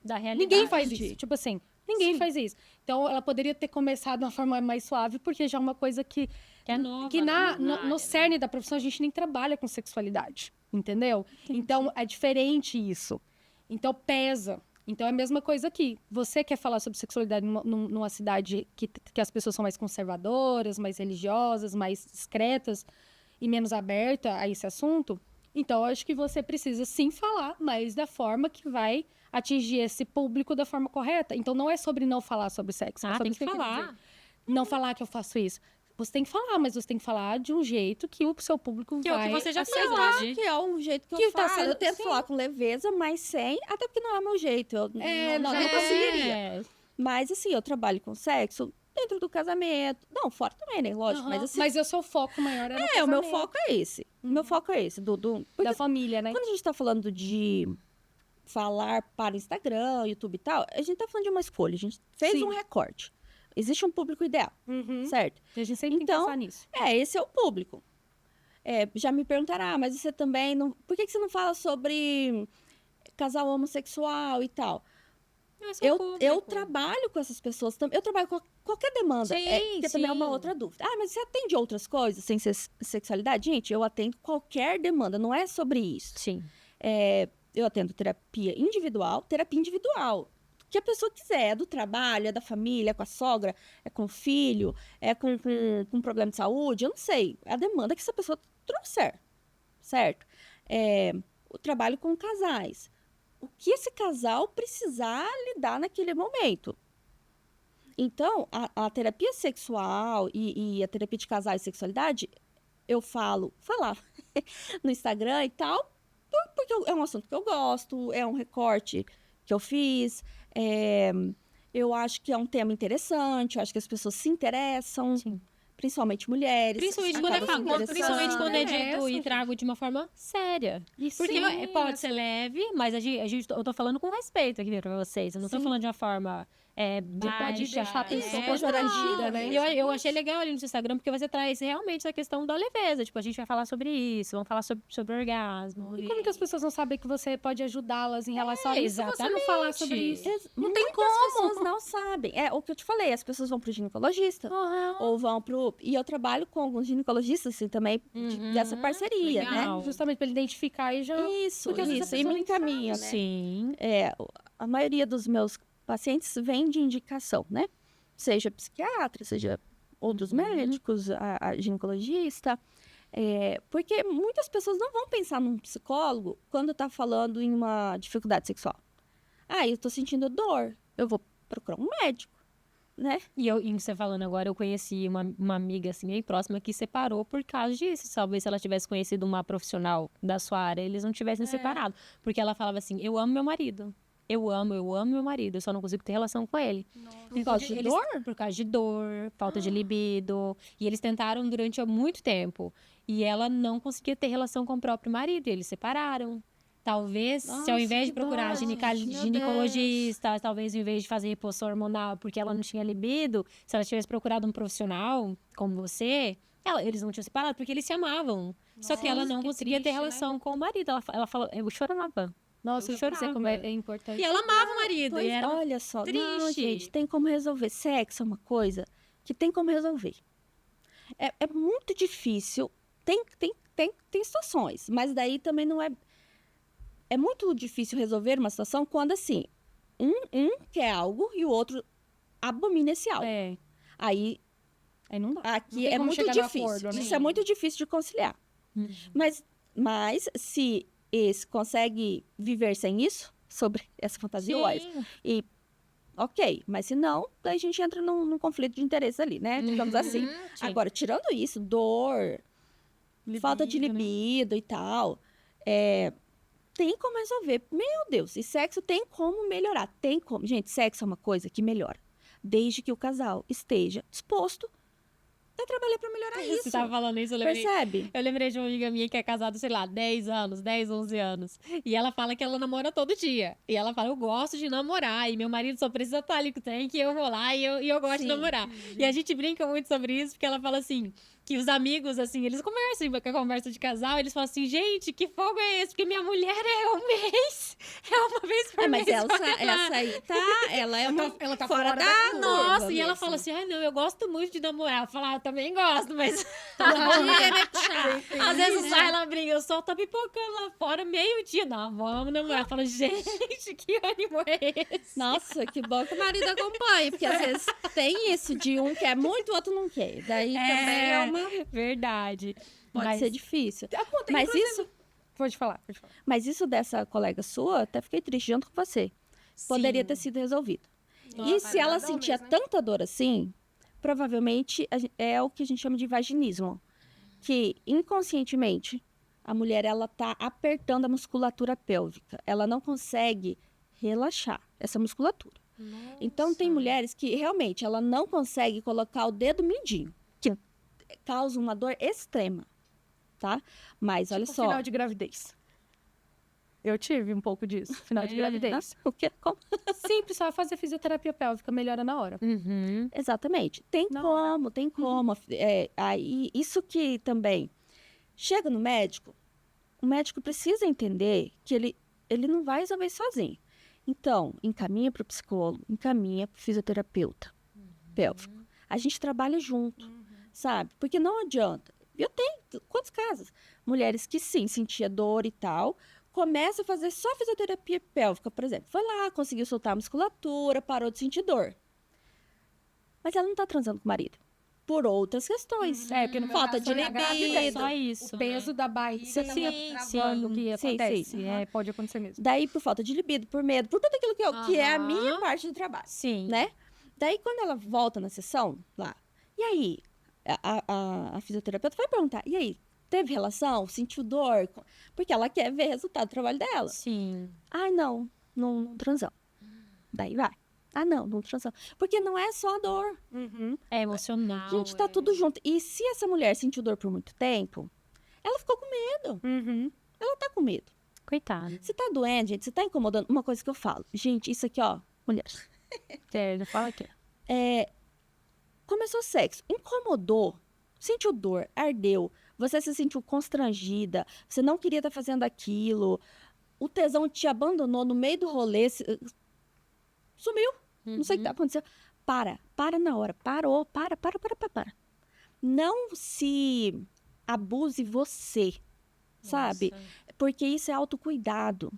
Speaker 4: Da realidade.
Speaker 1: Ninguém faz
Speaker 3: Entendi.
Speaker 1: isso. Tipo assim, ninguém
Speaker 3: Sim.
Speaker 1: faz isso. Então, ela poderia ter começado de uma forma mais suave, porque já é uma coisa que
Speaker 4: Que é nova.
Speaker 1: que
Speaker 4: né?
Speaker 1: no cerne da profissão a gente nem trabalha com sexualidade, entendeu? Então, é diferente isso. Então, pesa. Então, é a mesma coisa aqui. Você quer falar sobre sexualidade numa cidade que as pessoas são mais conservadoras, mais religiosas, mais discretas e menos aberta a esse assunto? Então, eu acho que você precisa, sim, falar, mas da forma que vai atingir esse público da forma correta. Então, não é sobre não falar sobre sexo. É sobre
Speaker 4: tem que
Speaker 1: você
Speaker 4: falar.
Speaker 1: dizer. Não falar que eu faço isso. Você tem que falar, mas você tem que falar de um jeito que o seu público
Speaker 4: Que é o
Speaker 1: vai
Speaker 4: que você já fez
Speaker 1: aceitar.
Speaker 4: hoje.
Speaker 3: Que é um jeito que
Speaker 1: Que
Speaker 3: eu
Speaker 1: tá
Speaker 3: falo.
Speaker 1: sendo-
Speaker 3: Eu tento
Speaker 1: sim.
Speaker 3: falar com leveza, mas sem... Até porque não é o meu jeito. Eu não
Speaker 1: já
Speaker 3: conseguiria. Mas, assim, eu trabalho com sexo dentro do casamento. Não, fora também, né? Lógico. Mas, assim,
Speaker 1: Mas o seu foco maior é no
Speaker 3: o meu
Speaker 1: casamento,
Speaker 3: foco é esse. O meu foco é esse. Porque
Speaker 1: da família, né?
Speaker 3: quando a gente tá falando de falar para o Instagram, YouTube e tal, a gente tá falando de uma escolha. A gente fez
Speaker 1: Sim.
Speaker 3: um recorte. Existe um público ideal,
Speaker 1: Uhum.
Speaker 3: certo?
Speaker 1: A gente sempre tem
Speaker 3: Então,
Speaker 1: que pensar nisso.
Speaker 3: Esse é o público. Já me perguntaram, mas você também não... Por que você não fala sobre casal homossexual e tal? Eu trabalho com essas pessoas também. Eu trabalho com qualquer demanda.
Speaker 4: Sim,
Speaker 3: Que também é uma
Speaker 4: sim.
Speaker 3: outra dúvida. Mas você atende outras coisas sem ser sexualidade? Gente, eu atendo qualquer demanda. Não é sobre isso.
Speaker 4: Sim.
Speaker 3: Eu atendo terapia individual. Que a pessoa quiser, é do trabalho, é da família, é com a sogra, é com o filho, é com problema de saúde, eu não sei. É a demanda que essa pessoa trouxer, certo? O trabalho com casais. O que esse casal precisar lidar naquele momento. Então, a terapia sexual e a terapia de casais e sexualidade, eu falar no Instagram e tal, porque é um assunto que eu gosto, é um recorte que eu fiz, eu acho que é um tema interessante, eu acho que as pessoas se interessam,
Speaker 4: Sim.
Speaker 3: principalmente mulheres.
Speaker 4: Principalmente
Speaker 3: acabam se
Speaker 4: quando
Speaker 3: interessando.
Speaker 4: é
Speaker 1: Interessam,
Speaker 4: dito e
Speaker 1: gente.
Speaker 4: trago de uma forma séria. Porque
Speaker 1: Sim,
Speaker 4: pode ser leve, mas eu tô falando com respeito aqui pra vocês. Eu não tô
Speaker 1: Sim.
Speaker 4: falando de uma forma baixa.
Speaker 1: pode deixar a pessoa
Speaker 3: pejorativa,
Speaker 1: né?
Speaker 4: Eu achei legal ali no seu Instagram, porque você traz realmente a questão da leveza. Tipo, a gente vai falar sobre isso, vamos falar sobre orgasmo.
Speaker 1: E como que as pessoas não sabem que você pode ajudá-las em relação a isso? Se você não falar sobre isso.
Speaker 3: Não tem como. As pessoas não sabem. É o que eu te falei, as pessoas vão pro ginecologista. Ou vão pro... E eu trabalho com alguns ginecologistas, assim, também, dessa parceria,
Speaker 4: legal.
Speaker 3: né?
Speaker 1: Justamente para ele identificar e já...
Speaker 3: Isso,
Speaker 1: Porque às vezes a
Speaker 3: isso. E
Speaker 1: pessoa
Speaker 3: me
Speaker 1: nem
Speaker 3: encaminha, né?
Speaker 4: Sim.
Speaker 3: A maioria dos meus pacientes vem de indicação, né? Seja psiquiatra, seja outros médicos, a ginecologista. Porque muitas pessoas não vão pensar num psicólogo quando tá falando em uma dificuldade sexual. Eu tô sentindo dor, eu vou procurar um médico, né?
Speaker 4: E você falando agora, eu conheci uma amiga, assim, bem próxima, que separou por causa disso. Talvez se ela tivesse conhecido uma profissional da sua área, eles não tivessem separado. Porque ela falava assim, eu amo meu marido. Eu amo meu marido. Eu só não consigo ter relação com ele.
Speaker 3: Por causa de dor?
Speaker 4: Por causa de dor, falta de libido. E eles tentaram durante muito tempo. E ela não conseguia ter relação com o próprio marido. E eles separaram. Talvez, se ao invés de procurar ginecologista, talvez ao invés de fazer reposição hormonal porque ela não tinha libido, se ela tivesse procurado um profissional como você, eles não tinham separado porque eles se amavam. Só que ela não conseguia ter relação com o marido. Ela falou, eu chorava.
Speaker 1: Nossa, eu sei como é importante.
Speaker 4: E ela amava o marido.
Speaker 3: Pois,
Speaker 4: E era
Speaker 3: olha só, não,
Speaker 4: triste.
Speaker 3: gente, tem como resolver. Sexo é uma coisa que tem como resolver. É muito difícil. Tem situações, mas daí também não é... É muito difícil resolver uma situação quando, assim, um quer algo e o outro abomina esse algo. Aí
Speaker 1: não dá.
Speaker 3: aqui
Speaker 1: Não tem
Speaker 3: é
Speaker 1: como
Speaker 3: muito
Speaker 1: chegar no
Speaker 3: difícil.
Speaker 1: acordo, né?
Speaker 3: Isso é muito difícil de conciliar. Mas se esse consegue viver sem isso, sobre essa fantasia, lógico. E ok, mas se não, daí a gente entra num conflito de interesse ali, né? Digamos assim. Agora, tirando isso, dor, falta de libido e tal, tem como resolver. Meu Deus, e sexo tem como melhorar. Tem como. Gente, sexo é uma coisa que melhora. Desde que o casal esteja disposto a trabalhar pra melhorar isso.
Speaker 4: Você tava falando isso, eu lembrei.
Speaker 3: Percebe?
Speaker 4: Eu lembrei de uma amiga minha que é casada, sei lá, 10 anos, 10, 11 anos. E ela fala que ela namora todo dia. E ela fala, eu gosto de namorar. E meu marido só precisa estar ali, tem que eu vou lá e eu gosto de namorar. E a gente brinca muito sobre isso, porque ela fala assim, que os amigos, assim, eles conversam, com a conversa de casal, eles falam assim, gente, que fogo é esse? Porque minha mulher é um mês, é uma vez por mês.
Speaker 3: mas essa aí tá, ela é uma
Speaker 1: ela tá
Speaker 3: fora
Speaker 1: fora
Speaker 3: da
Speaker 1: da
Speaker 3: curva
Speaker 4: Nossa, e ela
Speaker 3: mesmo.
Speaker 4: fala assim, não, eu gosto muito de namorar. Eu falo, eu também gosto, mas às vezes sai ela briga, eu só tô pipocando lá fora meio-dia. Não, vamos namorar. Eu falo, gente, que ânimo é esse?
Speaker 3: Nossa, que bom que o marido acompanha, porque às vezes tem isso de um quer muito, o outro não quer. Daí também é uma...
Speaker 4: Verdade.
Speaker 3: Pode
Speaker 4: Mas-
Speaker 3: ser difícil.
Speaker 1: Acontece,
Speaker 3: Mas
Speaker 1: inclusive-
Speaker 3: isso,
Speaker 1: Pode falar, pode falar.
Speaker 3: mas isso dessa colega sua, até fiquei triste junto com você. Poderia ter sido resolvido. E se ela sentia tanta dor assim, provavelmente é o que a gente chama de vaginismo. Que inconscientemente a mulher ela tá apertando a musculatura pélvica. Ela não consegue relaxar essa musculatura. Então tem mulheres que realmente ela não consegue colocar o dedo mindinho, que causa uma dor extrema, tá? Mas olha
Speaker 1: Tipo
Speaker 3: só,
Speaker 1: final de gravidez. Eu tive um pouco disso, final de gravidez.
Speaker 3: o que como?
Speaker 1: Simples, só fazer fisioterapia pélvica, melhora na hora.
Speaker 4: Uhum.
Speaker 3: Exatamente. Tem
Speaker 1: Não.
Speaker 3: como, tem como. Aí, isso que também chega no médico, o médico precisa entender que ele não vai resolver isso sozinho. Então, encaminha para o psicólogo, encaminha para o fisioterapeuta pélvico. A gente trabalha junto, sabe? Porque não adianta. Eu tenho quantos casos? Mulheres que sim, sentia dor e tal, começa a fazer só fisioterapia pélvica, por exemplo. Foi lá, conseguiu soltar a musculatura, parou de sentir dor. Mas ela não está transando com o marido. Por outras questões.
Speaker 1: É, porque no meu
Speaker 3: Falta
Speaker 1: caso
Speaker 3: de
Speaker 1: foi a gravidez,
Speaker 3: libido.
Speaker 4: Só isso.
Speaker 1: O peso da barriga
Speaker 3: Sim,
Speaker 1: tava travando, o que
Speaker 3: sim,
Speaker 1: acontece.
Speaker 3: sim.
Speaker 1: Pode acontecer mesmo.
Speaker 3: Daí, por falta de libido, por medo, por tudo aquilo que é a
Speaker 4: Aham.
Speaker 3: minha parte do trabalho,
Speaker 4: Sim.
Speaker 3: né? Daí, quando ela volta na sessão, lá, e aí? A fisioterapeuta vai perguntar, e aí? Teve relação? Sentiu dor? Porque ela quer ver o resultado do trabalho dela.
Speaker 4: Sim.
Speaker 3: Ai, não transamos. Daí vai. Ah, não transamos. Porque não é só a dor.
Speaker 4: É emocional.
Speaker 3: Gente, tá tudo junto. E se essa mulher sentiu dor por muito tempo, ela ficou com medo. Ela tá com medo.
Speaker 4: Coitada.
Speaker 3: Se tá doendo, gente, se tá incomodando, uma coisa que eu falo. Gente, isso aqui, ó, mulher.
Speaker 4: Sério, fala aqui.
Speaker 3: Começou o sexo, incomodou, sentiu dor, ardeu, você se sentiu constrangida, você não queria estar fazendo aquilo, o tesão te abandonou no meio do rolê, sumiu, não sei o que tá acontecendo. Para na hora, parou, para. Não se abuse você, sabe? Porque isso é autocuidado.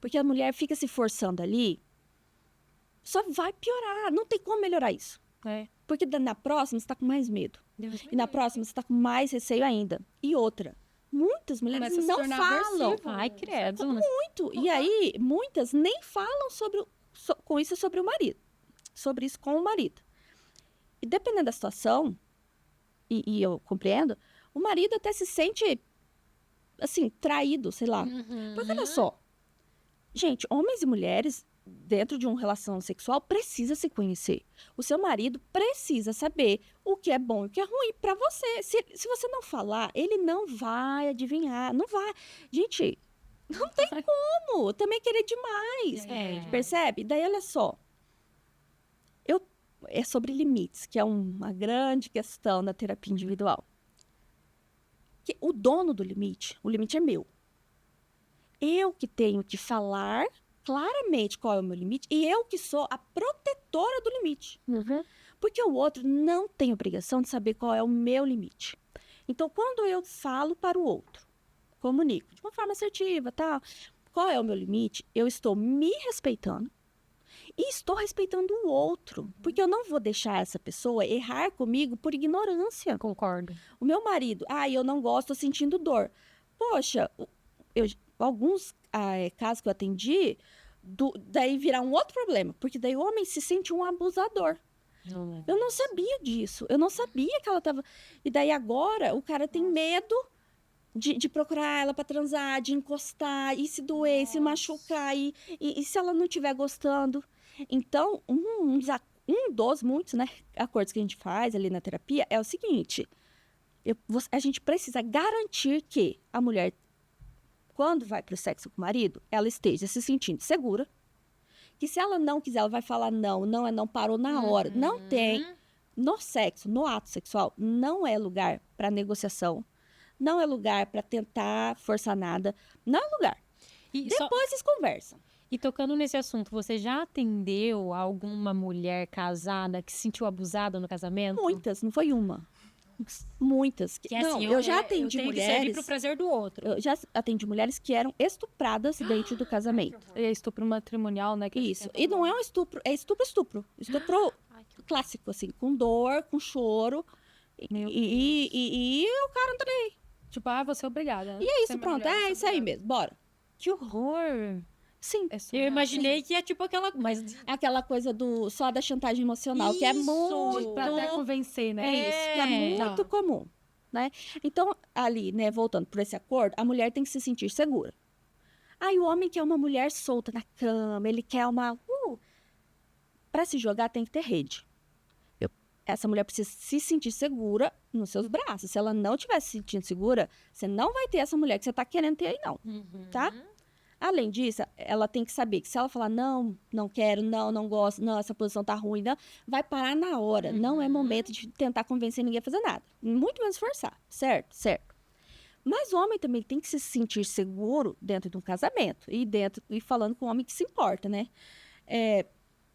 Speaker 3: Porque a mulher fica se forçando ali, só vai piorar, não tem como melhorar isso.
Speaker 1: É.
Speaker 3: Porque na próxima você tá com mais medo. E na próxima você tá com mais receio ainda. E outra, muitas mulheres
Speaker 1: Começa a se
Speaker 3: não
Speaker 1: tornar
Speaker 3: falam
Speaker 1: aversivo.
Speaker 4: Ai, credo.
Speaker 3: muito. E aí, muitas nem falam com isso sobre o marido. Sobre isso com o marido. E dependendo da situação, e eu compreendo, o marido até se sente, assim, traído, sei lá. Porque olha só, gente, homens e mulheres dentro de uma relação sexual precisa se conhecer. O seu marido precisa saber o que é bom e o que é ruim pra você. Se você não falar, ele não vai adivinhar, não vai. Gente, não tem como. Também querer demais. Percebe? Daí, olha só. É sobre limites, que é uma grande questão na terapia individual. Que o dono do limite, o limite é meu. Eu que tenho que falar claramente qual é o meu limite e eu que sou a protetora do limite. Porque o outro não tem obrigação de saber qual é o meu limite. Então, quando eu falo para o outro, comunico de uma forma assertiva, tal, qual é o meu limite, eu estou me respeitando e estou respeitando o outro. Porque eu não vou deixar essa pessoa errar comigo por ignorância.
Speaker 4: Concordo.
Speaker 3: O meu marido, eu não gosto, tô sentindo dor. Poxa, alguns casos que eu atendi, daí virar um outro problema. Porque daí o homem se sente um abusador. Eu não sabia disso. Eu não sabia que ela tava... E daí agora o cara tem medo de procurar ela para transar, de encostar, e se doer, se machucar, e se ela não estiver gostando. Então, um dos muitos, né, acordos que a gente faz ali na terapia é o seguinte: a gente precisa garantir que a mulher, quando vai para o sexo com o marido, ela esteja se sentindo segura. Que se ela não quiser, ela vai falar não parou na hora. Não tem. No sexo, no ato sexual, não é lugar para negociação. Não é lugar para tentar forçar nada. Não é lugar.
Speaker 4: E
Speaker 3: Depois vocês conversam.
Speaker 4: E tocando nesse assunto, você já atendeu alguma mulher casada que se sentiu abusada no casamento?
Speaker 3: Muitas, não foi uma. Muitas.
Speaker 4: Que é
Speaker 3: Não,
Speaker 4: assim,
Speaker 3: eu já atendi
Speaker 4: eu tenho que servir
Speaker 3: mulheres.
Speaker 4: pro prazer do outro.
Speaker 3: Eu já atendi mulheres que eram estupradas dentro do casamento.
Speaker 1: E é estupro matrimonial, né? que
Speaker 3: Isso.
Speaker 1: tem
Speaker 3: E não é um estupro, é estupro. Estupro clássico, assim, com dor, com choro.
Speaker 1: Meu
Speaker 3: E o cara não tá nem aí.
Speaker 1: Tipo, você é obrigada.
Speaker 3: E é isso, pronto. É isso aí mesmo, bora.
Speaker 4: Que horror!
Speaker 3: Sim.
Speaker 1: É
Speaker 4: Eu
Speaker 1: surreal.
Speaker 4: imaginei que é tipo aquela... Mas
Speaker 3: É aquela coisa só da chantagem emocional, que é
Speaker 4: Isso!
Speaker 3: muito.
Speaker 1: Pra até convencer, né?
Speaker 3: É isso, que é muito comum, né? Então, ali, né, voltando por esse acordo, a mulher tem que se sentir segura. Aí o homem quer uma mulher solta na cama, ele quer uma... Pra se jogar tem que ter rede. Essa mulher precisa se sentir segura nos seus braços. Se ela não estiver se sentindo segura, você não vai ter essa mulher que você tá querendo ter aí, não, tá? Além disso, ela tem que saber que se ela falar, não, não quero, não gosto, não, essa posição tá ruim, não, vai parar na hora. Não é momento de tentar convencer ninguém a fazer nada. Muito menos forçar, certo? Certo. Mas o homem também tem que se sentir seguro dentro de um casamento. E falando com o homem que se importa, né?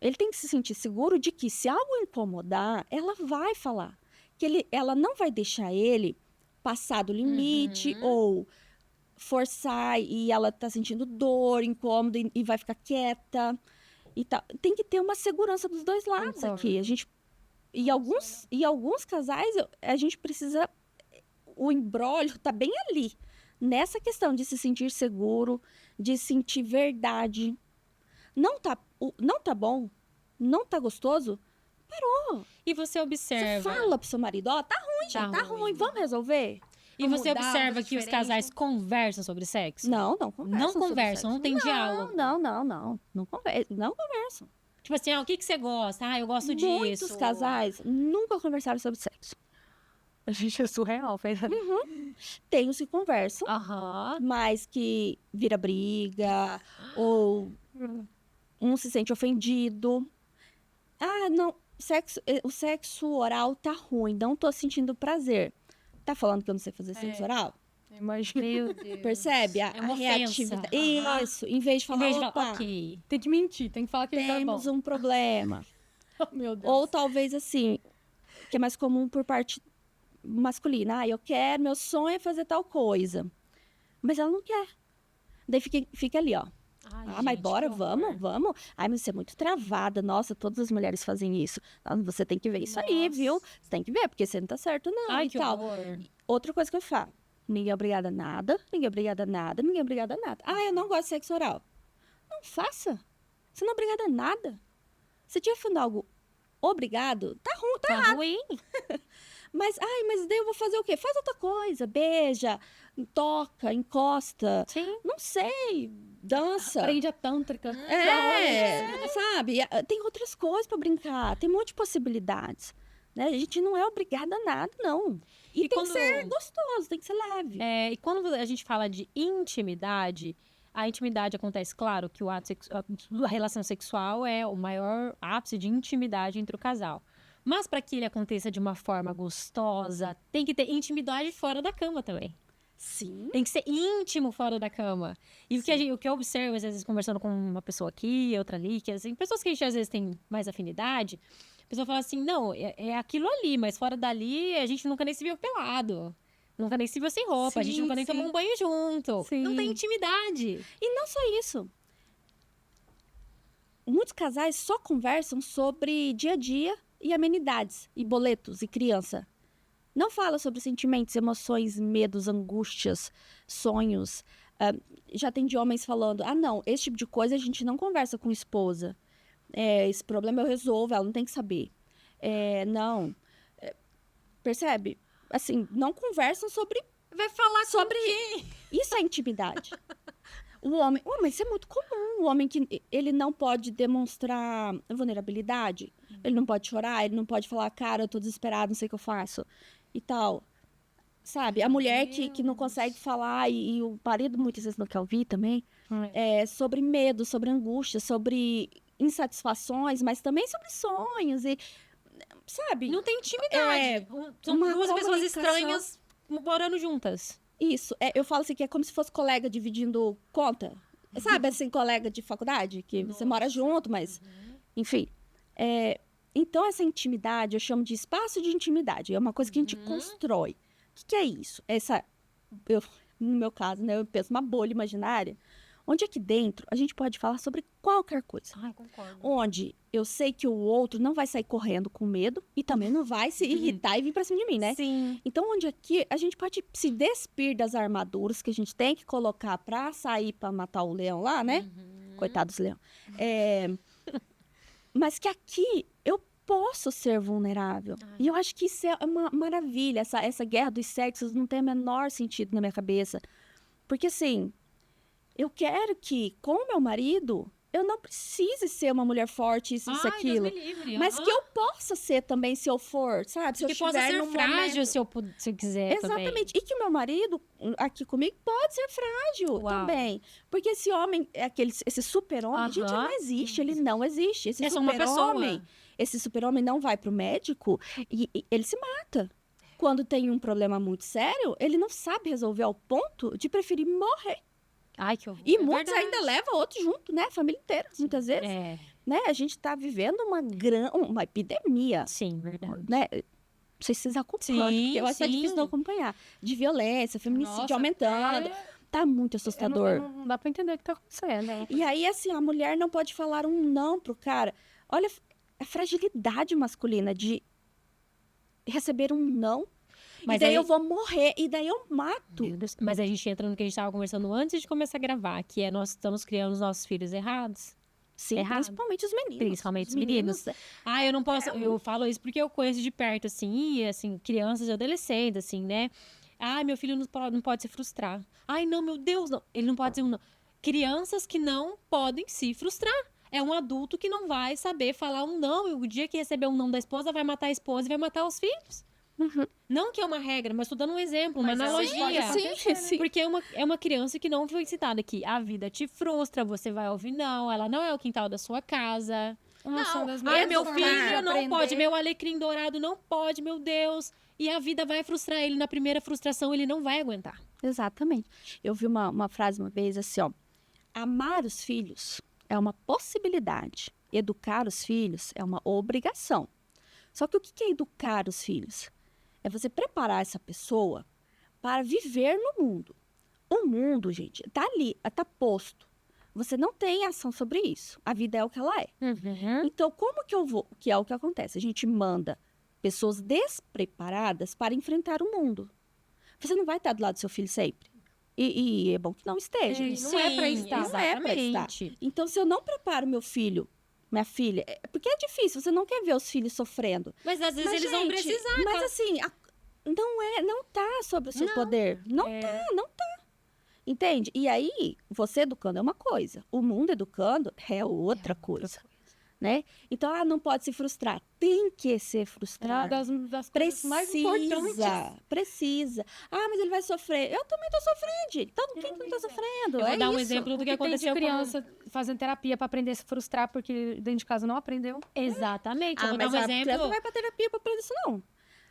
Speaker 3: Ele tem que se sentir seguro de que se algo incomodar, ela vai falar. Que ela não vai deixar ele passar do limite ou forçar e ela tá sentindo dor, incômodo e vai ficar quieta e tal. Tem que ter uma segurança dos dois lados aqui. E alguns casais a gente precisa, o imbróglio tá bem ali, nessa questão de se sentir seguro, de sentir verdade. Não tá bom, não tá gostoso,
Speaker 4: E você
Speaker 3: você
Speaker 4: observa...
Speaker 3: fala pro seu marido, tá ruim, gente, tá ruim, vamos resolver?
Speaker 4: E você
Speaker 1: mudar,
Speaker 4: observa
Speaker 1: fazer
Speaker 4: que os
Speaker 1: diferente.
Speaker 4: casais conversam sobre sexo?
Speaker 3: Não conversam.
Speaker 4: Não
Speaker 3: sobre
Speaker 4: conversam,
Speaker 3: sexo.
Speaker 4: não tem diálogo.
Speaker 3: Não conversam.
Speaker 4: Tipo assim, o que você gosta? Eu gosto disso.
Speaker 3: Muitos casais nunca conversaram sobre sexo.
Speaker 1: A gente é surreal, fez.
Speaker 3: Tem os que conversam,
Speaker 4: Aham.
Speaker 3: mas que vira briga, ou um se sente ofendido. Não, o sexo oral tá ruim, não tô sentindo prazer. Tá falando que eu não sei fazer sexo oral?
Speaker 1: Imagina.
Speaker 2: Meu Deus.
Speaker 3: Percebe?
Speaker 4: É uma ofensa.
Speaker 3: reatividade. Isso, em vez de
Speaker 4: Em
Speaker 3: falar,
Speaker 4: vez de
Speaker 3: opa,
Speaker 4: falar, ok.
Speaker 1: Tem que mentir, tem que falar que ele tá bom.
Speaker 3: temos um problema.
Speaker 1: Meu Deus.
Speaker 3: Ou talvez assim, que é mais comum por parte masculina. Eu quero, meu sonho é fazer tal coisa. Mas ela não quer. Daí fica ali, ó.
Speaker 4: Ai,
Speaker 3: Mas
Speaker 4: gente,
Speaker 3: bora,
Speaker 4: que horror.
Speaker 3: vamos. Ai, mas você é muito travada. Nossa, todas as mulheres fazem isso. Você tem que ver isso aí, viu? Você tem que ver, porque você não tá certo, não.
Speaker 4: Ai,
Speaker 3: e
Speaker 4: que
Speaker 3: tal.
Speaker 4: horror.
Speaker 3: Outra coisa que eu falo. Ninguém é obrigada a nada, ninguém é obrigada a nada, ninguém é obrigada a nada. Eu não gosto de sexo oral. Não faça. Você não é obrigada a nada. Se tiver fazendo algo obrigado, tá ruim, tá
Speaker 4: Tá ruim.
Speaker 3: mas daí eu vou fazer o quê? Faz outra coisa, beija, toca, encosta,
Speaker 4: Sim.
Speaker 3: não sei, dança.
Speaker 1: Aprende a tântrica.
Speaker 3: Sabe? Tem outras coisas pra brincar, tem um monte de possibilidades. Né? A gente não é obrigada a nada, não. E tem
Speaker 4: quando-
Speaker 3: que ser gostoso, tem que ser leve.
Speaker 4: E quando a gente fala de intimidade, a intimidade acontece, claro, que a relação sexual é o maior ápice de intimidade entre o casal. Mas para que ele aconteça de uma forma gostosa, tem que ter intimidade fora da cama também.
Speaker 3: Sim.
Speaker 4: Tem que ser íntimo fora da cama. E o que eu observo, às vezes, conversando com uma pessoa aqui, outra ali, que assim, pessoas que a gente às vezes tem mais afinidade, a pessoa fala assim, não, é aquilo ali, mas fora dali a gente nunca nem se viu pelado. Nunca nem se viu sem roupa, a gente
Speaker 1: Sim,
Speaker 4: nunca nem
Speaker 1: sim.
Speaker 4: tomou um banho junto.
Speaker 1: Sim.
Speaker 4: Não tem intimidade.
Speaker 3: E não só isso. Muitos casais só conversam sobre dia a dia e amenidades, e boletos, e criança. Não fala sobre sentimentos, emoções, medos, angústias, sonhos. Já tem de homens falando, não, esse tipo de coisa a gente não conversa com esposa. Esse problema eu resolvo, ela não tem que saber. Percebe? Assim, não conversam sobre...
Speaker 4: Vai falar
Speaker 3: sobre isso é intimidade. O homem, mas isso é muito comum. O homem que ele não pode demonstrar vulnerabilidade, ele não pode chorar, ele não pode falar, cara, eu tô desesperado, não sei o que eu faço e tal. Sabe? A mulher que não consegue falar e o marido muitas vezes não quer ouvir também, sobre medo, sobre angústia, sobre insatisfações, mas também sobre sonhos e, sabe?
Speaker 4: Não tem intimidade. São
Speaker 3: uma
Speaker 4: duas pessoas
Speaker 3: comunicação.
Speaker 4: estranhas morando juntas.
Speaker 3: Isso, eu falo assim que é como se fosse colega dividindo conta. Sabe, assim, colega de faculdade, que você mora junto, mas... Enfim. Então, essa intimidade, eu chamo de espaço de intimidade. É uma coisa que a gente constrói. O que é isso? No meu caso, né, eu penso uma bolha imaginária, onde aqui dentro a gente pode falar sobre qualquer coisa.
Speaker 2: Ai, concordo.
Speaker 3: Onde eu sei que o outro não vai sair correndo com medo e também não vai se irritar e vir pra cima de mim, né?
Speaker 2: Sim.
Speaker 3: Então, onde aqui a gente pode se despir das armaduras que a gente tem que colocar pra sair pra matar o leão lá, né? Coitado dos leão. Mas que aqui eu posso ser vulnerável. E eu acho que isso é uma maravilha. Essa guerra dos sexos não tem o menor sentido na minha cabeça. Porque, assim, eu quero que, com o meu marido, eu não precise ser uma mulher forte, isso, aquilo.
Speaker 2: Deus me livre.
Speaker 3: Mas que eu possa ser também, se eu for, sabe? Se eu
Speaker 2: que possa
Speaker 3: estiver
Speaker 2: ser
Speaker 3: num
Speaker 2: frágil
Speaker 3: momento...
Speaker 2: se eu quiser também.
Speaker 3: Exatamente. E que o meu marido, aqui comigo, pode ser frágil
Speaker 2: Uau.
Speaker 3: também. Porque esse homem, esse super-homem, gente, ele não existe. Ele não existe. Esse
Speaker 2: É só uma pessoa.
Speaker 3: esse super-homem não vai pro médico e ele se mata. Quando tem um problema muito sério, ele não sabe resolver ao ponto de preferir morrer.
Speaker 2: Ai, que horror.
Speaker 3: E muitos ainda levam outro junto, né? A família inteira, muitas vezes. Né? A gente tá vivendo uma epidemia,
Speaker 2: Sim, verdade.
Speaker 3: né? Não sei se vocês acompanham,
Speaker 2: Sim,
Speaker 3: porque eu acho que é difícil não acompanhar. De violência, feminicídio
Speaker 1: Nossa,
Speaker 3: aumentando. Tá muito assustador.
Speaker 1: Não dá pra entender o que tá acontecendo. Né?
Speaker 3: E aí, assim, a mulher não pode falar um não pro cara. Olha a fragilidade masculina de receber um não.
Speaker 2: Mas
Speaker 3: e daí
Speaker 2: aí-
Speaker 3: eu vou morrer, e daí eu mato.
Speaker 2: Meu Deus. Mas a gente entra no que a gente estava conversando antes de começar a gravar, que é nós estamos criando os nossos filhos errados.
Speaker 3: Sim,
Speaker 2: Errado.
Speaker 3: principalmente os meninos.
Speaker 2: Principalmente os meninos. Ah, eu não posso. Eu falo isso porque eu conheço de perto, assim, e, assim, crianças e adolescentes, assim, né? Ah, meu filho não pode se frustrar. Ai, não, meu Deus, não. Ele não pode dizer um não. Crianças que não podem se frustrar. É um adulto que não vai saber falar um não. E o dia que receber um não da esposa, vai matar a esposa e vai matar os filhos. Não que é uma regra, mas estou dando um exemplo, uma analogia.
Speaker 3: Sim.
Speaker 2: Porque é uma criança que não foi ensinada que a vida te frustra, você vai ouvir não, ela não é o quintal da sua casa.
Speaker 1: Nossa, das
Speaker 2: Ai,
Speaker 1: minhas
Speaker 2: meu
Speaker 1: formas
Speaker 2: filho
Speaker 1: de
Speaker 2: não
Speaker 1: aprender.
Speaker 2: pode, meu alecrim dourado não pode, meu Deus. E a vida vai frustrar ele. Na primeira frustração, ele não vai aguentar.
Speaker 3: Exatamente. Eu vi uma frase uma vez assim, ó. Amar os filhos é uma possibilidade. Educar os filhos é uma obrigação. Só que o que é educar os filhos? É você preparar essa pessoa para viver no mundo. O mundo, gente, tá ali, tá posto. Você não tem ação sobre isso. A vida é o que ela é. Então, como que eu vou? Que é o que acontece? A gente manda pessoas despreparadas para enfrentar o mundo. Você não vai estar do lado do seu filho sempre. E é bom que não esteja.
Speaker 1: Não é pra estar.
Speaker 3: Não é pra estar. Então, se eu não preparo meu filho, minha filha... Porque é difícil, você não quer ver os filhos sofrendo.
Speaker 2: Mas às vezes
Speaker 3: Mas,
Speaker 2: eles vão
Speaker 3: gente,
Speaker 2: precisar.
Speaker 3: Mas assim, não tá sobre o seu poder. Não tá. Entende? E aí, você educando é uma coisa. O mundo educando é outra coisa. Né? Então, não pode se frustrar. Tem que ser frustrado.
Speaker 1: Das coisas mais importantes.
Speaker 3: Precisa. Ah, mas ele vai sofrer. Eu também tô sofrendo, gente. Quem que não tá sofrendo?
Speaker 2: Eu vou dar um
Speaker 3: isso.
Speaker 2: exemplo do que
Speaker 1: Tem
Speaker 2: aconteceu
Speaker 1: de criança fazendo terapia pra aprender a se frustrar porque dentro de casa não aprendeu.
Speaker 2: Exatamente. Eu vou dar
Speaker 3: Mas
Speaker 2: um
Speaker 3: a criança
Speaker 2: exemplo.
Speaker 3: não vai pra terapia pra aprender isso, não.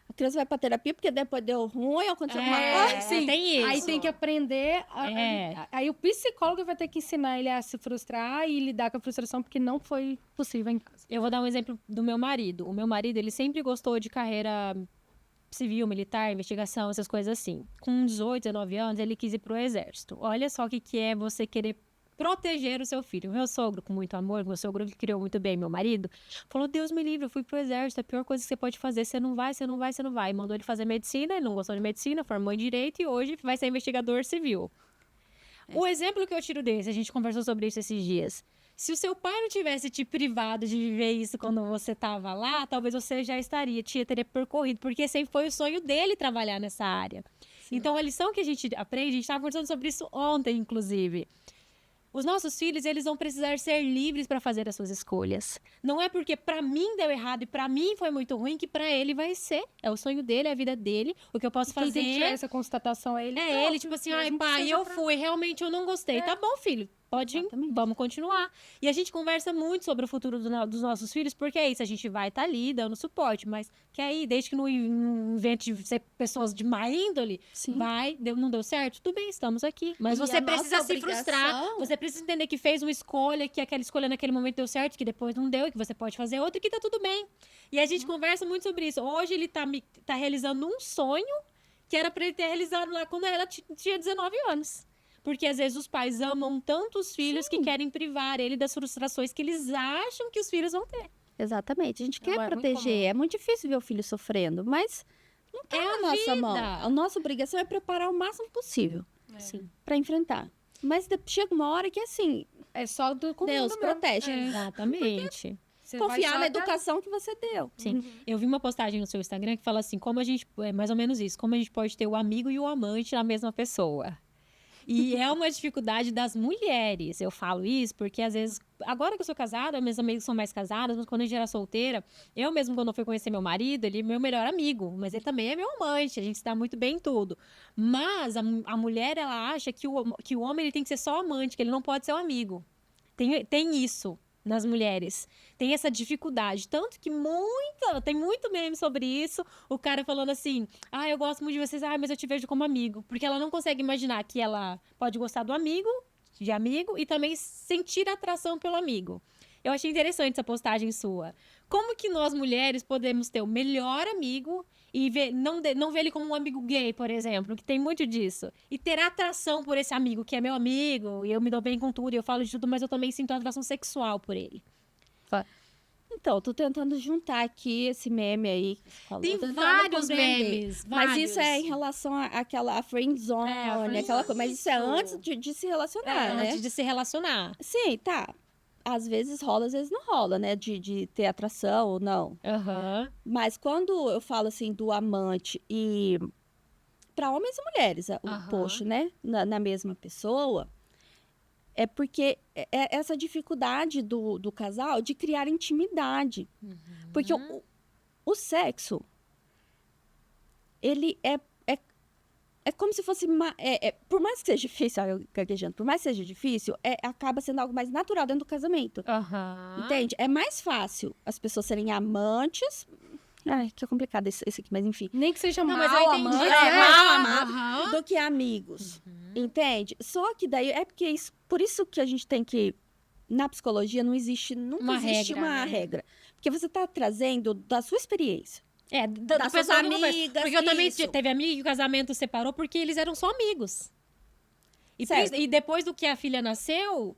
Speaker 3: A criança vai pra terapia porque depois deu ruim, aconteceu alguma coisa.
Speaker 2: Sim, tem isso.
Speaker 1: Aí tem que aprender.
Speaker 2: É.
Speaker 1: Aí o psicólogo vai ter que ensinar ele a se frustrar e lidar com a frustração porque não foi possível em casa.
Speaker 2: Eu vou dar um exemplo do meu marido. O meu marido, ele sempre gostou de carreira civil, militar, investigação, essas coisas assim. Com 18, 19 anos, ele quis ir pro exército. Olha só o que é você querer proteger o seu filho. O meu sogro, com muito amor, meu sogro que criou muito bem meu marido, falou, Deus me livre, eu fui pro exército, a pior coisa que você pode fazer, você não vai. E mandou ele fazer medicina, ele não gostou de medicina, formou em direito e hoje vai ser investigador civil. O exemplo que eu tiro desse, a gente conversou sobre isso esses dias. Se o seu pai não tivesse te privado de viver isso quando você estava lá, talvez você já teria percorrido, porque sempre foi o sonho dele trabalhar nessa área. Então, a lição que a gente aprende, a gente estava conversando sobre isso ontem, inclusive. Os nossos filhos, eles vão precisar ser livres para fazer as suas escolhas. Não é porque para mim deu errado e para mim foi muito ruim que para ele vai ser. É o sonho dele, é a vida dele. O que eu posso
Speaker 1: Quem
Speaker 2: fazer
Speaker 1: tem que tirar essa constatação é ele.
Speaker 2: é ele, tipo assim, ai pai, eu fui, realmente eu não gostei. Tá bom, filho,
Speaker 4: vamos continuar. E a gente conversa muito sobre o futuro dos nossos filhos, porque é isso, a gente vai estar ali dando suporte, mas que aí, desde que não invente de ser pessoas de má índole, não deu certo, tudo bem, estamos aqui. Mas
Speaker 3: E
Speaker 4: você
Speaker 3: a
Speaker 4: precisa
Speaker 3: nossa
Speaker 4: se frustrar,
Speaker 3: obrigação-
Speaker 4: você precisa entender que fez uma escolha, que aquela escolha naquele momento deu certo, que depois não deu, e que você pode fazer outra, e que tá tudo bem. E a gente conversa muito sobre isso. Hoje ele tá realizando um sonho que era pra ele ter realizado lá quando ela tinha 19 anos. Porque às vezes os pais amam tanto os filhos que querem privar ele das frustrações que eles acham que os filhos vão ter.
Speaker 3: Exatamente. A gente quer
Speaker 1: é muito
Speaker 3: proteger.
Speaker 1: comum.
Speaker 3: É muito difícil ver o filho sofrendo, mas não tá na nossa mão. A nossa obrigação é preparar o máximo possível
Speaker 4: Sim.
Speaker 3: para enfrentar. Mas chega uma hora que, assim,
Speaker 1: É só do comum
Speaker 3: Deus
Speaker 1: mesmo.
Speaker 3: protege.
Speaker 4: Exatamente.
Speaker 1: Você vai
Speaker 3: Confiar
Speaker 1: só
Speaker 3: na
Speaker 1: dar-
Speaker 3: educação que você deu.
Speaker 4: Sim. Eu vi uma postagem no seu Instagram que fala assim, como a gente, é mais ou menos isso, como a gente pode ter o amigo e o amante na mesma pessoa. E é uma dificuldade das mulheres. Eu falo isso porque, às vezes, agora que eu sou casada, meus amigos são mais casados, mas quando a gente era solteira, eu mesmo, quando eu fui conhecer meu marido, ele é meu melhor amigo, mas ele também é meu amante, a gente se dá muito bem em tudo. Mas a mulher, ela acha que o homem ele tem que ser só amante, que ele não pode ser um amigo. Tem isso nas mulheres. Tem essa dificuldade. Tanto que tem muito meme sobre isso. O cara falando assim, eu gosto muito de vocês, mas eu te vejo como amigo. Porque ela não consegue imaginar que ela pode gostar do amigo, de amigo, e também sentir atração pelo amigo. Eu achei interessante essa postagem sua. Como que nós, mulheres, podemos ter o melhor amigo e não ver ele como um amigo gay, por exemplo, que tem muito disso. E ter atração por esse amigo, que é meu amigo, e eu me dou bem com tudo, e eu falo de tudo, mas eu também sinto atração sexual por ele.
Speaker 3: Então, tô tentando juntar aqui esse meme aí. Que você falou.
Speaker 4: Tem
Speaker 3: Tô tentando
Speaker 4: vários
Speaker 3: compreender.
Speaker 4: memes,
Speaker 3: Mas
Speaker 4: vários.
Speaker 3: isso é em relação àquela friend zone, aquela coisa. Mas isso é antes de se relacionar, né?
Speaker 4: Antes de se relacionar.
Speaker 3: Sim, tá. Às vezes rola, às vezes não rola, né? De ter atração ou não.
Speaker 4: Aham.
Speaker 3: Mas quando eu falo assim do amante e para homens e mulheres, o
Speaker 4: Aham.
Speaker 3: post, né? Na mesma pessoa, é porque é essa dificuldade do casal de criar intimidade. Porque o sexo, ele é como se fosse. Por mais que seja difícil, eu gaguejando, por mais que seja difícil, acaba sendo algo mais natural dentro do casamento.
Speaker 4: Aham.
Speaker 3: Entende? É mais fácil as pessoas serem amantes. Ai, que é complicado esse aqui, mas enfim.
Speaker 1: Nem que seja
Speaker 4: Não,
Speaker 1: mal
Speaker 4: mas eu entendi.
Speaker 1: amante.
Speaker 3: Mal amado
Speaker 4: Aham.
Speaker 3: do que amigos. Entende? Só que daí é porque por isso que a gente tem que. Na psicologia nunca existe
Speaker 4: Uma regra,
Speaker 3: uma
Speaker 4: né?
Speaker 3: regra. Porque você está trazendo da sua experiência.
Speaker 4: Da
Speaker 3: Das
Speaker 4: pessoa
Speaker 3: suas
Speaker 4: que conversa.
Speaker 3: amigas,
Speaker 4: Porque eu também
Speaker 3: isso.
Speaker 4: teve amiga que o casamento separou porque eles eram só amigos.
Speaker 3: Certo.
Speaker 4: E depois do que a filha nasceu,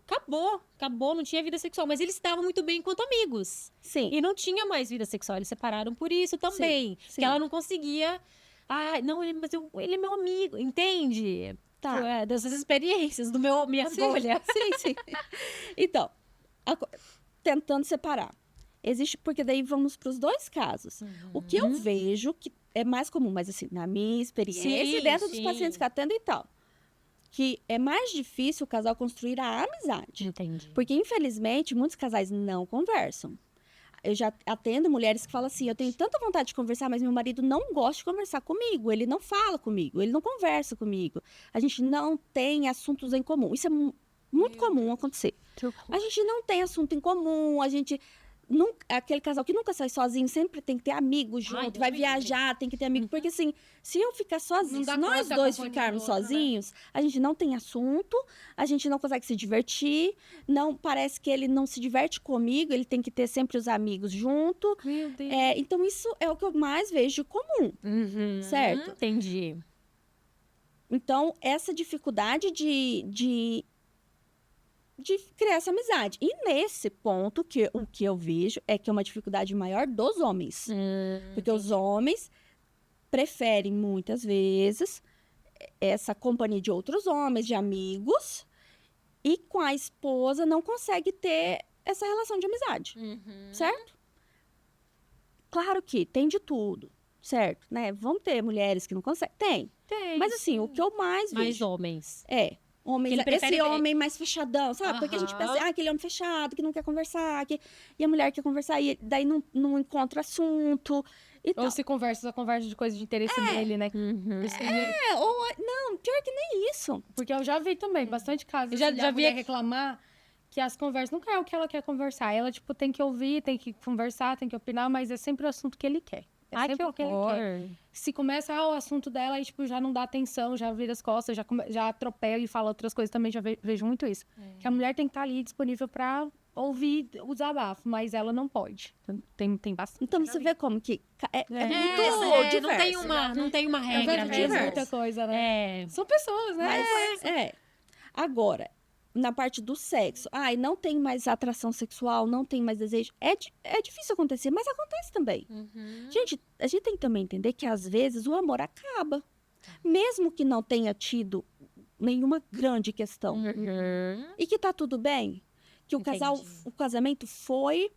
Speaker 4: acabou, não tinha vida sexual. Mas eles estavam muito bem enquanto amigos.
Speaker 3: Sim.
Speaker 4: E não tinha mais vida sexual, eles separaram por isso também.
Speaker 3: sim.
Speaker 4: Que ela não conseguia. Não, ele é meu amigo, entende?
Speaker 3: Tá.
Speaker 4: Dessas experiências do minha bolha.
Speaker 3: Sim. Então, tentando separar. Existe, porque daí vamos para os dois casos. O que eu vejo que é mais comum, mas assim, na minha experiência,
Speaker 4: Sim,
Speaker 3: dentro dos
Speaker 4: sim.
Speaker 3: pacientes que atendo e tal, que é mais difícil o casal construir a amizade.
Speaker 4: Entendi.
Speaker 3: Porque, infelizmente, muitos casais não conversam. Eu já atendo mulheres que falam assim, eu tenho tanta vontade de conversar, mas meu marido não gosta de conversar comigo, ele não fala comigo, ele não conversa comigo. A gente não tem assuntos em comum. Isso é muito comum acontecer. A gente não tem assunto em comum, a gente... aquele casal que nunca sai sozinho, sempre tem que ter amigo junto,
Speaker 4: Deus
Speaker 3: vai
Speaker 4: me
Speaker 3: viajar, tem que ter amigo. Porque assim, se eu ficar sozinho,
Speaker 1: Não dá
Speaker 3: se nós
Speaker 1: conta da
Speaker 3: dois
Speaker 1: companhia
Speaker 3: ficarmos
Speaker 1: do outro, né?
Speaker 3: sozinhos, a gente não tem assunto, a gente não consegue se divertir, não parece que ele não se diverte comigo, ele tem que ter sempre os amigos junto.
Speaker 1: Meu Deus.
Speaker 3: Então, isso é o que eu mais vejo comum, certo?
Speaker 4: Entendi.
Speaker 3: Então, essa dificuldade de criar essa amizade. E nesse ponto, o que eu vejo é que é uma dificuldade maior dos homens. Porque os homens preferem, muitas vezes, essa companhia de outros homens, de amigos, e com a esposa não consegue ter essa relação de amizade, certo? Claro que tem de tudo, certo? Né? Vão ter mulheres que não conseguem? Tem. Mas assim, o que eu mais
Speaker 4: Mais
Speaker 3: vejo
Speaker 4: homens.
Speaker 3: homens,
Speaker 4: Ele prefere
Speaker 3: esse
Speaker 4: ver.
Speaker 3: homem mais fechadão, sabe? Porque a gente pensa, aquele homem fechado, que não quer conversar, e a mulher quer conversar, e daí não encontra assunto. Então,
Speaker 1: Ou se conversa, só conversa de coisa de interesse dele, né?
Speaker 3: não, pior que nem isso.
Speaker 1: Porque eu já vi também bastante casos
Speaker 4: Já-
Speaker 1: assim,
Speaker 4: já
Speaker 1: da
Speaker 4: vi
Speaker 1: mulher
Speaker 4: aqui-
Speaker 1: reclamar que as conversas nunca é o que ela quer conversar. Ela, tipo, tem que ouvir, tem que conversar, tem que opinar, mas é sempre o assunto que ele quer. É
Speaker 2: Ai, que
Speaker 1: sempre o que ele
Speaker 2: horror.
Speaker 1: quer. Se começa o assunto dela, aí, tipo, já não dá atenção, já vira as costas, já atropela e fala outras coisas. Também já vejo muito isso. Que a mulher tem que estar ali disponível pra ouvir o desabafo, mas ela não pode. Tem bastante.
Speaker 3: Então você vê como que é muito diverso.
Speaker 4: não tem uma
Speaker 1: É
Speaker 4: regra
Speaker 1: verdade,
Speaker 4: mesmo.
Speaker 1: muita coisa, né?
Speaker 4: É.
Speaker 1: São pessoas, né?
Speaker 3: Mas, Agora, na parte do sexo, ai, não tem mais atração sexual, não tem mais desejo. É difícil acontecer, mas acontece também. Gente, a gente tem que também entender que às vezes o amor acaba. Mesmo que não tenha tido nenhuma grande questão. E que tá tudo bem. Que o casamento foi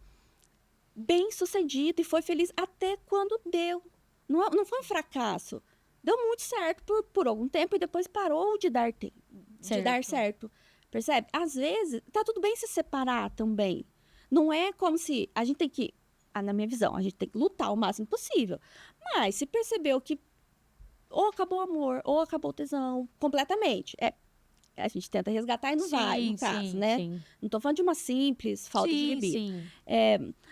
Speaker 3: bem sucedido e foi feliz até quando deu. Não foi um fracasso. Deu muito certo por algum tempo e depois parou de dar certo. Percebe? Às vezes, tá tudo bem se separar também. Não é como se a gente tem que, na minha visão, a gente tem que lutar o máximo possível. Mas se percebeu que ou acabou o amor, ou acabou o tesão, completamente. A gente tenta resgatar e não vai, no caso, né?
Speaker 4: Sim.
Speaker 3: Não tô falando de uma simples falta de libido.
Speaker 4: Sim.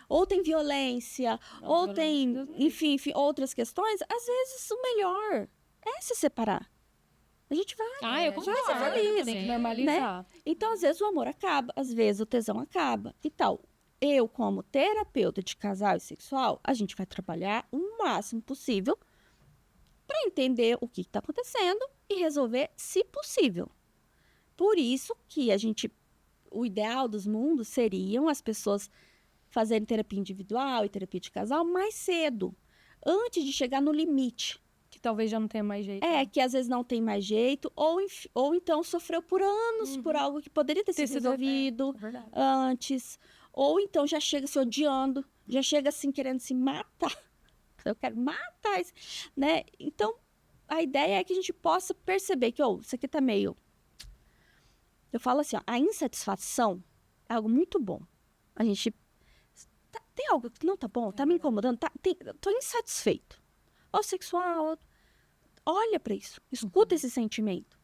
Speaker 3: Ou tem violência, ou tem, enfim, outras questões. Às vezes, o melhor é se separar. A gente vai.
Speaker 4: Eu concordo.
Speaker 3: vai ser feliz,
Speaker 1: Tem que normalizar.
Speaker 3: Então, às vezes, o amor acaba, às vezes, o tesão acaba. Então, eu, como terapeuta de casal e sexual, a gente vai trabalhar o máximo possível para entender o que está acontecendo e resolver, se possível. Por isso que o ideal dos mundos seriam as pessoas fazerem terapia individual e terapia de casal mais cedo, antes de chegar no limite.
Speaker 1: Que talvez já não tenha mais jeito.
Speaker 3: Que às vezes não tem mais jeito, ou então sofreu por anos por algo que poderia ter sido resolvido
Speaker 1: É verdade.
Speaker 3: antes, ou então já chega se odiando, já chega assim querendo se matar. Eu quero matar, né? Então, a ideia é que a gente possa perceber que, isso aqui tá meio... Eu falo assim, a insatisfação é algo muito bom. A gente... tem algo que não tá bom, tá me incomodando, tô insatisfeito. Ou sexual, olha para isso, escuta esse sentimento.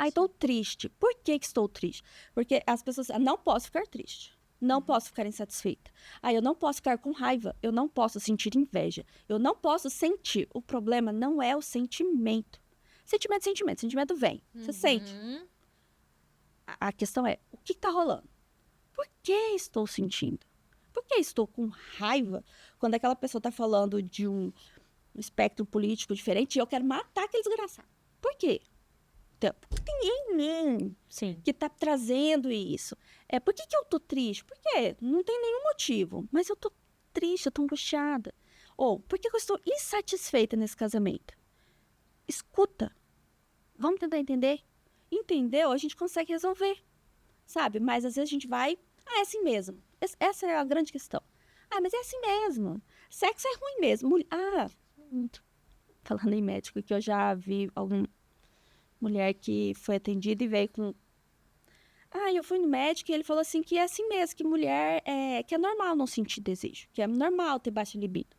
Speaker 3: Estou triste. Por que estou triste? Porque as pessoas não posso ficar triste. Não posso ficar insatisfeita. Eu não posso ficar com raiva. Eu não posso sentir inveja. Eu não posso sentir. O problema não é o sentimento. Sentimento vem. Você sente. A questão é, o que está rolando? Por que estou sentindo? Por que estou com raiva quando aquela pessoa está falando de um espectro político diferente e eu quero matar aquele desgraçado? Por quê? Então, porque tem em mim que está trazendo isso. Por que eu tô triste? Por quê? Não tem nenhum motivo. Mas eu tô triste, eu tô angustiada. Ou, por que eu estou insatisfeita nesse casamento? Escuta. Vamos tentar entender. Entendeu? A gente consegue resolver. Sabe? Mas às vezes a gente vai... é assim mesmo. Essa é a grande questão. Mas é assim mesmo. Sexo é ruim mesmo. Falando em médico, que eu já vi alguma mulher que foi atendida e veio com... eu fui no médico e ele falou assim que é assim mesmo, que mulher que é normal não sentir desejo, que é normal ter baixa libido.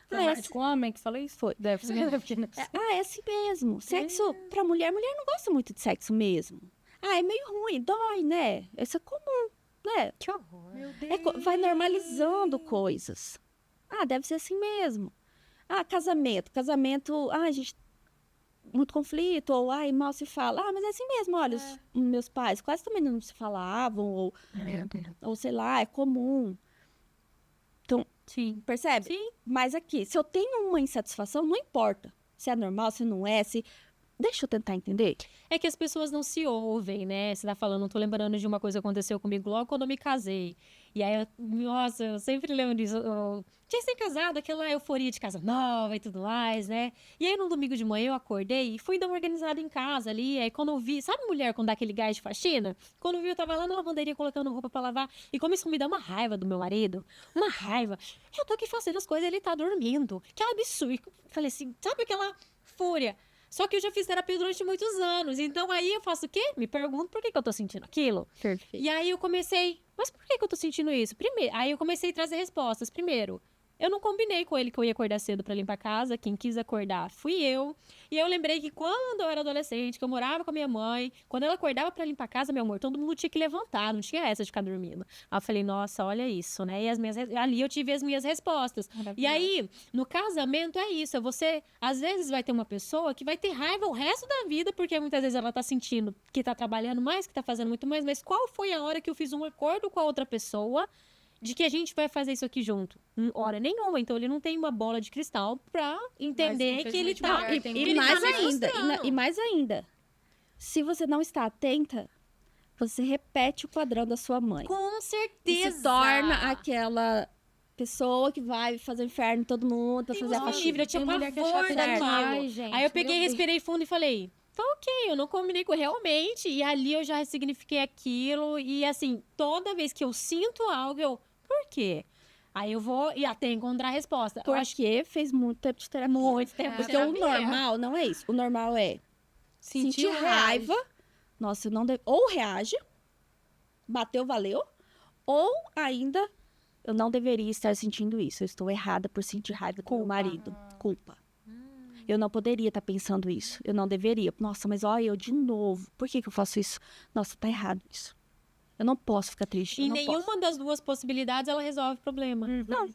Speaker 1: Foi médico homem que falou isso?
Speaker 3: Foi.
Speaker 1: Deve ser.
Speaker 3: É assim mesmo. Sexo pra mulher não gosta muito de sexo mesmo. É meio ruim, dói, né? Isso é comum, né?
Speaker 2: Que horror.
Speaker 1: Meu Deus.
Speaker 3: Vai normalizando coisas. Deve ser assim mesmo. Casamento. A gente... muito conflito, ou mal se fala. Mas é assim mesmo, olha, os meus pais quase também não se falavam, ou sei lá, é comum. Então,
Speaker 2: Sim.
Speaker 3: percebe?
Speaker 2: Sim.
Speaker 3: Mas aqui, se eu tenho uma insatisfação, não importa se é normal, se não é, deixa eu tentar entender.
Speaker 4: É que as pessoas não se ouvem, né? Você tá falando, tô lembrando de uma coisa que aconteceu comigo logo quando eu me casei. E aí, eu sempre lembro disso. Eu tinha recém-casado, aquela euforia de casa nova e tudo mais, né? E aí, no domingo de manhã, eu acordei e fui dar uma organizada em casa ali. Aí, quando eu vi... Sabe mulher quando dá aquele gás de faxina? Quando eu vi, eu tava lá na lavanderia colocando roupa pra lavar. E começou a me dar uma raiva do meu marido. Uma raiva. Eu tô aqui fazendo as coisas, ele tá dormindo. Que absurdo. Falei assim, sabe aquela fúria? Só que eu já fiz terapia durante muitos anos. Então, aí eu faço o quê? Me pergunto por que eu tô sentindo aquilo.
Speaker 3: Perfeito.
Speaker 4: E aí eu comecei... Mas por que eu tô sentindo isso? Primeiro, aí eu comecei a trazer respostas. Primeiro, Eu não combinei com ele que eu ia acordar cedo pra limpar a casa. Quem quis acordar fui eu. E eu lembrei que quando eu era adolescente, que eu morava com a minha mãe, quando ela acordava pra limpar a casa, meu amor, todo mundo tinha que levantar, não tinha essa de ficar dormindo. Aí eu falei, nossa, olha isso, né? E ali eu tive as minhas respostas. E aí, no casamento é isso. Você, às vezes, vai ter uma pessoa que vai ter raiva o resto da vida, porque muitas vezes ela tá sentindo que tá trabalhando mais, que tá fazendo muito mais, mas qual foi a hora que eu fiz um acordo com a outra pessoa de que a gente vai fazer isso aqui junto? Hora nenhuma. Então, ele não tem uma bola de cristal pra entender que ele tá...
Speaker 1: mulher tem
Speaker 3: E
Speaker 1: Ele
Speaker 3: mais
Speaker 4: tá me
Speaker 3: ainda,
Speaker 4: frustrando.
Speaker 3: e mais ainda, se você não está atenta, você repete o padrão da sua mãe.
Speaker 4: Com
Speaker 3: E
Speaker 4: certeza!
Speaker 3: se torna aquela pessoa que vai fazer inferno em todo mundo, pra fazer a
Speaker 4: Deus me
Speaker 3: faxina.
Speaker 4: livre, eu tinha
Speaker 1: Tem mulher que é
Speaker 4: pavor
Speaker 1: chata
Speaker 4: daquilo.
Speaker 1: demais, gente.
Speaker 4: Aí eu peguei,
Speaker 1: Meu Deus.
Speaker 4: respirei fundo e falei, tá ok, eu não combinei com realmente. E ali eu já ressignifiquei aquilo. E assim, toda vez que eu sinto algo, por quê? Aí eu vou e até encontrar a resposta. Eu acho que
Speaker 3: Porque fez muito tempo de terapia.
Speaker 4: muito tempo de
Speaker 3: Porque o
Speaker 4: terapia.
Speaker 3: normal não é isso. O normal é sentir
Speaker 1: Sentiu,
Speaker 3: raiva. Nossa, eu não devo. Ou reage, bateu, valeu. Ou ainda, eu não deveria estar sentindo isso. Eu estou errada por sentir raiva do meu marido. Culpa. Eu não poderia estar pensando isso. Eu não deveria. Nossa, mas olha, eu de novo. Por que eu faço isso? Nossa, tá errado isso. Eu não posso ficar triste.
Speaker 4: E
Speaker 3: eu não
Speaker 4: nenhuma
Speaker 3: posso.
Speaker 4: das duas possibilidades ela resolve o problema.
Speaker 3: Não.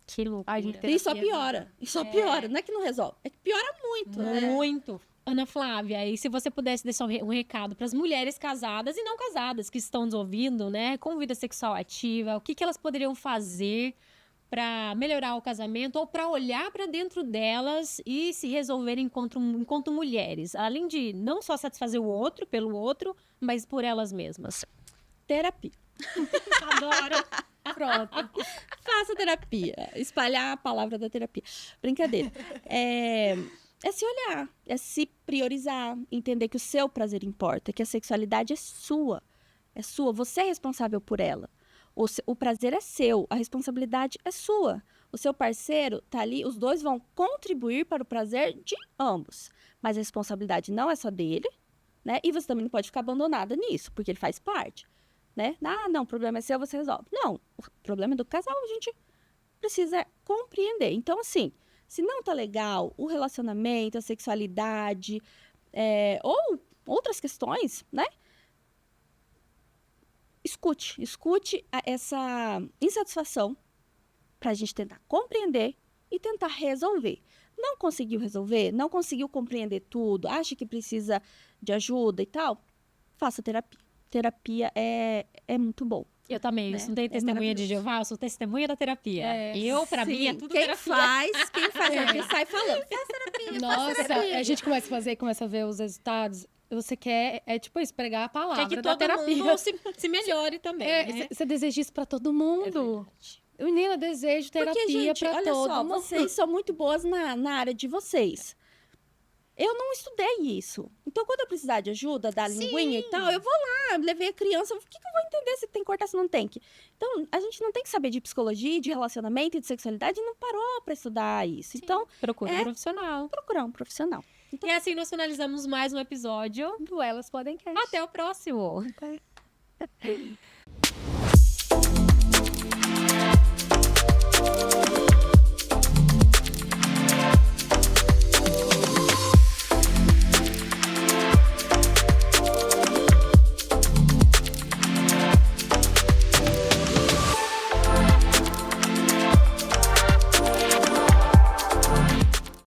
Speaker 4: Que loucura.
Speaker 1: Ai, gente,
Speaker 3: E só
Speaker 1: terapia,
Speaker 3: piora. E só piora. Não é que não resolve. É que piora muito, né?
Speaker 4: Muito. Ana Flávia, e se você pudesse deixar um recado para as mulheres casadas e não casadas que estão nos ouvindo, né, com vida sexual ativa, o que elas poderiam fazer para melhorar o casamento ou para olhar para dentro delas e se resolverem enquanto mulheres, além de não só satisfazer o outro pelo outro, mas por elas mesmas.
Speaker 3: Terapia.
Speaker 4: Adoro.
Speaker 1: Pronto.
Speaker 3: Faça terapia. Espalhar a palavra da terapia. Brincadeira. É se olhar, é se priorizar, entender que o seu prazer importa, que a sexualidade é sua. É sua, você é responsável por ela. O prazer é seu, a responsabilidade é sua. O seu parceiro tá ali, os dois vão contribuir para o prazer de ambos. Mas a responsabilidade não é só dele, né? E você também não pode ficar abandonada nisso, porque ele faz parte, né? Ah, não, o problema é seu, você resolve. Não, o problema é do casal, a gente precisa compreender. Então, assim, se não tá legal o relacionamento, a sexualidade, ou outras questões, né? Escute essa insatisfação pra gente tentar compreender e tentar resolver. Não conseguiu resolver, não conseguiu compreender tudo, acha que precisa de ajuda e tal, faça terapia. Terapia é muito bom.
Speaker 4: Eu também,
Speaker 3: Né?
Speaker 4: eu não tenho
Speaker 3: É
Speaker 4: testemunha de
Speaker 3: maravilhoso.
Speaker 4: Jeová, eu sou testemunha da terapia.
Speaker 1: É,
Speaker 4: Eu, pra mim, é
Speaker 3: Sim,
Speaker 4: tudo
Speaker 3: quem
Speaker 4: terapia.
Speaker 3: quem faz terapia sai falando.
Speaker 1: Nossa, a gente começa a fazer, começa a ver os resultados. Você quer, tipo isso, pregar a palavra
Speaker 4: Quer que
Speaker 1: da
Speaker 4: todo
Speaker 1: terapia.
Speaker 4: mundo se melhore também, né?
Speaker 1: Você deseja isso pra todo mundo. Menina, eu desejo terapia
Speaker 3: Porque, gente,
Speaker 1: pra
Speaker 3: olha
Speaker 1: todo
Speaker 3: só,
Speaker 1: mundo.
Speaker 3: vocês são muito boas na área de vocês. Eu não estudei isso. Então, quando eu precisar de ajuda, da linguinha e tal, eu vou lá, levei a criança, o que eu vou entender se tem que cortar, se não tem que? Então, a gente não tem que saber de psicologia, de relacionamento e de sexualidade e não parou pra estudar isso. Então,
Speaker 4: Procura um profissional.
Speaker 3: procurar um profissional.
Speaker 4: E assim nós finalizamos mais um episódio.
Speaker 1: Elas podem querer.
Speaker 4: Até o próximo.